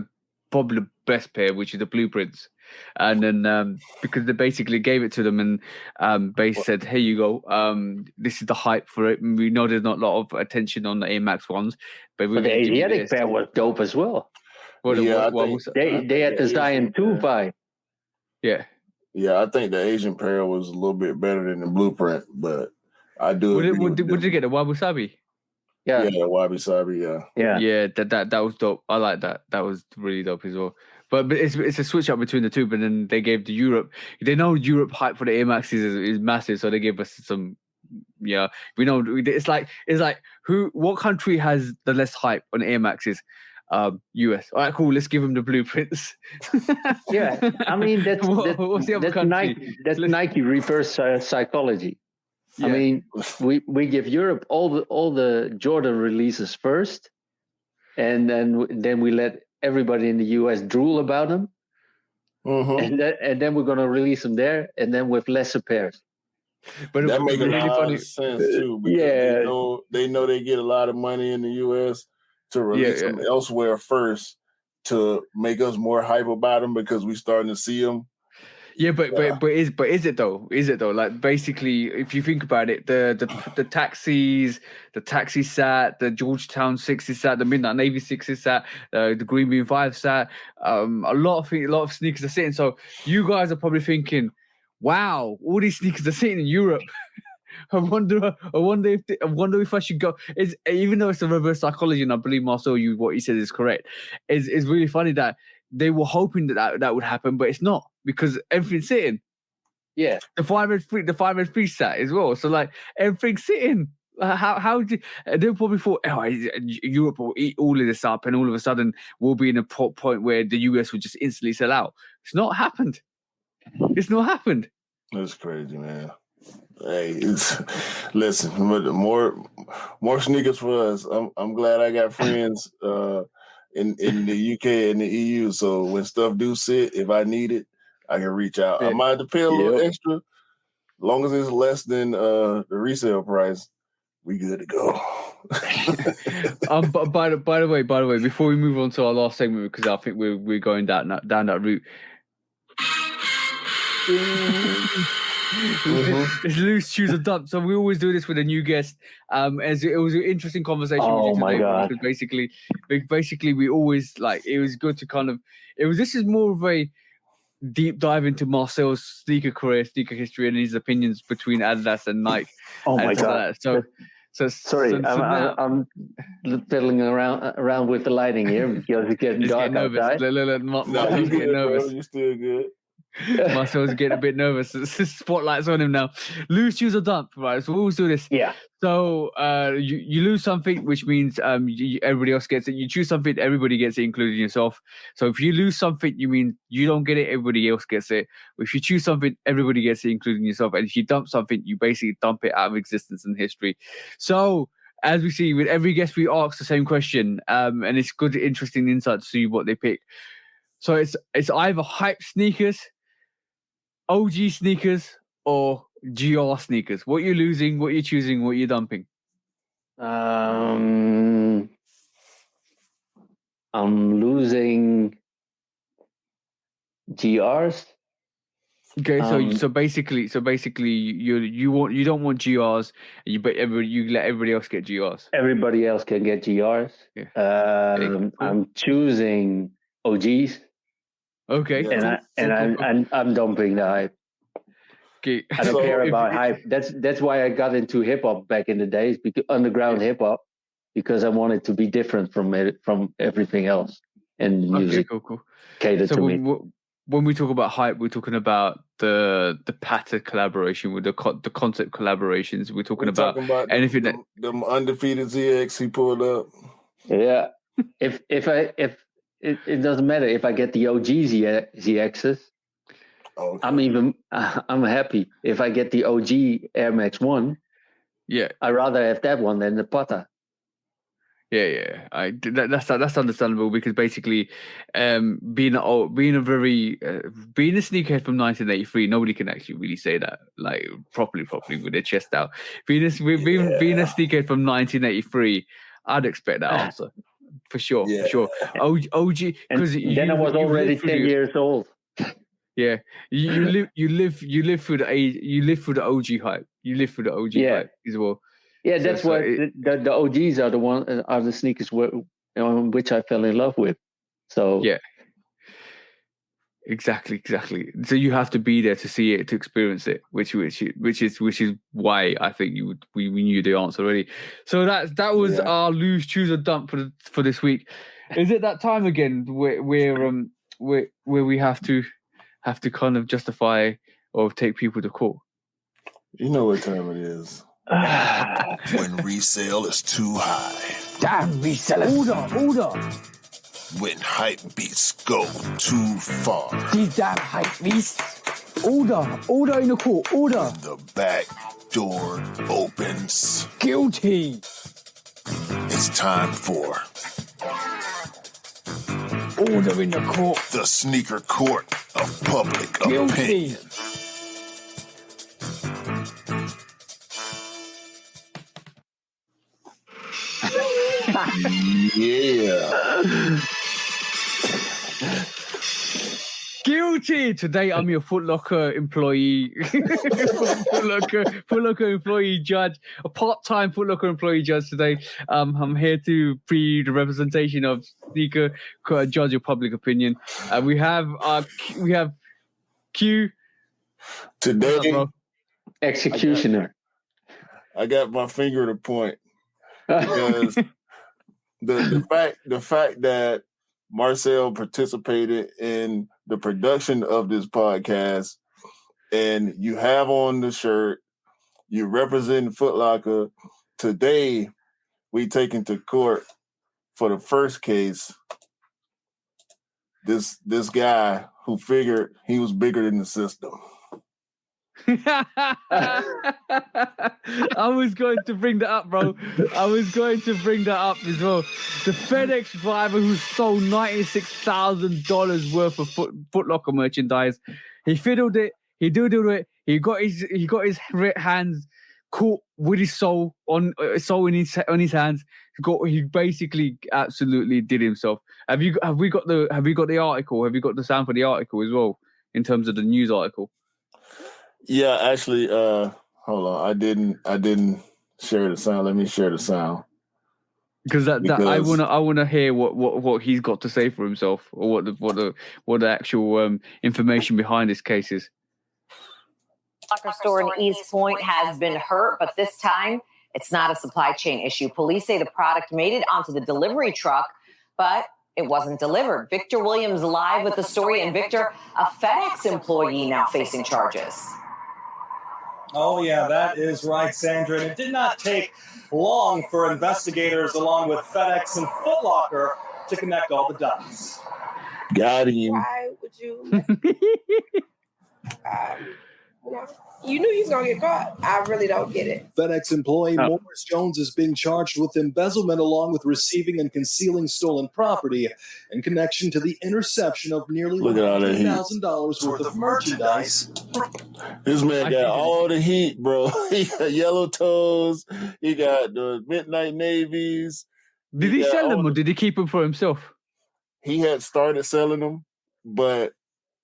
probably the best pair, which is the blueprints. and then because they basically gave it to them, and Base said, "Here you go. This is the hype for it. We know there's not a lot of attention on the Air Max ones, but the Asiatic pair was dope as well. They had the Zion 2 vibe. Yeah. Yeah, I think the Asian pair was a little bit better than the Blueprint, but I do. What did you get? The Wabi Sabi? Yeah, Wabi Sabi. Yeah. That was dope. I like that. That was really dope as well. But it's a switch up between the two. But then they gave the Europe. They know Europe hype for the Air Maxes is massive, so they gave us some. Yeah, we know. It's like what country has the less hype on Air Maxes? US. All right, cool. Let's give them the blueprints. Yeah, I mean that's what's the other country? That's Nike reverse psychology. Yeah. I mean, we give Europe all the Jordan releases first, and then we let everybody in the US drool about them, and then we're gonna release them there, and then with lesser pairs. But that makes really funny sense too, because they know they get a lot of money in the US to release them elsewhere first to make us more hype about them because we starting to see them. Yeah, but is it though? Is it though? Like basically, if you think about it, the taxis, the taxi sat, the Georgetown 6 is sat, the Midnight Navy 6 is sat, the Green Bean 5 sat. A lot of sneakers are sitting. So you guys are probably thinking, "Wow, all these sneakers are sitting in Europe." I wonder if I should go. Even though it's a reverse psychology, and I believe Marcel, what you said is correct. It's really funny that they were hoping that would happen, but it's not because everything's sitting. Yeah, the 503 sat as well. So like everything's sitting. How do they probably thought Europe will eat all of this up, and all of a sudden we'll be in a point where the US will just instantly sell out. It's not happened. It's not happened. That's crazy, man. Hey, listen, more sneakers for us. I'm glad I got friends in the UK and the EU. So when stuff do sit, if I need it, I can reach out. I might have to pay a little extra, as long as it's less than the resale price. We good to go. But by the way, before we move on to our last segment, because I think we're going down that route. It's loose shoes are dumped. So we always do this with a new guest. As it was an interesting conversation. Oh my god! Basically, we always it was good to kind of. This is more of a deep dive into Marcel's sneaker career, sneaker history, and his opinions between Adidas and Nike. Oh my god! So sorry, I'm fiddling around with the lighting here because it's getting dark outside. Marcel's getting nervous. You're still good. Marcel's getting a bit nervous. Spotlight's on him now. Lose shoes or dump, right? So we always do this. Yeah. So you lose something, which means everybody else gets it. You choose something, everybody gets it, including yourself. So if you lose something, you mean you don't get it, everybody else gets it. If you choose something, everybody gets it, including yourself. And if you dump something, you basically dump it out of existence and history. So as we see with every guest, we ask the same question, and it's good, interesting insight to see what they pick. So it's either hype sneakers, OG sneakers, or GR sneakers. What you're losing, what you're choosing, what you're dumping. I'm losing GRs. Okay, so basically you don't want GRs, but you let everybody else get GRs. Everybody else can get GRs. Yeah. Cool. I'm choosing OGs. Okay, and I'm dumping the hype. Okay. I don't care about hype. That's why I got into hip hop back in the days, because underground hip hop, because I wanted to be different from everything else, and music cool. catered to me. When we talk about hype, we're talking about the pattern collaboration with the concept collaborations. We're talking about anything that them undefeated ZX he pulled up. Yeah, if it doesn't matter if I get the OG ZXs. Okay. I'm happy if I get the OG Air Max 1. Yeah, I'd rather have that one than the Pata. Yeah. That's understandable, because basically, being a sneakerhead from 1983, nobody can actually really say that like properly with their chest out. Being a sneakerhead from 1983, I'd expect that answer for sure. For sure. OG, because then I was already 10 years old. Yeah, you live through the OG hype. You live through the OG hype as well. Yeah, that's what the OGs are the sneakers which I fell in love with. So yeah, exactly. So you have to be there to see it, to experience it, which is why I think we knew the answer already. So that was our lose, choose, or dump for this week. Is it that time again where we have to kind of justify or take people to court? You know what time it is. When resale is too high. Damn resellers. Order. When hype beats go too far. These damn hype beasts. Order in the court. Order. When the back door opens. Guilty. It's time for order in the court. The sneaker court of public Guilty. opinion. Yeah. Guilty. Today I'm your Foot Locker employee. Foot Locker employee judge. A part-time Foot Locker employee judge today. I'm here to be the representation of sneaker judge of public opinion. We have Q. Today, executioner. I got my finger to point because the fact that Marcel participated in the production of this podcast, and you have on the shirt, you represent Foot Locker. Today, we taken to court for the first case. This guy who figured he was bigger than the system. I was going to bring that up, bro. I was going to bring that up as well. The FedEx driver who stole $96,000 worth of Foot Locker merchandise. He fiddled it. He doodled it. He got his hands caught with his soul in his hands. He basically absolutely did himself. Have we got the article? Have you got the sound for the article as well in terms of the news article? Yeah, actually, hold on. I didn't share the sound. Let me share the sound. Because I wanna hear what he's got to say for himself, or what the actual information behind this case is. Locker store in East Point has been hurt, but this time it's not a supply chain issue. Police say the product made it onto the delivery truck, but it wasn't delivered. Victor Williams live with the story. And Victor, a FedEx employee now facing charges. Oh, yeah, that is right, Sandra. And it did not take long for investigators along with FedEx and Foot Locker to connect all the dots. Got him. Why would you? You knew you was going to get caught. I really don't get it. FedEx employee Morris Jones is being charged with embezzlement along with receiving and concealing stolen property in connection to the interception of nearly $100,000 worth of merchandise. This man got all the heat, bro. He got yellow toes. He got the midnight navies. Did he sell them or did he keep them for himself? He had started selling them, but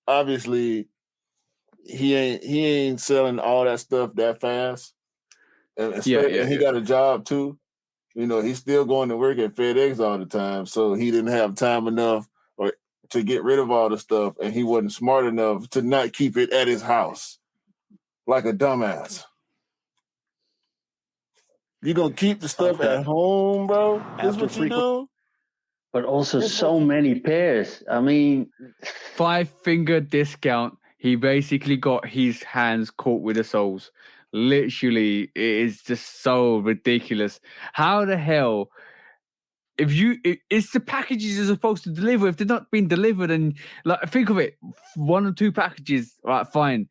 obviously he ain't selling all that stuff that fast. And he got a job too. You know, he's still going to work at FedEx all the time, so he didn't have time enough to get rid of all the stuff, and he wasn't smart enough to not keep it at his house like a dumbass. You gonna keep the stuff at home, bro? That's what you do? But also so many pairs. I mean, 5-finger discount. He basically got his hands caught with the soles. Literally, it is just so ridiculous. How the hell, it's the packages you're supposed to deliver. If they're not being delivered, and like think of it, 1 or 2 packages, right? Fine.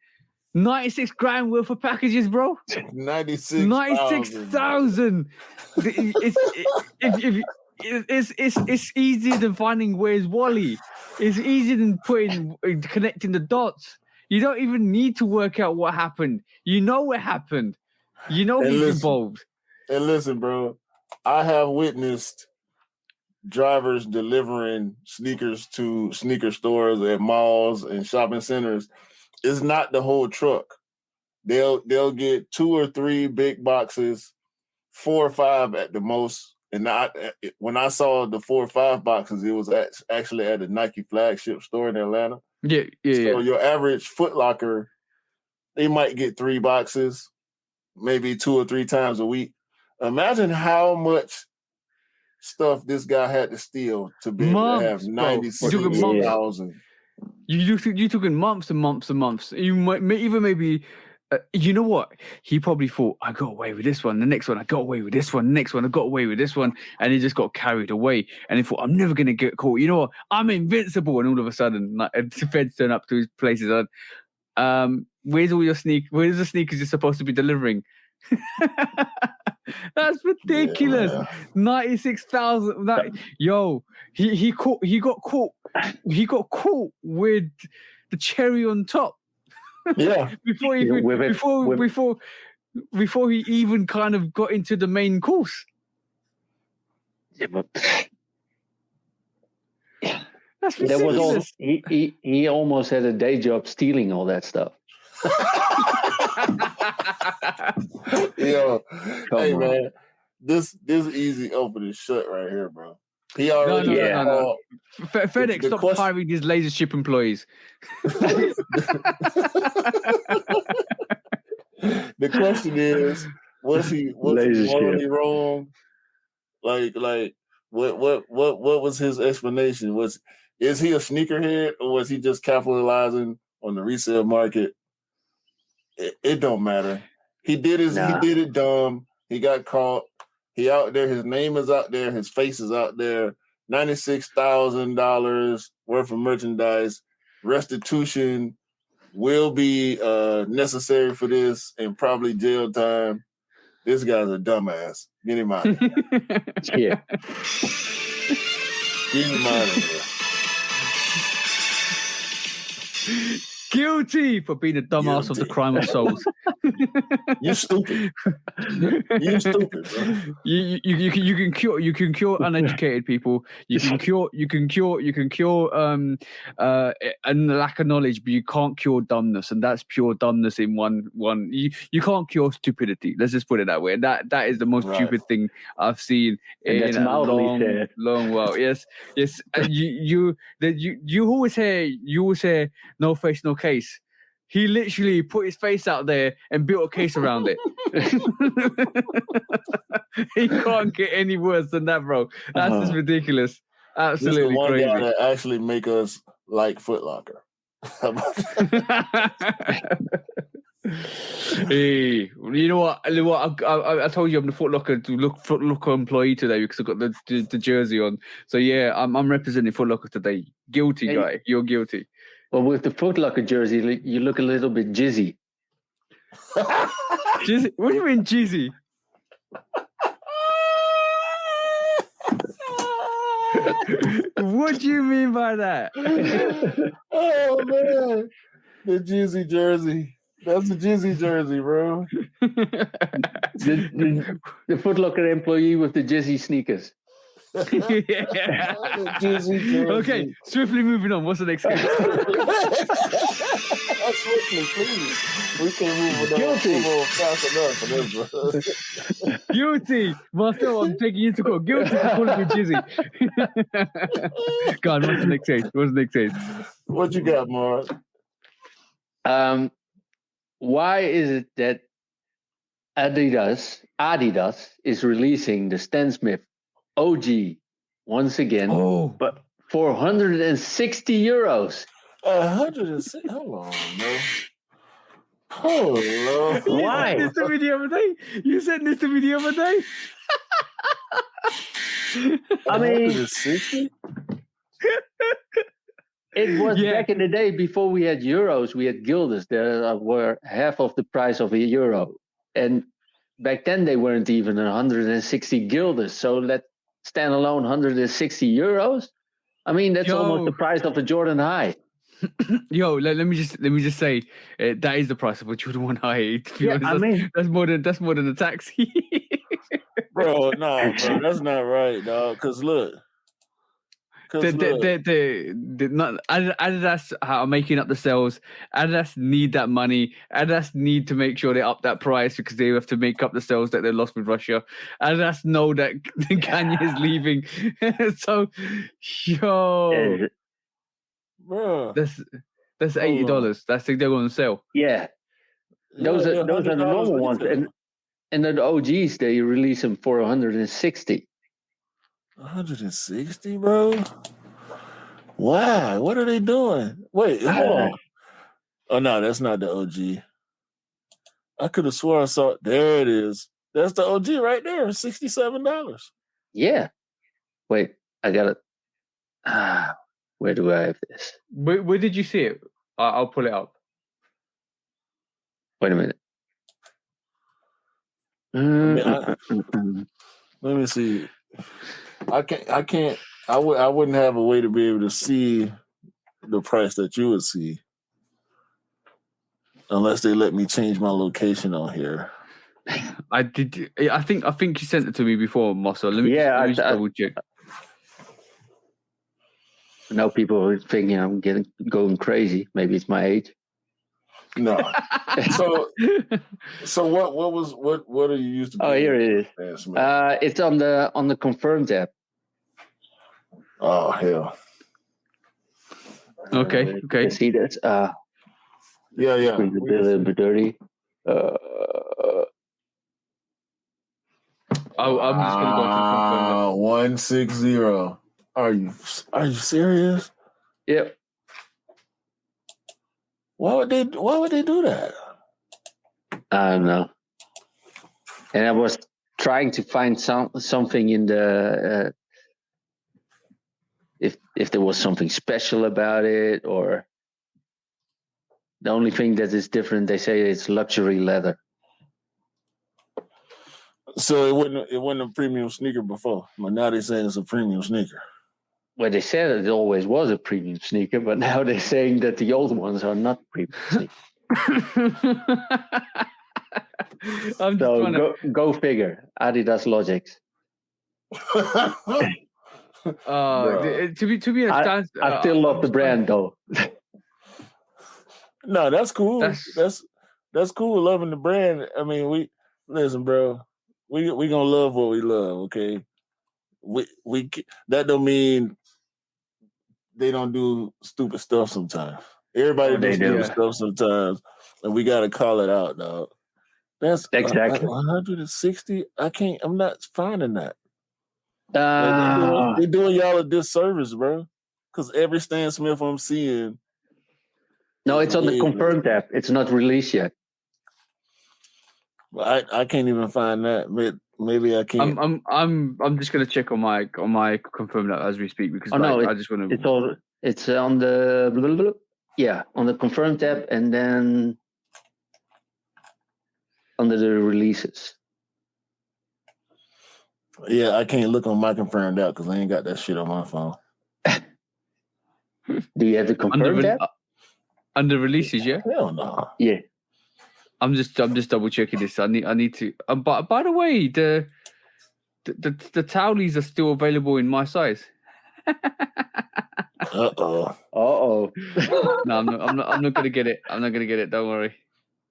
96 grand worth of packages, bro. 96,000. It's easier than finding where's Wally. It's easier than connecting the dots. You don't even need to work out what happened. You know what happened. You know he's involved. And listen, bro, I have witnessed drivers delivering sneakers to sneaker stores at malls and shopping centers, it's not the whole truck. They'll get 2 or 3 big boxes, 4 or 5 at the most. And when I saw the 4 or 5 boxes, it was actually at a Nike flagship store in Atlanta. Yeah. So your average Foot Locker, they might get 3 boxes, maybe 2 or 3 times a week. Imagine how much stuff this guy had to steal to be able to have 96,000. You took in months and months and months. You might even maybe. You know what? He probably thought, I got away with this one. The next one, I got away with this one. The next one, I got away with this one. And he just got carried away. And he thought, I'm never going to get caught. You know what? I'm invincible. And all of a sudden, like, the feds turn up to his places. Where's all your Where's the sneakers you're supposed to be delivering? That's ridiculous. 96,000. Yo, he got caught with the cherry on top. Yeah. before he even kind of got into the main course. Yeah, but that's there was all, he almost had a day job stealing all that stuff. Yo, hey man, this easy open and shut right here, bro. He already no. FedEx, stop hiring these laser ship employees. The question is, was he morally wrong? Like what was his explanation? Is he a sneakerhead, or was he just capitalizing on the resale market? It don't matter. He did it dumb. He got caught. He out there. His name is out there. His face is out there. $96,000 worth of merchandise. Restitution will be necessary for this, and probably jail time. This guy's a dumbass. Get him out of here. Yeah. Get him out of here. Guilty for being a dumbass of the crime of souls. You stupid. You stupid, bro. You can cure uneducated people. You can cure a lack of knowledge, but you can't cure dumbness, and that's pure dumbness in one. You can't cure stupidity. Let's just put it that way. That is the most stupid thing I've seen in a long while. Yes. You always hear no face, no case. He literally put his face out there and built a case around it. He can't get any worse than that, bro. That's just ridiculous. Absolutely one crazy. Guy that actually make us like Foot Locker. Hey, you know what? I told you I'm the Foot Locker employee today because I got the jersey on. So yeah, I'm representing Foot Locker today. Guilty, guy. You're guilty. Well, with the Foot Locker jersey, you look a little bit jizzy. Jizzy? What do you mean jizzy? What do you mean by that? Oh man, the Jizzy jersey. That's a Jizzy jersey, bro. The Foot Locker employee with the Jizzy sneakers. Okay, swiftly moving on. What's the next case? Swiftly, please. We can't move fast enough for this, bro. Guilty. Marcel, I'm taking you to court. Guilty for calling me Jizzy. God, what's the next case? What you got, Mark? Why is it that Adidas is releasing the Stan Smith OG once again, but for €160? 160? Hold on, man. Oh, Lord. Why? You sent this to me the other day. You sent this to me the other day. I mean, 160? It was back in the day before we had euros. We had guilders that were half of the price of a euro, and back then they weren't even 160 guilders. So let stand alone 160 euros. I mean, that's almost the price of a Jordan High. Yo, let me just say that is the price of a Jordan 1 High. To be honest, I mean, that's more than a taxi. Bro, no, bro, that's not right, dog. Because look, Adidas are making up the sales. Adidas need that money. Adidas need to make sure they up that price because they have to make up the sales that they lost with Russia. Adidas know that Kanye is leaving, so bro, that's $80. That's the they're going to sell. Yeah, those are the normal ones, and the OGs they release them for 160. 160, bro. Why? What are they doing? Wait, hold on. Oh no, that's not the OG. I could have sworn I saw. There it is. That's the OG right there. $67. Yeah. Wait, I got it. Where do I have this? Where did you see it? I'll pull it up. Wait a minute. Let me see. I can't. I wouldn't have a way to be able to see the price that you would see unless they let me change my location on here. I did. I think you sent it to me before, Mosso. Let me just double check. Now people are thinking I'm going crazy. Maybe it's my age. No. So what are you used to? Oh, here it is. It's on the Confirmed app. Oh hell. Okay. You see that? Yeah. A little bit dirty. I'm just gonna go to Confirmed. 160. Are you serious? Yep. Why would they do that? I don't know. And I was trying to find something in the if there was something special about it, or the only thing that is different, they say it's luxury leather. So it wasn't a premium sneaker before, but now they're saying it's a premium sneaker. Well, they said it always was a premium sneaker, but now they're saying that the old ones are not premium sneakers. Go figure. Adidas logics. To be honest, I still love the brand though. No, that's cool. That's cool. Loving the brand. I mean, listen, bro. We gonna love what we love. Okay. We that don't mean they don't do stupid stuff sometimes. Everybody does stupid stuff sometimes, and we gotta call it out, dog. That's exactly 160. I'm not finding that. They're doing y'all a disservice, bro. Because every Stan Smith I'm seeing. No, it's on the Confirmed app. It's not released yet. I can't even find that. Maybe I can't. I'm just gonna check on my Confirmed app as we speak because I just want to. It's on the on the Confirmed app and then under the releases. Yeah, I can't look on my Confirmed app because I ain't got that shit on my phone. Do you have the Confirmed app? Under releases, yeah. Hell no. Yeah. I'm just double checking this. I need to. But by the way, the towelies are still available in my size. Uh-oh. No, I'm not gonna get it. I'm not gonna get it. Don't worry.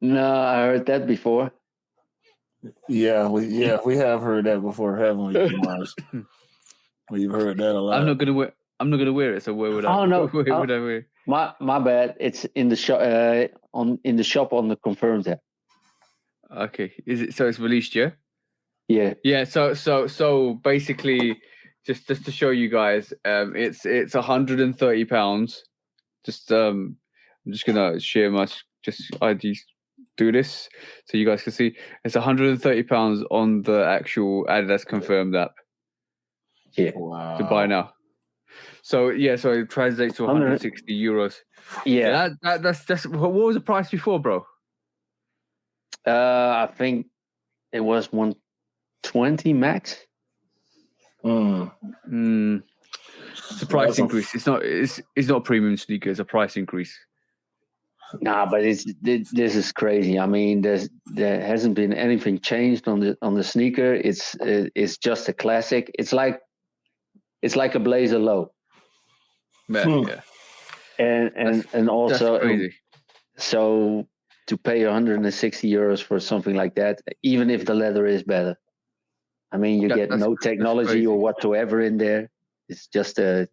No, I heard that before. Yeah, we have heard that before, haven't we, Mars? We've heard that a lot. I'm not gonna wear it. So where would I? Oh no! Where would I wear? My bad. It's in the shop in the shop on the Confirmed app. Okay, is it so? It's released, yeah. Yeah. Yeah. So basically, just to show you guys, it's £130. I'm just gonna share my ID. Do this so you guys can see. It's £130 on the actual Adidas Confirmed app. Yeah. Wow. To buy now. So it translates to €160. Yeah. That's what was the price before, bro? I think it was 120 max. It's a price increase. It's not a premium sneaker. It's a price increase. Nah, but this is crazy. I mean, there hasn't been anything changed on the sneaker. It's just a classic. It's like a Blazer Low. Yeah. And also, that's crazy. So to pay 160 euros for something like that, even if the leather is better, I mean, you get no technology or whatsoever in there. It's just a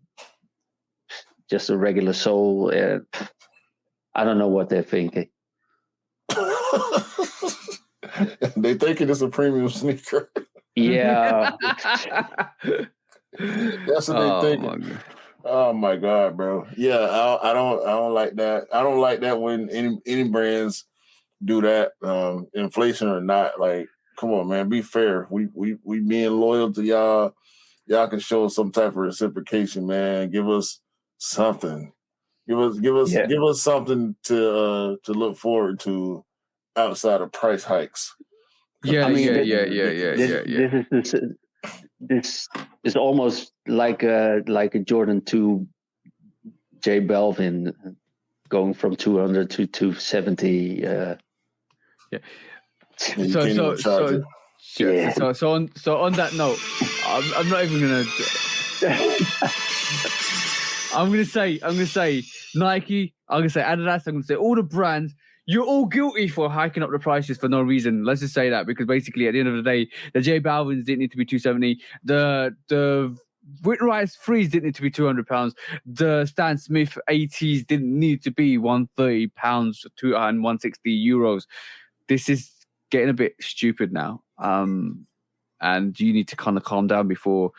regular sole. I don't know what they're thinking. They thinking it's a premium sneaker. Yeah. That's what they thinking. Oh my God, bro. Yeah, I don't like that. I don't like that when any brands do that, inflation or not. Like, come on, man, be fair. We being loyal to y'all. Y'all can show us some type of reciprocation, man. Give us something. Give us something to look forward to outside of price hikes. Yeah. This is almost like a Jordan 2 J Balvin going from 200 to 270. Yeah. So on that note, I'm not even gonna. I'm gonna say Nike. I'm gonna say Adidas. I'm gonna say all the brands. You're all guilty for hiking up the prices for no reason. Let's just say that, because basically at the end of the day, the J Balvins didn't need to be 270. The Whit Rice 3s didn't need to be £200. The Stan Smith 80s didn't need to be £130 and €160. This is getting a bit stupid now. And you need to kind of calm down before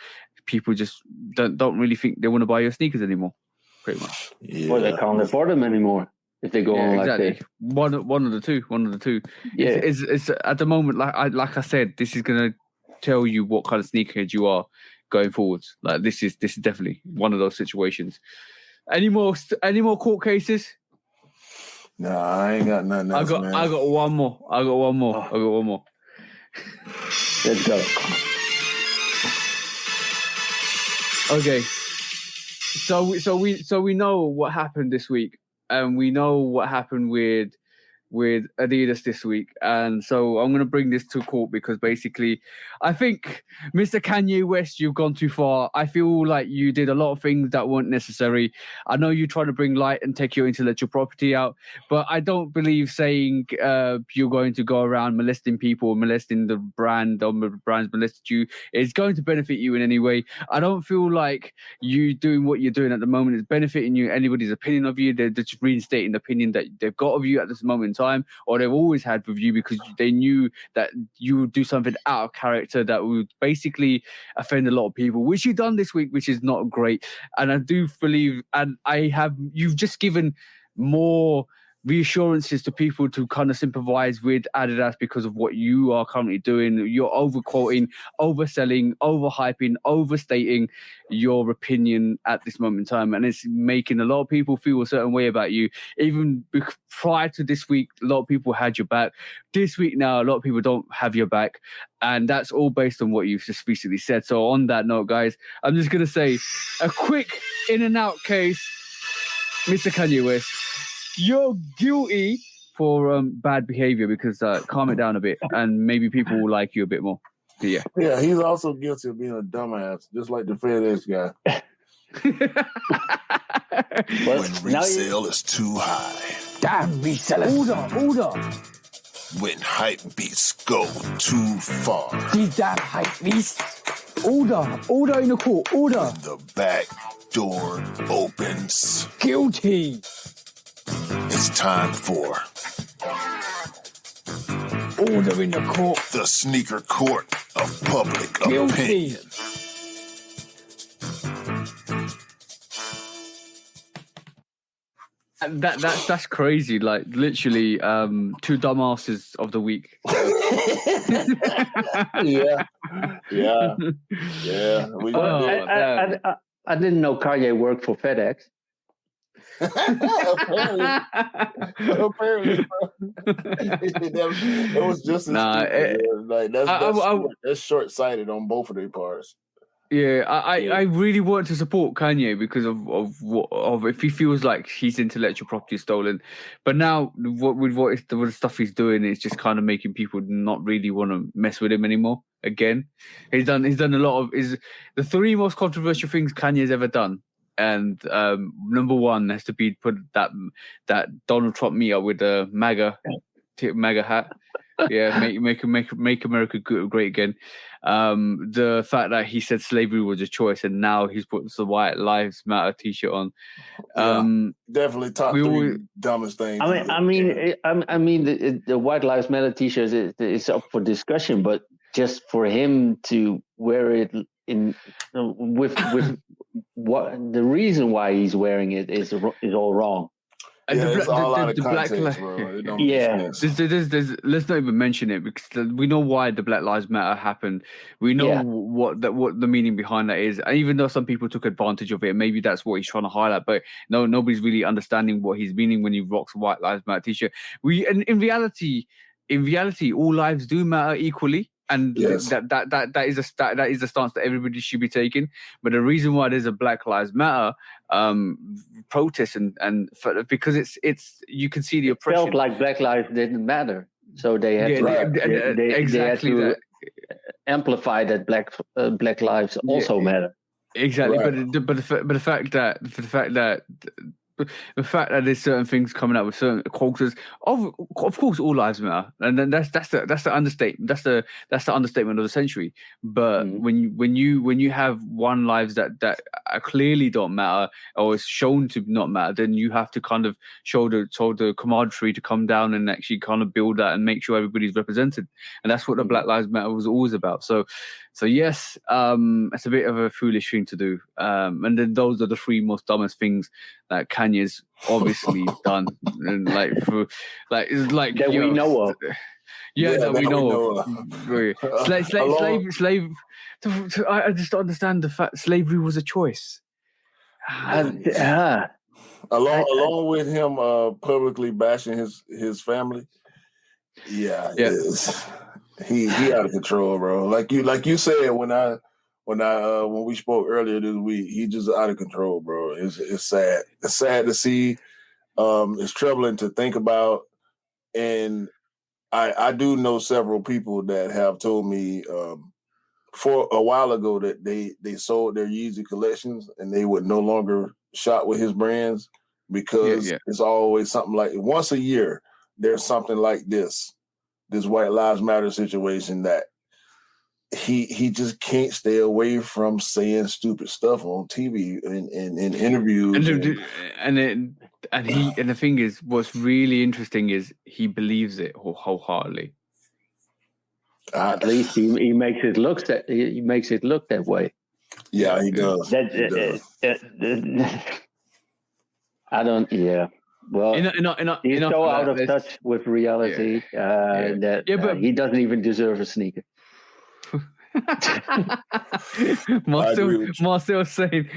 people just don't really think they want to buy your sneakers anymore. Pretty much. Yeah. Or they can't afford them anymore. If they go on exactly. like this, one of the two. Yeah, it's at the moment, like I said, this is gonna tell you what kind of sneakerhead you are going forwards. Like this is definitely one of those situations. Any more court cases? No, I ain't got nothing else, man. I got one more. Let's go. Okay. So we know what happened this week. And we know what happened with Adidas this week. And so I'm going to bring this to court because basically I think, Mr. Kanye West, you've gone too far. I feel like you did a lot of things that weren't necessary. I know you're trying to bring light and take your intellectual property out, but I don't believe saying you're going to go around molesting people, molesting the brand, or the brand's molested you, is going to benefit you in any way. I don't feel like you doing what you're doing at the moment is benefiting you, anybody's opinion of you. They're just reinstating the opinion that they've got of you at this moment in time, or they've always had with you, because they knew that you would do something out of character that would basically offend a lot of people, which you've done this week, which is not great. And I do believe, and you've just given more reassurances to people to kind of sympathize with Adidas because of what you are currently doing. You're overquoting, overselling, overhyping, overstating your opinion at this moment in time, and it's making a lot of people feel a certain way about you. Even prior to this week, a lot of people had your back. This week now, a lot of people don't have your back, and that's all based on what you've just recently said. So on that note, guys, I'm just going to say a quick in and out case. Mr. Kanye West, you're guilty for bad behavior, because calm it down a bit and maybe people will like you a bit more. Yeah. Yeah, he's also guilty of being a dumbass, just like the FedEx guy. When resale is too high. Damn resellers. Order. When hype beats go too far. These damn hype beasts. Order in the court. Order. When the back door opens. Guilty. It's time for order in the court. The sneaker court of public Guilty. opinion. That's crazy. Like literally, two dumbasses of the week. Yeah. I didn't know Kanye worked for FedEx. Apparently, it was just that's short-sighted on both of their parts. Yeah, I really want to support Kanye because of if he feels like his intellectual property is stolen, but now with the stuff he's doing, it's just kind of making people not really want to mess with him anymore. Again, he's done a lot of the three most controversial things Kanye's ever done. and number one has to be put that Donald Trump meetup with the MAGA hat. Yeah, make America great again. The fact that he said slavery was a choice, and now he's put the White Lives Matter T-shirt on. Definitely top three dumbest things. I mean, the White Lives Matter T-shirts is up for discussion, but just for him to wear it with what the reason why he's wearing it is all wrong. It's all out of context, bro. It don't make sense. Let's not even mention it because we know why the Black Lives Matter happened. We know what the meaning behind that is. And even though some people took advantage of it, maybe that's what he's trying to highlight. But no, nobody's really understanding what he's meaning when he rocks a White Lives Matter T-shirt. In reality, all lives do matter equally. And that is a stance that everybody should be taking. But the reason why there's a Black Lives Matter protest and because it's you can see the oppression. It felt like Black lives didn't matter, so they had to amplify that Black lives also matter. Exactly, but the fact that there's certain things coming out with certain quotas of course all lives matter, and then that's the understatement. That's the understatement of the century. But when you have one lives that clearly don't matter or is shown to not matter, then you have to kind of show the camaraderie to come down and actually kind of build that and make sure everybody's represented. And that's what the Black Lives Matter was always about. So yes, it's a bit of a foolish thing to do. And then those are the three most dumbest things that Kanye's obviously done, and that we know of. That we know of. Slave. I just don't understand the fact slavery was a choice. Along with him publicly bashing his family. Yeah. It is. He out of control, bro. Like you said when we spoke earlier this week, he just out of control, bro. It's sad. It's sad to see. It's troubling to think about. And I do know several people that have told me for a while ago that they sold their Yeezy collections and they would no longer shop with his brands because it's always something like once a year there's something like this White Lives Matter situation that he just can't stay away from saying stupid stuff on TV and in interviews. And the thing is, what's really interesting is he believes it wholeheartedly. At least he makes it look that way. Yeah, he does. I don't. Yeah. Well, he's so out of touch with reality that he doesn't even deserve a sneaker. Marcel saying,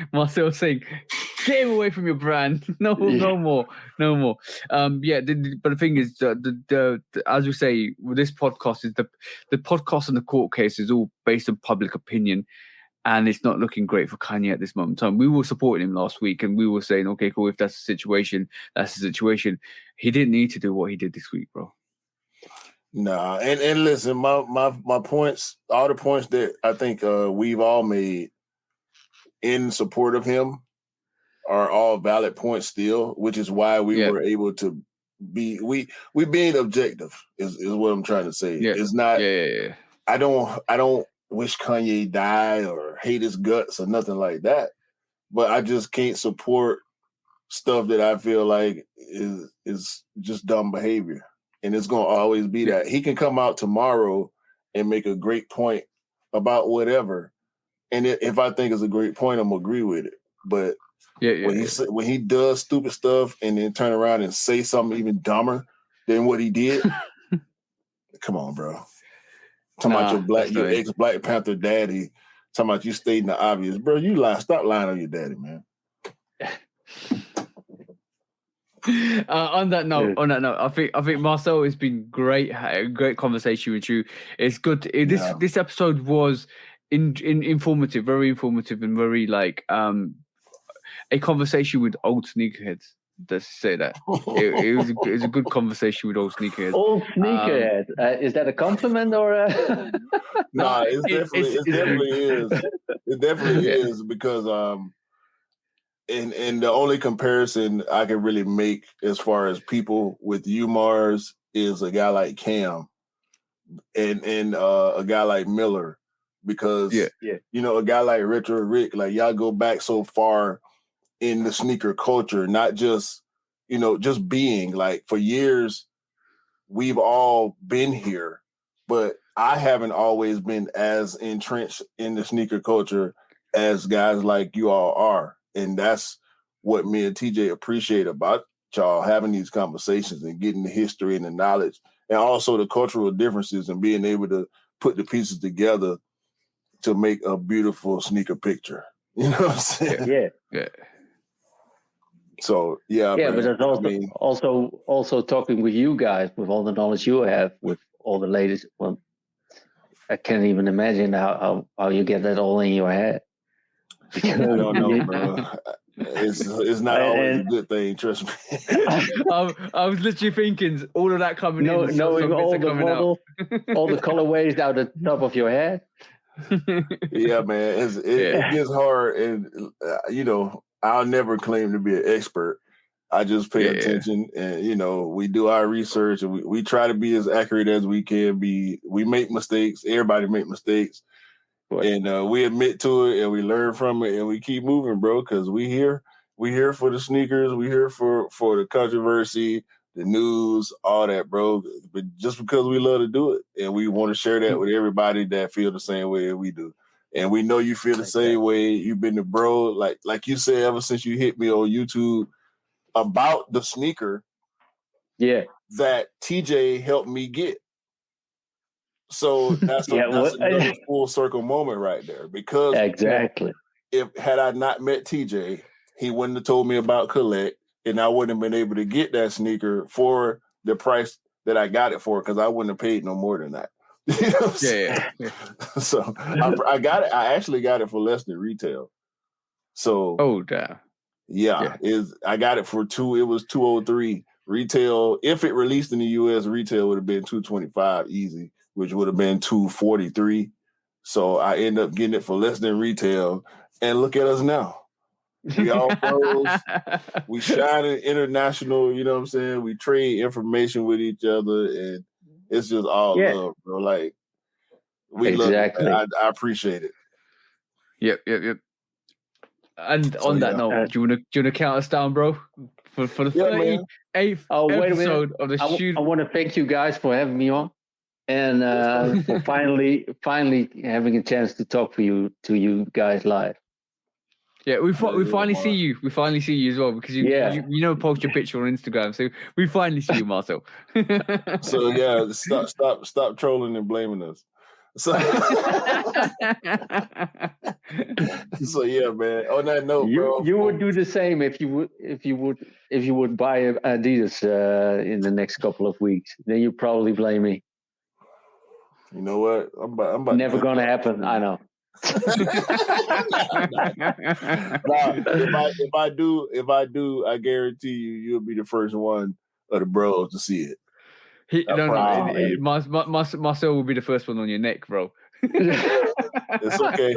get him away from your brand. No more. But the thing is, the as we say, this podcast is the podcast and the court case is all based on public opinion, and it's not looking great for Kanye at this moment in time. We were supporting him last week, and we were saying, okay, cool, if that's the situation, that's the situation. He didn't need to do what he did this week, bro. Nah, and listen, my points, all the points that I think we've all made in support of him are all valid points still, which is why we were able to be we being objective is what I'm trying to say. Yeah. It's not. I don't wish Kanye die or hate his guts or nothing like that, but I just can't support stuff that I feel like is just dumb behavior. And it's going to always be that. He can come out tomorrow and make a great point about whatever. And if I think it's a great point, I'm going to agree with it. But when he does stupid stuff and then turn around and say something even dumber than what he did, come on, bro. Talking about your ex-Black Panther daddy. Talking about you stating the obvious. Bro, you lie. Stop lying on your daddy, man. On that note, I think Marcel, has been great. A great conversation with you. It's good. This episode was informative, very informative, and very like a conversation with old sneakerheads. Let's say that it was a good conversation with old sneakerheads. Old sneakerhead. Is that a compliment or? No, it definitely is. It definitely is because And the only comparison I can really make as far as people with UMARs is a guy like Cam and a guy like Miller, because a guy like Retro Rick, like y'all go back so far in the sneaker culture, not just just being like for years we've all been here, but I haven't always been as entrenched in the sneaker culture as guys like you all are. And that's what me and TJ appreciate about y'all, having these conversations and getting the history and the knowledge and also the cultural differences and being able to put the pieces together to make a beautiful sneaker picture. You know what I'm saying? Yeah. So man, but that's also talking with you guys with all the knowledge you have with all the latest. Well, I can't even imagine how you get that all in your head. I don't know, bro. It's not always a good thing. Trust me. I was literally thinking all of that coming in. Knowing all the models, all the colorways out the top of your head. Yeah, man, it gets hard, and I'll never claim to be an expert. I just pay attention, and we do our research, and we try to be as accurate as we can be. We make mistakes. Everybody make mistakes, and we admit to it, and we learn from it, and we keep moving, bro. Because we here for the sneakers. We here for the controversy, the news, all that, bro. But just because we love to do it, and we want to share that with everybody that feel the same way we do. And we know you feel the same way. You've been the bro, like you said, ever since you hit me on YouTube about the sneaker that TJ helped me get. So that's another full circle moment right there. Because if had I not met TJ, he wouldn't have told me about Collect, and I wouldn't have been able to get that sneaker for the price that I got it for, because I wouldn't have paid no more than that. You know what I'm saying? So I got it. I actually got it for less than retail. So damn. Yeah. I got it for it was $203 retail. If it released in the US, retail would have been $225 easy, which would have been $243. So I end up getting it for less than retail. And look at us now. We all bros. We shine in international, you know what I'm saying? We trade information with each other, and it's just all love, bro. Like, we love it. I appreciate it. Yep. And on that note, do you want to count us down, bro, for the 38th episode of the shoot? I want to thank you guys for having me on, and for finally having a chance to talk to you guys live. Yeah, we finally see you. We finally see you as well, because you post your picture on Instagram, so we finally see you, Marcel. So stop trolling and blaming us. So yeah, man. On that note, bro, you would do the same if you would buy Adidas in the next couple of weeks. Then you probably blame me. You know what? I'm about never gonna happen. I know. If I do, I guarantee you'll be the first one of the bros to see it. Marcel will be the first one on your neck, bro. It's okay.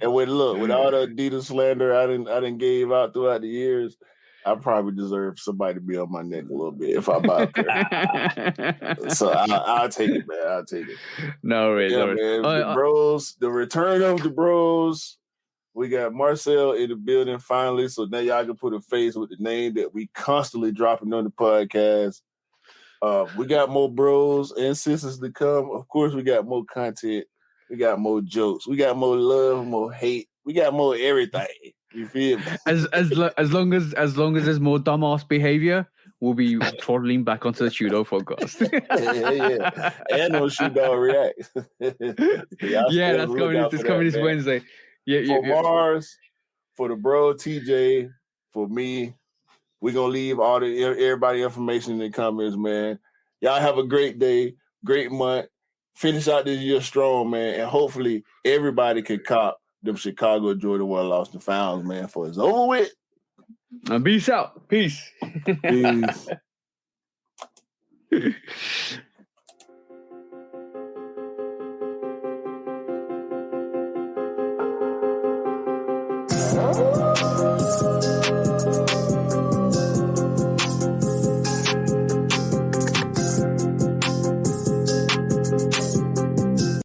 And with all the Adidas slander I didn't gave out throughout the years, I probably deserve somebody to be on my neck a little bit if I buy a pair. So I'll take it, man. I'll take it. No worries. Man. The bros, the return of the bros. We got Marcel in the building finally, so now y'all can put a face with the name that we constantly dropping on the podcast. We got more bros and sisters to come. Of course, we got more content. We got more jokes. We got more love, more hate. We got more everything. You feel me? As long as there's more dumbass behavior, we'll be throttling back onto the Shudo podcast. yeah. And on Shudo React. That's coming this Wednesday. For Mars, for the bro TJ, for me, we're gonna leave everybody information in the comments, man. Y'all have a great day, great month. Finish out this year strong, man, and hopefully everybody can cop them Chicago Jordan 1 Lost and Founds, man, for it's over with. Peace out. Peace. Peace. Ooh.